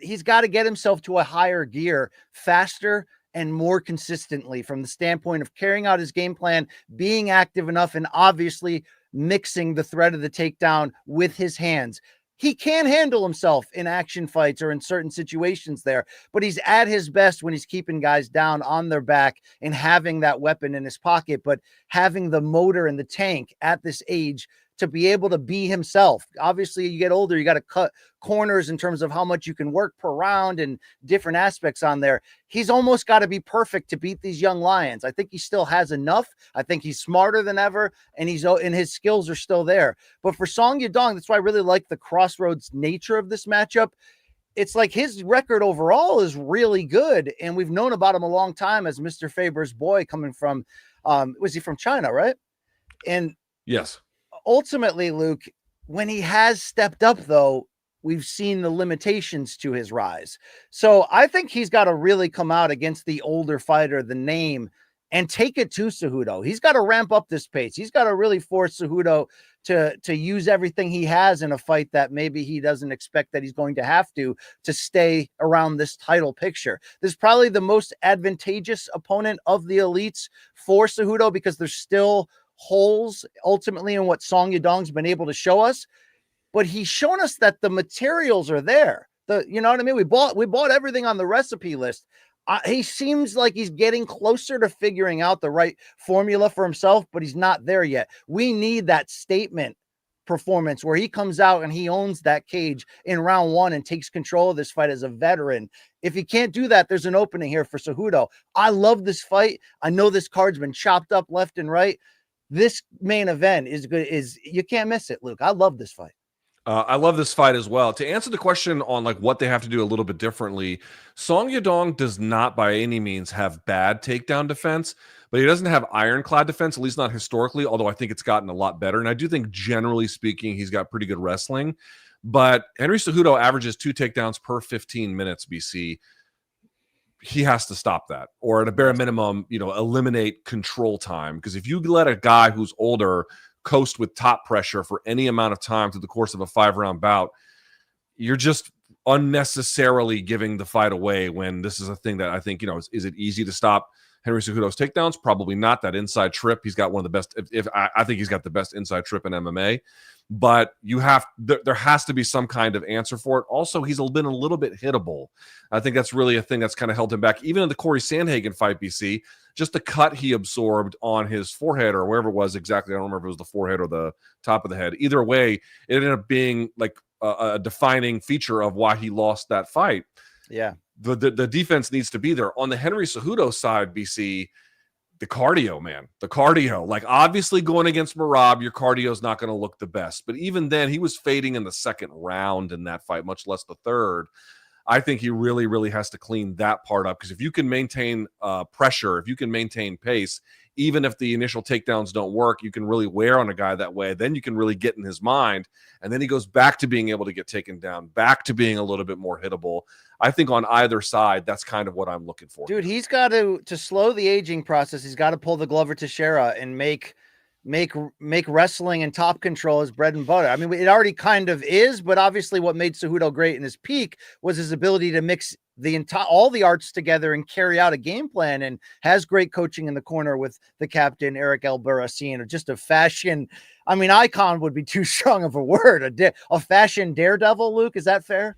he's got to get himself to a higher gear faster and more consistently from the standpoint of carrying out his game plan, being active enough, and obviously mixing the threat of the takedown with his hands. He can handle himself in action fights or in certain situations there, but he's at his best when he's keeping guys down on their back and having that weapon in his pocket, but having the motor and the tank at this age to be able to be himself. Obviously, you get older, you got to cut corners in terms of how much you can work per round and different aspects on there. He's almost got to be perfect to beat these young lions. I think he still has enough. I think he's smarter than ever, and his skills are still there. But for Song Yadong, that's why I really like the crossroads nature of this matchup. It's like his record overall is really good, and we've known about him a long time as Mr. Faber's boy coming from, was he from China, right? And yes. Ultimately, Luke, when he has stepped up, though, we've seen the limitations to his rise. So I think he's got to really come out against the older fighter, the name, and take it to Cejudo. He's got to ramp up this pace. He's got to really force Cejudo to use everything he has in a fight that maybe he doesn't expect that he's going to have to stay around this title picture. This is probably the most advantageous opponent of the elites for Cejudo because there's still holes ultimately in what Song Yadong's been able to show us, but he's shown us that the materials are there. You know what I mean? We bought everything on the recipe list. He seems like he's getting closer to figuring out the right formula for himself, but he's not there yet. We need that statement performance where he comes out and he owns that cage in round 1 and takes control of this fight as a veteran. If he can't do that, there's an opening here for Cejudo. I love this fight. I know this card's been chopped up left and right. This main event is good. You can't miss it, Luke. I love this fight. I love this fight as well. To answer the question on like what they have to do a little bit differently, Song Yadong does not by any means have bad takedown defense, but he doesn't have ironclad defense, at least not historically, although I think it's gotten a lot better. And I do think generally speaking, he's got pretty good wrestling. But Henry Cejudo averages 2 takedowns per 15 minutes, BC. He has to stop that, or at a bare minimum, eliminate control time. Because if you let a guy who's older coast with top pressure for any amount of time through the course of a 5-round bout, you're just unnecessarily giving the fight away when this is a thing that I think, is it easy to stop Henry Cejudo's takedowns? Probably not. That inside trip, he's got one of the best, I think he's got the best inside trip in MMA, but there has to be some kind of answer for it. Also, he's been a little bit hittable. I think that's really a thing that's kind of held him back. Even in the Corey Sandhagen fight, BC, just the cut he absorbed on his forehead or wherever it was exactly. I don't remember if it was the forehead or the top of the head. Either way, it ended up being like a defining feature of why he lost that fight. Yeah. The defense needs to be there. On the Henry Cejudo side, BC, the cardio, man. The cardio. Like, obviously going against Merab, your cardio is not going to look the best. But even then, he was fading in the second round in that fight, much less the third. I think he really, really has to clean that part up, because if you can maintain pressure, if you can maintain pace, even if the initial takedowns don't work, you can really wear on a guy that way. Then you can really get in his mind, and then he goes back to being able to get taken down, back to being a little bit more hittable. I think on either side, that's kind of what I'm looking for. Dude, he's got to slow the aging process. He's got to pull the Glover Teixeira and make wrestling and top control his bread and butter. I mean, it already kind of is, but obviously what made Cejudo great in his peak was his ability to mix all the arts together and carry out a game plan, and has great coaching in the corner with the captain, Eric Albarracin, just a fashion. I mean, icon would be too strong of a word. A fashion daredevil, Luke. Is that fair?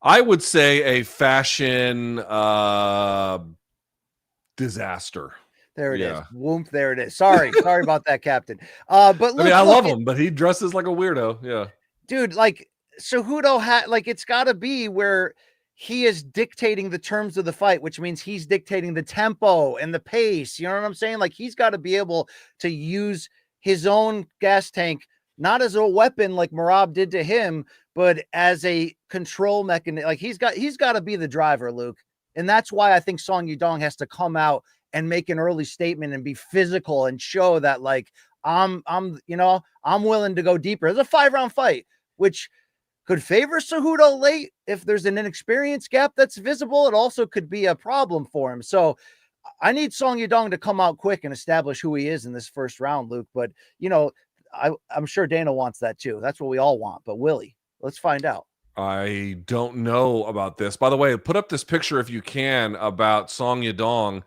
I would say a fashion disaster. There it is. Whoomp, there it is. Sorry about that, Captain. But Luke, I mean, I love him, but he dresses like a weirdo. Yeah. Dude, like Cejudo it's got to be where he is dictating the terms of the fight, which means he's dictating the tempo and the pace. You know what I'm saying? Like, he's got to be able to use his own gas tank, not as a weapon like Merab did to him, but as a control mechanism. Like, he's got to be the driver, Luke. And that's why I think Song Yadong has to come out and make an early statement and be physical and show that, like, I'm willing to go deeper. It's a 5-round fight, which could favor Cejudo late if there's an inexperience gap that's visible. It also could be a problem for him. So I need Song Yadong to come out quick and establish who he is in this first round, Luke. But, I'm sure Dana wants that too. That's what we all want. But will he? Let's find out. I don't know about this. By the way, put up this picture if you can about Song Yadong.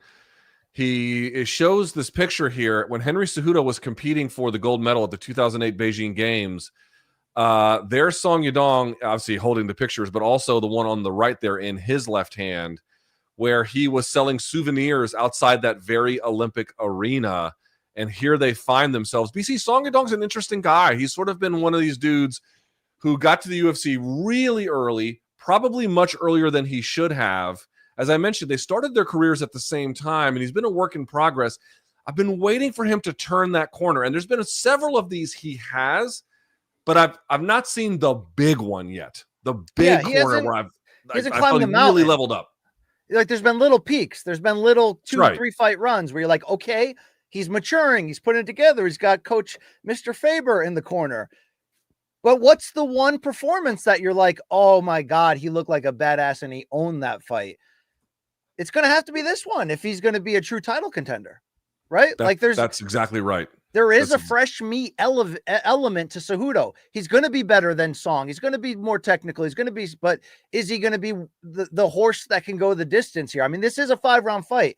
It shows this picture here when Henry Cejudo was competing for the gold medal at the 2008 Beijing Games. There's Song Yadong, obviously holding the pictures, but also the one on the right there in his left hand, where he was selling souvenirs outside that very Olympic arena. And here they find themselves. BC, Song Yadong's an interesting guy. He's sort of been one of these dudes who got to the UFC really early, probably much earlier than he should have. As I mentioned, they started their careers at the same time, and he's been a work in progress. I've been waiting for him to turn that corner, and there's been several of these he has, but I've not seen the big one yet. The big corner where I've climbed the mountain. Really leveled up. Like, there's been little peaks. There's been little 2 or 3 fight runs where you're like, okay, he's maturing. He's putting it together. He's got Coach Mr. Faber in the corner. But what's the one performance that you're like, oh my God, he looked like a badass and he owned that fight? It's going to have to be this one if he's going to be a true title contender, right? That's exactly right. there is a fresh meat element to Cejudo. He's going to be better than Song. He's going to be more technical. He's going to be, but is he going to be the horse that can go the distance here? I mean, this is a 5-round fight.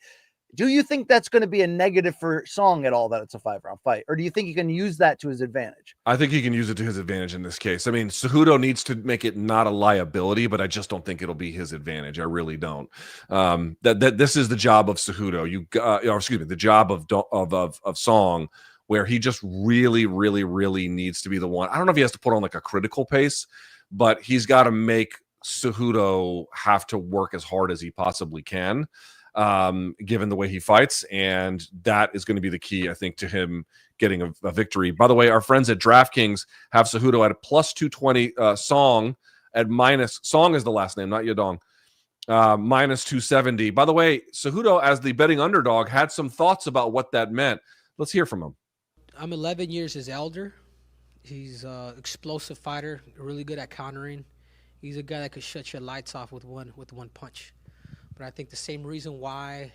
Do you think that's going to be a negative for Song at all, that it's a 5-round fight? Or do you think he can use that to his advantage? I think he can use it to his advantage in this case. I mean, Cejudo needs to make it not a liability, but I just don't think it'll be his advantage. I really don't. That this is the job of Cejudo. The job of Song, where he just really, really, really needs to be the one. I don't know if he has to put on like a critical pace, but he's got to make Cejudo have to work as hard as he possibly can, given the way he fights. And that is going to be the key, I think, to him getting a victory. By the way, our friends at DraftKings have Cejudo at a plus 220, Song at minus, Song is the last name, not Yadong, minus 270. By the way, Cejudo, as the betting underdog, had some thoughts about what that meant. Let's hear from him. I'm 11 years his elder. He's an explosive fighter, really good at countering. He's a guy that could shut your lights off with one punch. But I think the same reason why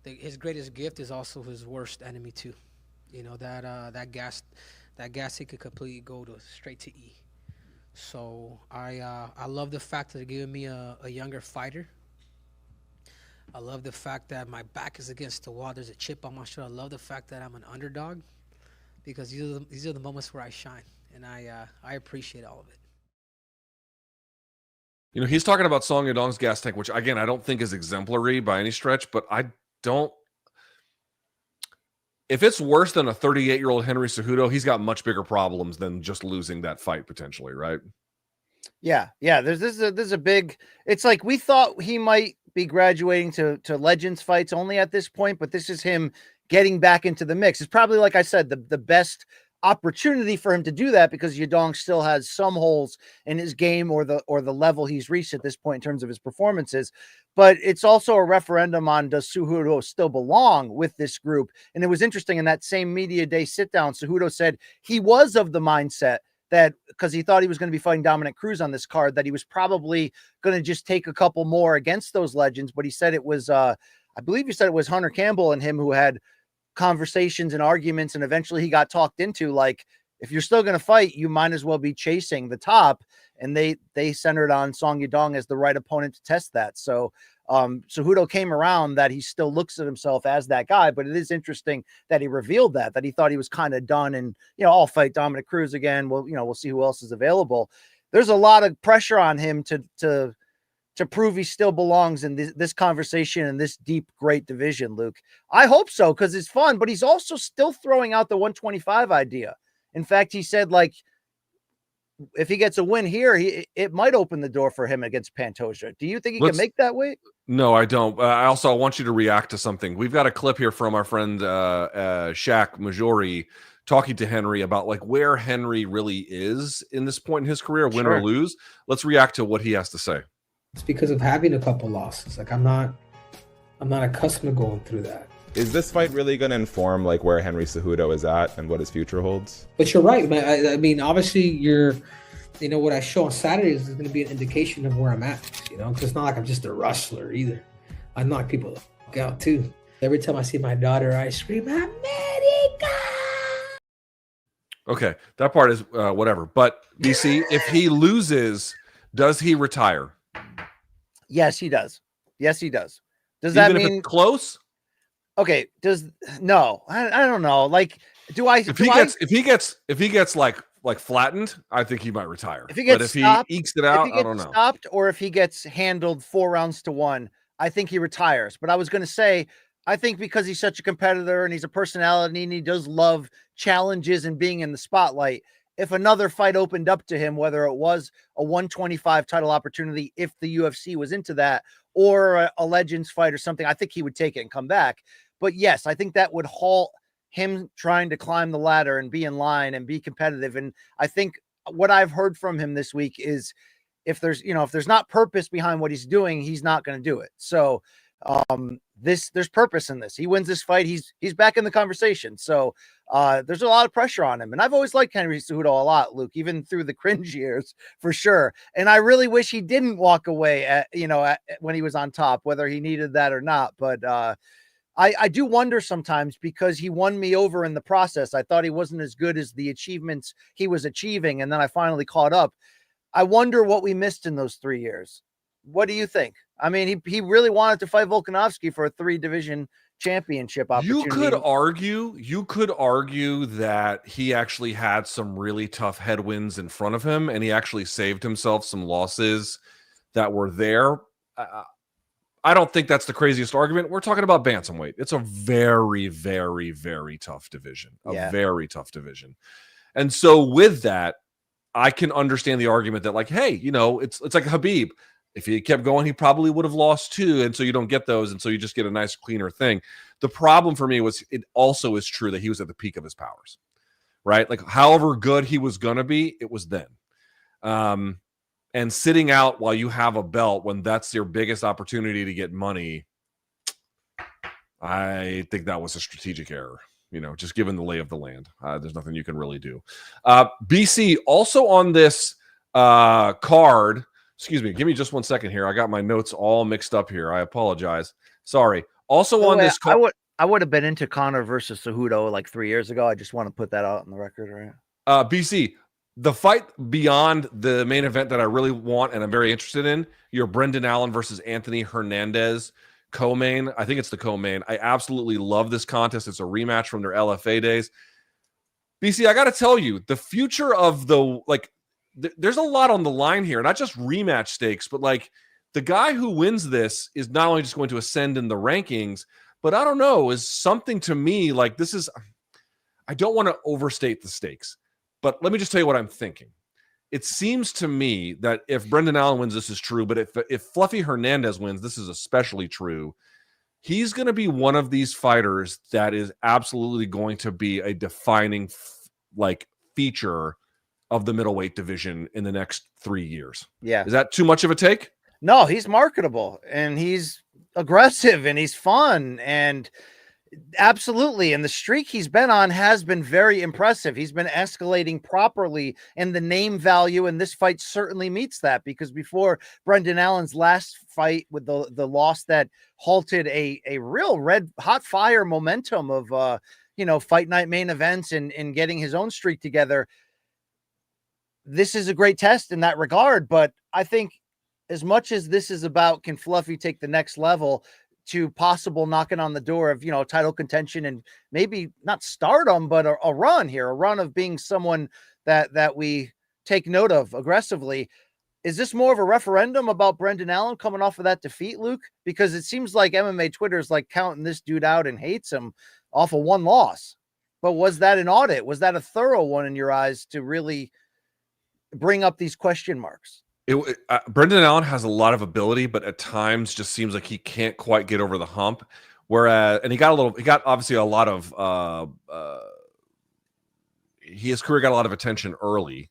his greatest gift is also his worst enemy too. You know, that gas he could completely go straight to E. So I love the fact that they're giving me a younger fighter. I love the fact that my back is against the wall. There's a chip on my shoulder. I love the fact that I'm an underdog, because these are the moments where I shine, and I appreciate all of it. You know, he's talking about Song Yadong's gas tank, which, again, I don't think is exemplary by any stretch, but I don't. If it's worse than a 38-year-old Henry Cejudo, he's got much bigger problems than just losing that fight potentially, right? Yeah. This is a big. It's like we thought he might be graduating to Legends fights only at this point, but this is him getting back into the mix. It's probably, like I said, the best opportunity for him to do that, because Yadong still has some holes in his game or the level he's reached at this point in terms of his performances. But it's also a referendum on, does Cejudo still belong with this group? And it was interesting, in that same media day sit down, Cejudo said he was of the mindset that, because he thought he was going to be fighting Dominic Cruz on this card, that he was probably going to just take a couple more against those legends. But he said it was I believe he said it was Hunter Campbell and him who had conversations and arguments, and eventually he got talked into, like, if you're still going to fight, you might as well be chasing the top. And they centered on Song Yadong as the right opponent to test that. So Cejudo came around that he still looks at himself as that guy, but it is interesting that he revealed that he thought he was kind of done, and, I'll fight Dominic Cruz again. Well, we'll see who else is available. There's a lot of pressure on him to prove he still belongs in this conversation in this deep, great division, Luke. I hope so, because it's fun, but he's also still throwing out the 125 idea. In fact, he said, like, if he gets a win here, it might open the door for him against Pantoja. Do you think he can make that weight? No, I don't. I want you to react to something. We've got a clip here from our friend Shaq Majori talking to Henry about, like, where Henry really is in this point in his career, win or lose. Let's react to what he has to say. It's because of having a couple losses. Like, I'm not accustomed to going through that. Is this fight really going to inform, like, where Henry Cejudo is at and what his future holds? But you're right, man. I mean, obviously, what I show on Saturdays is going to be an indication of where I'm at. Because it's not like I'm just a wrestler either. I knock people the fuck out too. Every time I see my daughter, I scream, America! Okay, that part is whatever. But BC, if he loses, does he retire? Yes, he does. Does Even that if mean it's close? Okay, no, I don't know. Like, if he gets like flattened, I think he might retire. If he gets stopped, he ekes it out, I don't know. Stopped, or if he gets handled 4-1, I think he retires. But I was going to say, I think because he's such a competitor and he's a personality and he does love challenges and being in the spotlight, if another fight opened up to him, whether it was a 125 title opportunity, if the UFC was into that, or a Legends fight or something, I think he would take it and come back. But yes, I think that would halt him trying to climb the ladder and be in line and be competitive. And I think what I've heard from him this week is, if there's not purpose behind what he's doing, he's not going to do it. So there's purpose in this. He wins this fight, he's back in the conversation. So there's a lot of pressure on him. And I've always liked Henry Cejudo a lot, Luke, even through the cringe years, for sure. And I really wish he didn't walk away when he was on top, whether he needed that or not. But I do wonder sometimes, because he won me over in the process. I thought he wasn't as good as the achievements he was achieving, and then I finally caught up. I wonder what we missed in those 3 years. What do you think? I mean, he really wanted to fight Volkanovski for a 3-division championship opportunity. You could argue that he actually had some really tough headwinds in front of him, and he actually saved himself some losses that were there. I don't think that's the craziest argument. We're talking about bantamweight. It's a very, very, very tough division. Very tough division. And so with that, I can understand the argument that, like, hey, you know, it's like Khabib. If he kept going, he probably would have lost too. And so you don't get those. And so you just get a nice, cleaner thing. The problem for me was, it also is true that he was at the peak of his powers, right? Like, however good he was going to be, it was then. And sitting out while you have a belt, when that's your biggest opportunity to get money, I think that was a strategic error, you know, just given the lay of the land. There's nothing you can really do. BC, also on this card, excuse me, give me just 1 second here. I got my notes all mixed up here. I apologize. Sorry. Also on this card, I would have been into Conor versus Cejudo like 3 years ago. I just want to put that out on the record, right? BC, the fight beyond the main event that I really want and I'm very interested in, your Brendan Allen versus Anthony Hernandez co-main. I think it's the co-main. I absolutely love this contest. It's a rematch from their LFA days. BC, I got to tell you, the future of the, like, there's a lot on the line here, not just rematch stakes, but like, the guy who wins this is not only just going to ascend in the rankings, but I don't know, is something to me like, this is, I don't want to overstate the stakes, but let me just tell you what I'm thinking. It seems to me that if Brendan Allen wins, this is true, but if Fluffy Hernandez wins, this is especially true. He's going to be one of these fighters that is absolutely going to be a defining like feature of the middleweight division in the next 3 years. Yeah. Is that too much of a take? No, he's marketable and he's aggressive and he's fun and absolutely. And the streak he's been on has been very impressive. He's been escalating properly in the name value. And this fight certainly meets that, because before Brendan Allen's last fight with the loss that halted a real red hot fire momentum of, fight night main events and getting his own streak together. This is a great test in that regard. But I think as much as this is about, can Fluffy take the next level to possible knocking on the door of, title contention and maybe not stardom, but a run here, a run of being someone that we take note of aggressively. Is this more of a referendum about Brendan Allen coming off of that defeat, Luke? Because it seems like MMA Twitter is like counting this dude out and hates him off of one loss. But was that an audit? Was that a thorough one in your eyes to really bring up these question marks? Brendan Allen has a lot of ability, but at times just seems like he can't quite get over the hump. Whereas, and he got obviously a lot of, his career got a lot of attention early.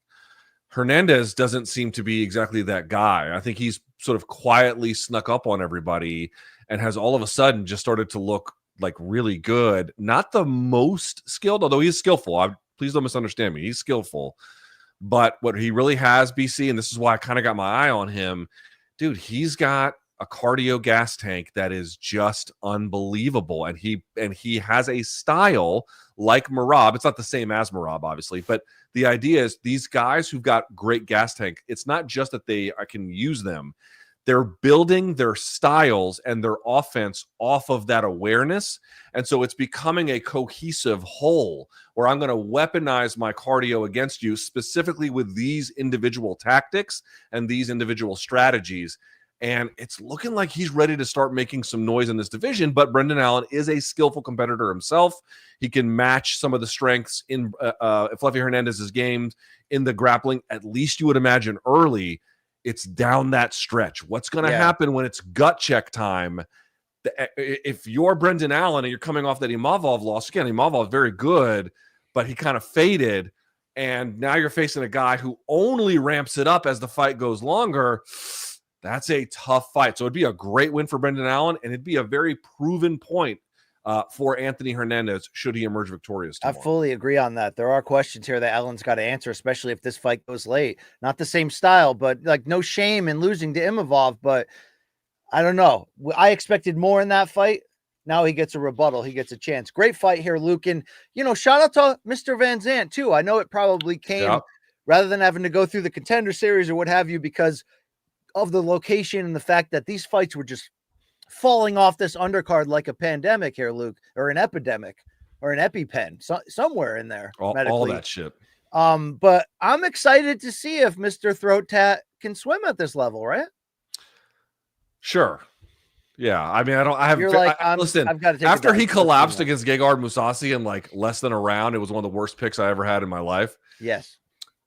Hernandez doesn't seem to be exactly that guy. I think he's sort of quietly snuck up on everybody and has all of a sudden just started to look like really good. Not the most skilled, although he is skillful. Please don't misunderstand me. He's skillful. But what he really has, BC, and this is why I kind of got my eye on him, dude, he's got a cardio gas tank that is just unbelievable. And he has a style like Merab. It's not the same as Merab, obviously, but the idea is these guys who've got great gas tank, it's not just that I can use them. They're building their styles and their offense off of that awareness. And so it's becoming a cohesive whole where I'm going to weaponize my cardio against you specifically with these individual tactics and these individual strategies. And it's looking like he's ready to start making some noise in this division. But Brendan Allen is a skillful competitor himself. He can match some of the strengths in Fluffy Hernandez's games in the grappling, at least you would imagine early. It's down that stretch. What's going to happen when it's gut check time? If you're Brendan Allen and you're coming off that Imavov loss, again, Imavov is very good, but he kind of faded. And now you're facing a guy who only ramps it up as the fight goes longer. That's a tough fight. So it'd be a great win for Brendan Allen, and it'd be a very proven point for Anthony Hernandez should he emerge victorious tomorrow. I fully agree on that. There are questions here that Allen's got to answer, especially if this fight goes late. Not the same style, but like no shame in losing to Imavov, but I don't know. I expected more in that fight. Now he gets a rebuttal. He gets a chance. Great fight here, Luke. And, shout out to Mr. Van Zandt, too. I know it probably came rather than having to go through the Contender Series or what have you because of the location and the fact that these fights were just falling off this undercard like a pandemic here, Luke, or an epidemic or an EpiPen, somewhere in there. All that shit. But I'm excited to see if Mr. Throat Tat can swim at this level, right? Sure. Yeah, I mean, listen, I've got to take after he collapsed against Gegard Mousasi in like less than a round, it was one of the worst picks I ever had in my life. Yes.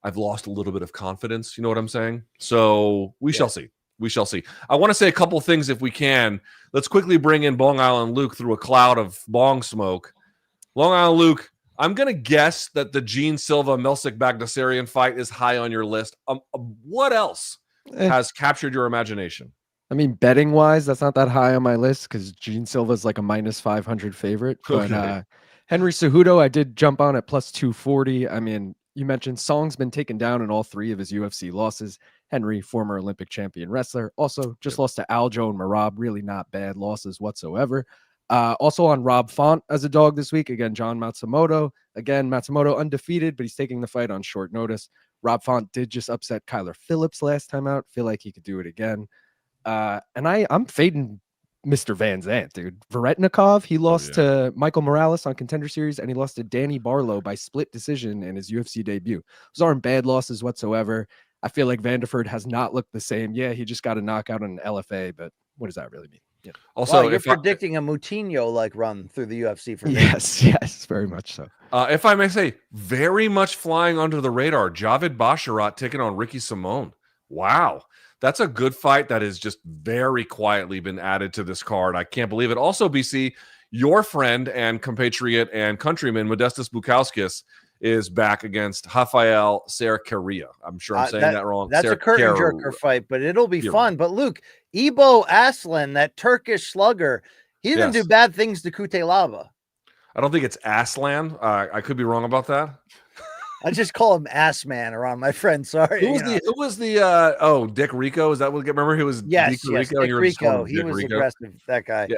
I've lost a little bit of confidence. You know what I'm saying? So we shall see. We shall see. I want to say a couple things if we can. Let's quickly bring in Long Island Luke through a cloud of bong smoke. Long Island Luke, I'm going to guess that the Gene Silva-Milsic Bagdasarian fight is high on your list. What else has captured your imagination? I mean, betting wise, that's not that high on my list because Gene Silva's like a minus 500 favorite. But Henry Cejudo, I did jump on at plus 240. I mean, you mentioned Song's been taken down in all 3 of his UFC losses. Henry, former Olympic champion wrestler, also just lost to Aljo and Marab. Really not bad losses whatsoever. Also on Rob Font as a dog this week. Again, John Matsumoto. Again, Matsumoto undefeated, but he's taking the fight on short notice. Rob Font did just upset Kyler Phillips last time out. Feel like he could do it again. And I'm fading Mr. Van Zandt, dude. Varetnikov, he lost to Michael Morales on Contender Series, and he lost to Danny Barlow by split decision in his UFC debut. Those aren't bad losses whatsoever. I feel like Vanderford has not looked the same. Yeah, he just got a knockout on an LFA, but what does that really mean? Yeah. Also, you're predicting a Moutinho-like run through the UFC for me. Yes, very much so. If I may say, very much flying under the radar, Javid Basharat taking on Ricky Simone. Wow. That's a good fight that has just very quietly been added to this card. I can't believe it. Also, BC, your friend and compatriot and countryman, Modestas Bukauskas, is back against Rafael Sercaria. I'm sure I'm saying that wrong. That's a curtain jerker fight, but it'll be fun. But Luke, Ibo Aslan, that Turkish slugger, he didn't do bad things to Kutelaba. I don't think it's Aslan. I could be wrong about that. I just call him Ass Man around my friend. Sorry. Who was the Dick Rico? Is that what? Remember he was Dick Rico? Dick Rico. He was aggressive. That guy. Yeah,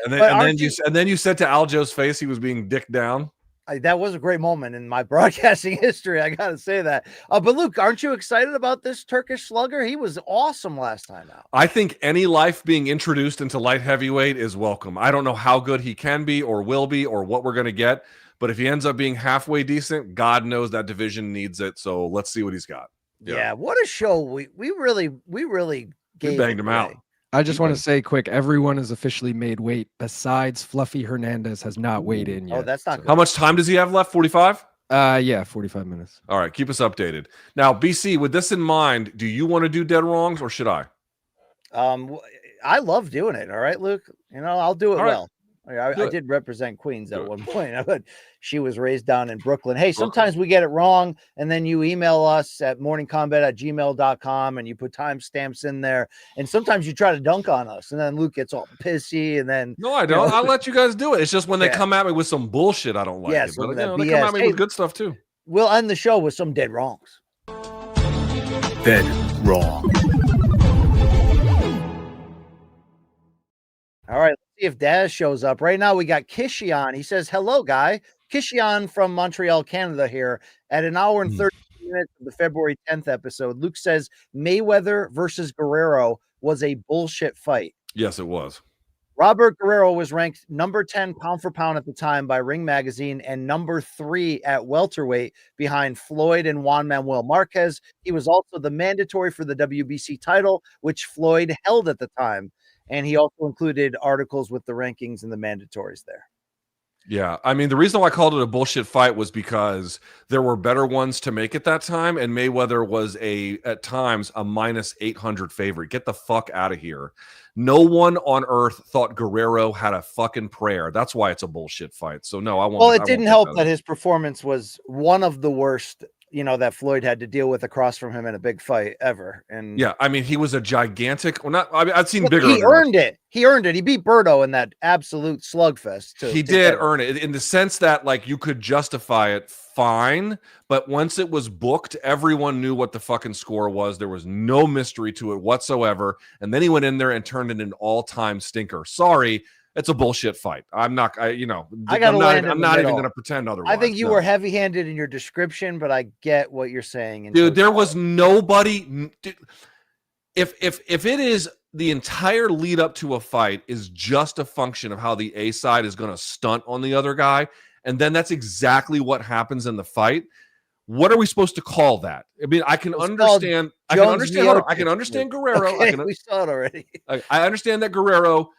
and then you said to Aljo's face he was being dicked down. That was a great moment in my broadcasting history. I gotta say that. But Luke, aren't you excited about this Turkish slugger? He was awesome last time out. I think any life being introduced into light heavyweight is welcome. I don't know how good he can be or will be or what we're gonna get. But if he ends up being halfway decent, God knows that division needs it. So let's see what he's got. Yeah, what a show. We really banged him out. I just want to say quick, everyone has officially made weight besides Fluffy Hernandez has not weighed in yet. Oh, that's not good. How much time does he have left? 45? Yeah, 45 minutes. All right, keep us updated. Now, BC, with this in mind, do you want to do dead wrongs or should I? I love doing it. All right, Luke. I'll do it well. I Do it. did represent Queens at one point, but she was raised down in Brooklyn. Hey, sometimes we get it wrong, and then you email us at morningcombat@gmail.com, and you put timestamps in there, and sometimes you try to dunk on us, and then Luke gets all pissy, and then... No, I don't. I'll let you guys do it. It's just when they come at me with some bullshit, I don't like it. But they come at me with good stuff, too. We'll end the show with some dead wrongs. Dead wrong. All right, let's see if Daz shows up. Right now, we got Kishion. He says, hello, guy. Kishion from Montreal, Canada here. At an hour and 30 minutes of the February 10th episode, Luke says Mayweather versus Guerrero was a bullshit fight. Yes, it was. Robert Guerrero was ranked number 10 pound for pound at the time by Ring Magazine and number 3 at welterweight behind Floyd and Juan Manuel Marquez. He was also the mandatory for the WBC title, which Floyd held at the time. And he also included articles with the rankings and the mandatories there. Yeah, I mean, the reason why I called it a bullshit fight was because there were better ones to make at that time, and Mayweather was at times a minus 800 favorite. Get the fuck out of here. No one on earth thought Guerrero had a fucking prayer. That's why it's a bullshit fight. So no, I won't. Well, it didn't help that his performance was one of the worst, that Floyd had to deal with across from him in a big fight ever. And yeah, I mean, he was a gigantic. Well, I've seen bigger. He earned it. He earned it. He beat Berto in that absolute slugfest. He did earn it in the sense that, like, you could justify it fine, but once it was booked, everyone knew what the fucking score was. There was no mystery to it whatsoever. And then he went in there and turned it an all-time stinker. Sorry, It's a bullshit fight. I'm not, I I'm gotta land in the not even middle. going to pretend otherwise. I think you No. were heavy-handed in your description, but I get what you're saying. Dude, there was nobody. If it is the entire lead up to a fight is just a function of how the A side is going to stunt on the other guy, and then that's exactly what happens in the fight. What are we supposed to call that? I mean, I can understand. I can understand. Hold on, I can understand Guerrero. Okay, we saw it already. I understand that Guerrero.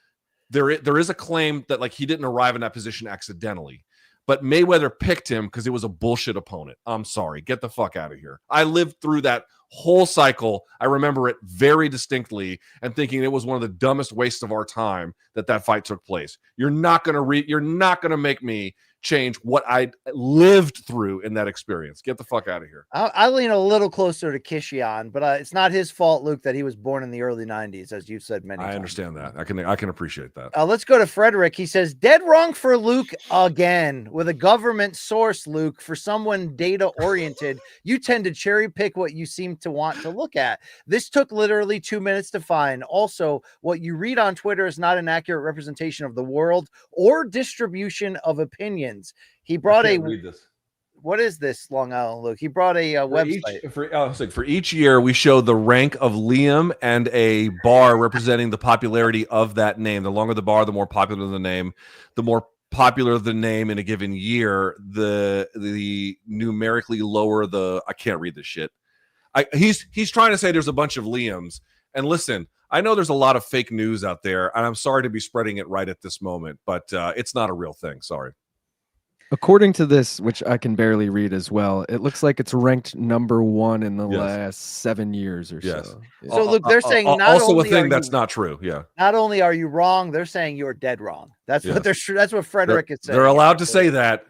There is a claim that like he didn't arrive in that position accidentally, but Mayweather picked him because it was a bullshit opponent. I'm sorry, get the fuck out of here. I lived through that whole cycle. I remember it very distinctly and thinking it was one of the dumbest wastes of our time that fight took place. You're not gonna make me change what I lived through in that experience. Get the fuck out of here. I lean a little closer to Kishion, but it's not his fault, Luke, that he was born in the early 90s, as you've said many times. I understand that. I can appreciate that. Let's go to Frederick. He says, dead wrong for Luke again. With a government source, Luke, for someone data-oriented, you tend to cherry pick what you seem to want to look at. This took literally 2 minutes to find. Also, what you read on Twitter is not an accurate representation of the world or distribution of opinions. He brought read this. What is this, Long Island Luke? He brought a website. For each year, we show the rank of Liam and a bar representing the popularity of that name. The longer the bar, the more popular the name. The more popular the name in a given year, the numerically lower the. I can't read this shit. He's trying to say there's a bunch of Liams. And listen, I know there's a lot of fake news out there, and I'm sorry to be spreading it right at this moment, but it's not a real thing. Sorry. According to this, which I can barely read as well, it looks like it's ranked #1 in the last 7 years or so. Yeah. So, Luke, they're saying not also only a thing that's not true. Yeah. Not only are you wrong, they're saying you're dead wrong. That's what that's what Frederick is saying. They're allowed to say that.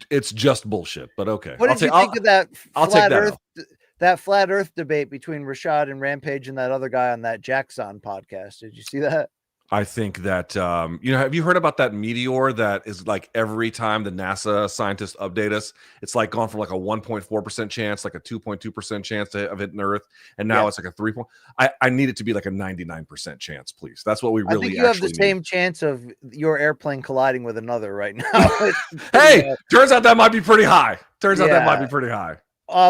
It's just bullshit. But okay. What did you think of that flat Earth debate between Rashad and Rampage and that other guy on that Jackson podcast? Did you see that? I think that, have you heard about that meteor that is like every time the NASA scientists update us, it's like gone from like a 1.4% chance, like a 2.2% chance of hitting Earth. And now it's like a 3. I need it to be like a 99% chance, please. That's what we really I think you have the same chance of your airplane colliding with another right now. Hey, turns out that might be pretty high.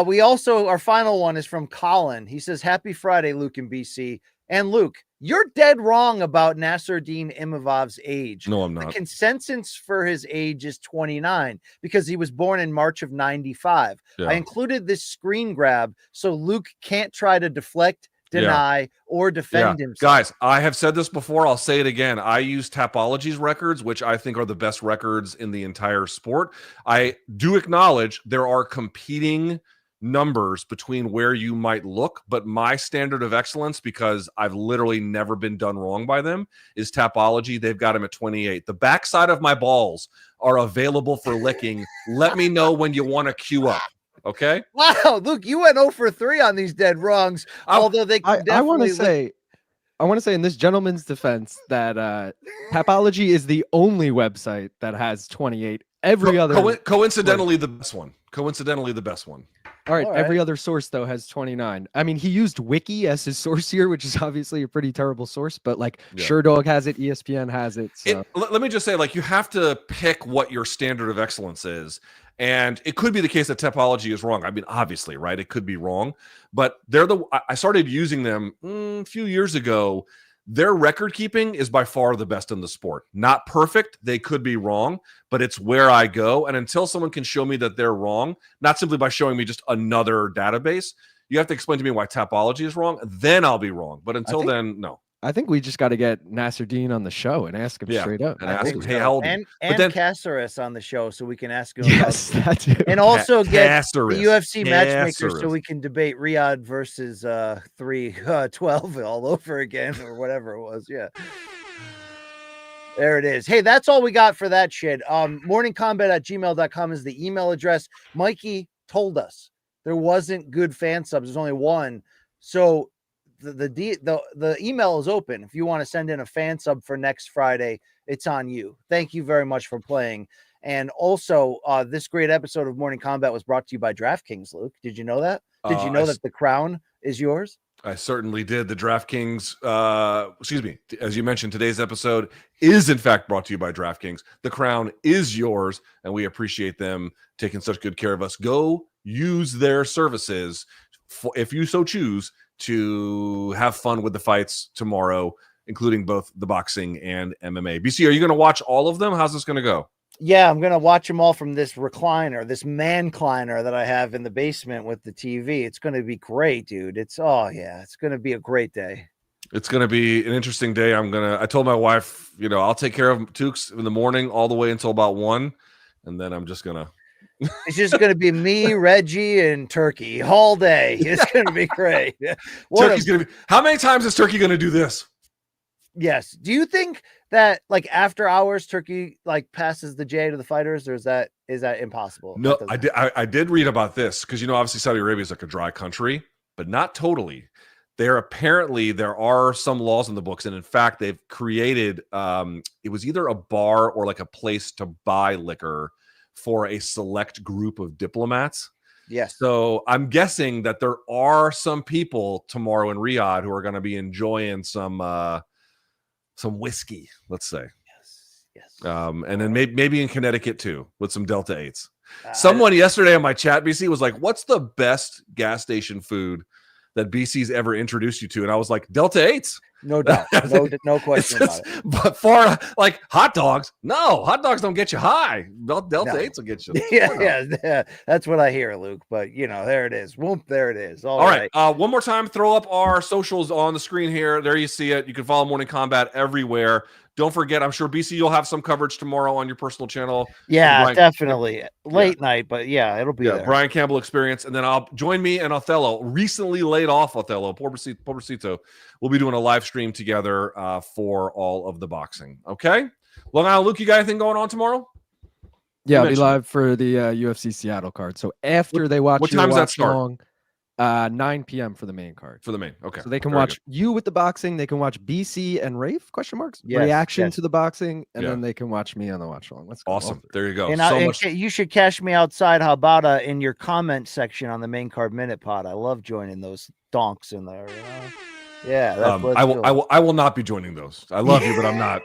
We also, our final one is from Colin. He says, happy Friday, Luke and BC. And Luke, you're dead wrong about Nasruddin Imavov's age. No, I'm not. The consensus for his age is 29 because he was born in March of 95. Yeah. I included this screen grab so Luke can't try to deflect, deny, or defend himself. Guys, I have said this before. I'll say it again. I use Tapology's records, which I think are the best records in the entire sport. I do acknowledge there are competing numbers between where you might look, but my standard of excellence, because I've literally never been done wrong by them, is Tapology. They've got him at 28. The backside of my balls are available for licking. Let me know when you want to queue up. Okay. Wow, Luke, you went 0 for 3 on these dead wrongs. Although they can I want to say, in this gentleman's defense that Tapology is the only website that has 28. Every other coincidentally the best one. All right. Every other source, though, has 29. I mean, he used Wiki as his source here, which is obviously a pretty terrible source, but like SureDog has it, ESPN has it. So. Let me just say, like, you have to pick what your standard of excellence is. And it could be the case that Tapology is wrong. I mean, obviously, right? It could be wrong, but I started using them a few years ago. Their record keeping is by far the best in the sport. Not perfect. They could be wrong, but it's where I go. And until someone can show me that they're wrong, not simply by showing me just another database, you have to explain to me why Tapology is wrong. Then I'll be wrong. But until then, no. I think we just got to get Nasruddin on the show and ask him straight up. And ask him, hey, how old? And Caceres on the show so we can ask him. Yes, that too. And also get the UFC matchmaker Caceres. so we can debate Riyadh versus 312 all over again or whatever it was. Yeah. There it is. Hey, that's all we got for that shit. Morningcombat@gmail.com is the email address. Mikey told us there wasn't good fan subs. There's only one. So the email is open. If you want to send in a fan sub for next Friday, it's on you. Thank you very much for playing. And also, this great episode of Morning Combat was brought to you by DraftKings, Luke. Did you know that? Did you know that the crown is yours? I certainly did. The DraftKings, as you mentioned, today's episode is in fact brought to you by DraftKings. The crown is yours, and we appreciate them taking such good care of us. Go use their services, if you so choose, to have fun with the fights tomorrow, including both the boxing and MMA. BC, are you going to watch all of them? How's this going to go? Yeah, I'm going to watch them all from this recliner, this man-cliner that I have in the basement with the TV. It's going to be great, dude. It's going to be a great day. It's going to be an interesting day. I told my wife, I'll take care of Tukes in the morning all the way until about 1, and then I'm just going to. It's just going to be me, Reggie, and Turkey all day. It's going to be great. Turkey's going to be. How many times is Turkey going to do this? Yes. Do you think that after hours Turkey passes the J to the fighters, or is that impossible? No, I did read about this because obviously Saudi Arabia is like a dry country, but not totally. There are some laws in the books, and in fact they've created it was either a bar or like a place to buy liquor for a select group of diplomats. Yes. So I'm guessing that there are some people tomorrow in Riyadh who are going to be enjoying some whiskey, let's say. Yes. And then maybe in Connecticut too, with some Delta 8s. Someone yesterday on my chat, BC, was like, "What's the best gas station food that BC's ever introduced you to?" And I was like, Delta 8s. No doubt. No question about it. But for hot dogs, no, hot dogs don't get you high. Delta 8s will get you. Yeah. That's what I hear, Luke. But there it is. Whoop, there it is. All right. One more time, throw up our socials on the screen here. There you see it. You can follow Morning Kombat everywhere. Don't forget, I'm sure BC, you'll have some coverage tomorrow on your personal channel. Yeah, definitely. Late night, but it'll be there. Brian Campbell Experience. And then join me and Othello, recently laid off Othello, Pobrecito. We'll be doing a live stream together for all of the boxing. Okay? Long Island Luke, you got anything going on tomorrow? Yeah, I'll be live for the UFC Seattle card. So after they watch what time does that start? Long, 9 p.m. for the main card. For the main, okay. So they can watch you with the boxing. They can watch BC and Rafe, ? Yes, reaction to the boxing, and then they can watch me on the watch along. Let's go. Awesome. There you go. And you should cash me outside. How about in your comment section on the main card minute pod? I love joining those donks in there. Yeah, that's I will not be joining those. I love you, but I'm not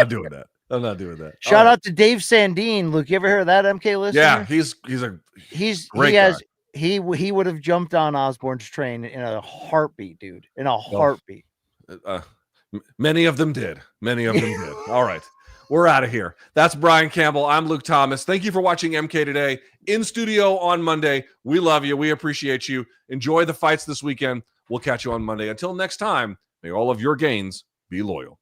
doing that. I'm not doing that. Shout out to Dave Sandine. Luke, you ever heard of that MK listener? Yeah, he's great guy. He would have jumped on Osborne's train in a heartbeat, dude. In a heartbeat. Many of them did. All right. We're out of here. That's Brian Campbell. I'm Luke Thomas. Thank you for watching MK Today. In studio on Monday. We love you. We appreciate you. Enjoy the fights this weekend. We'll catch you on Monday. Until next time, may all of your gains be loyal.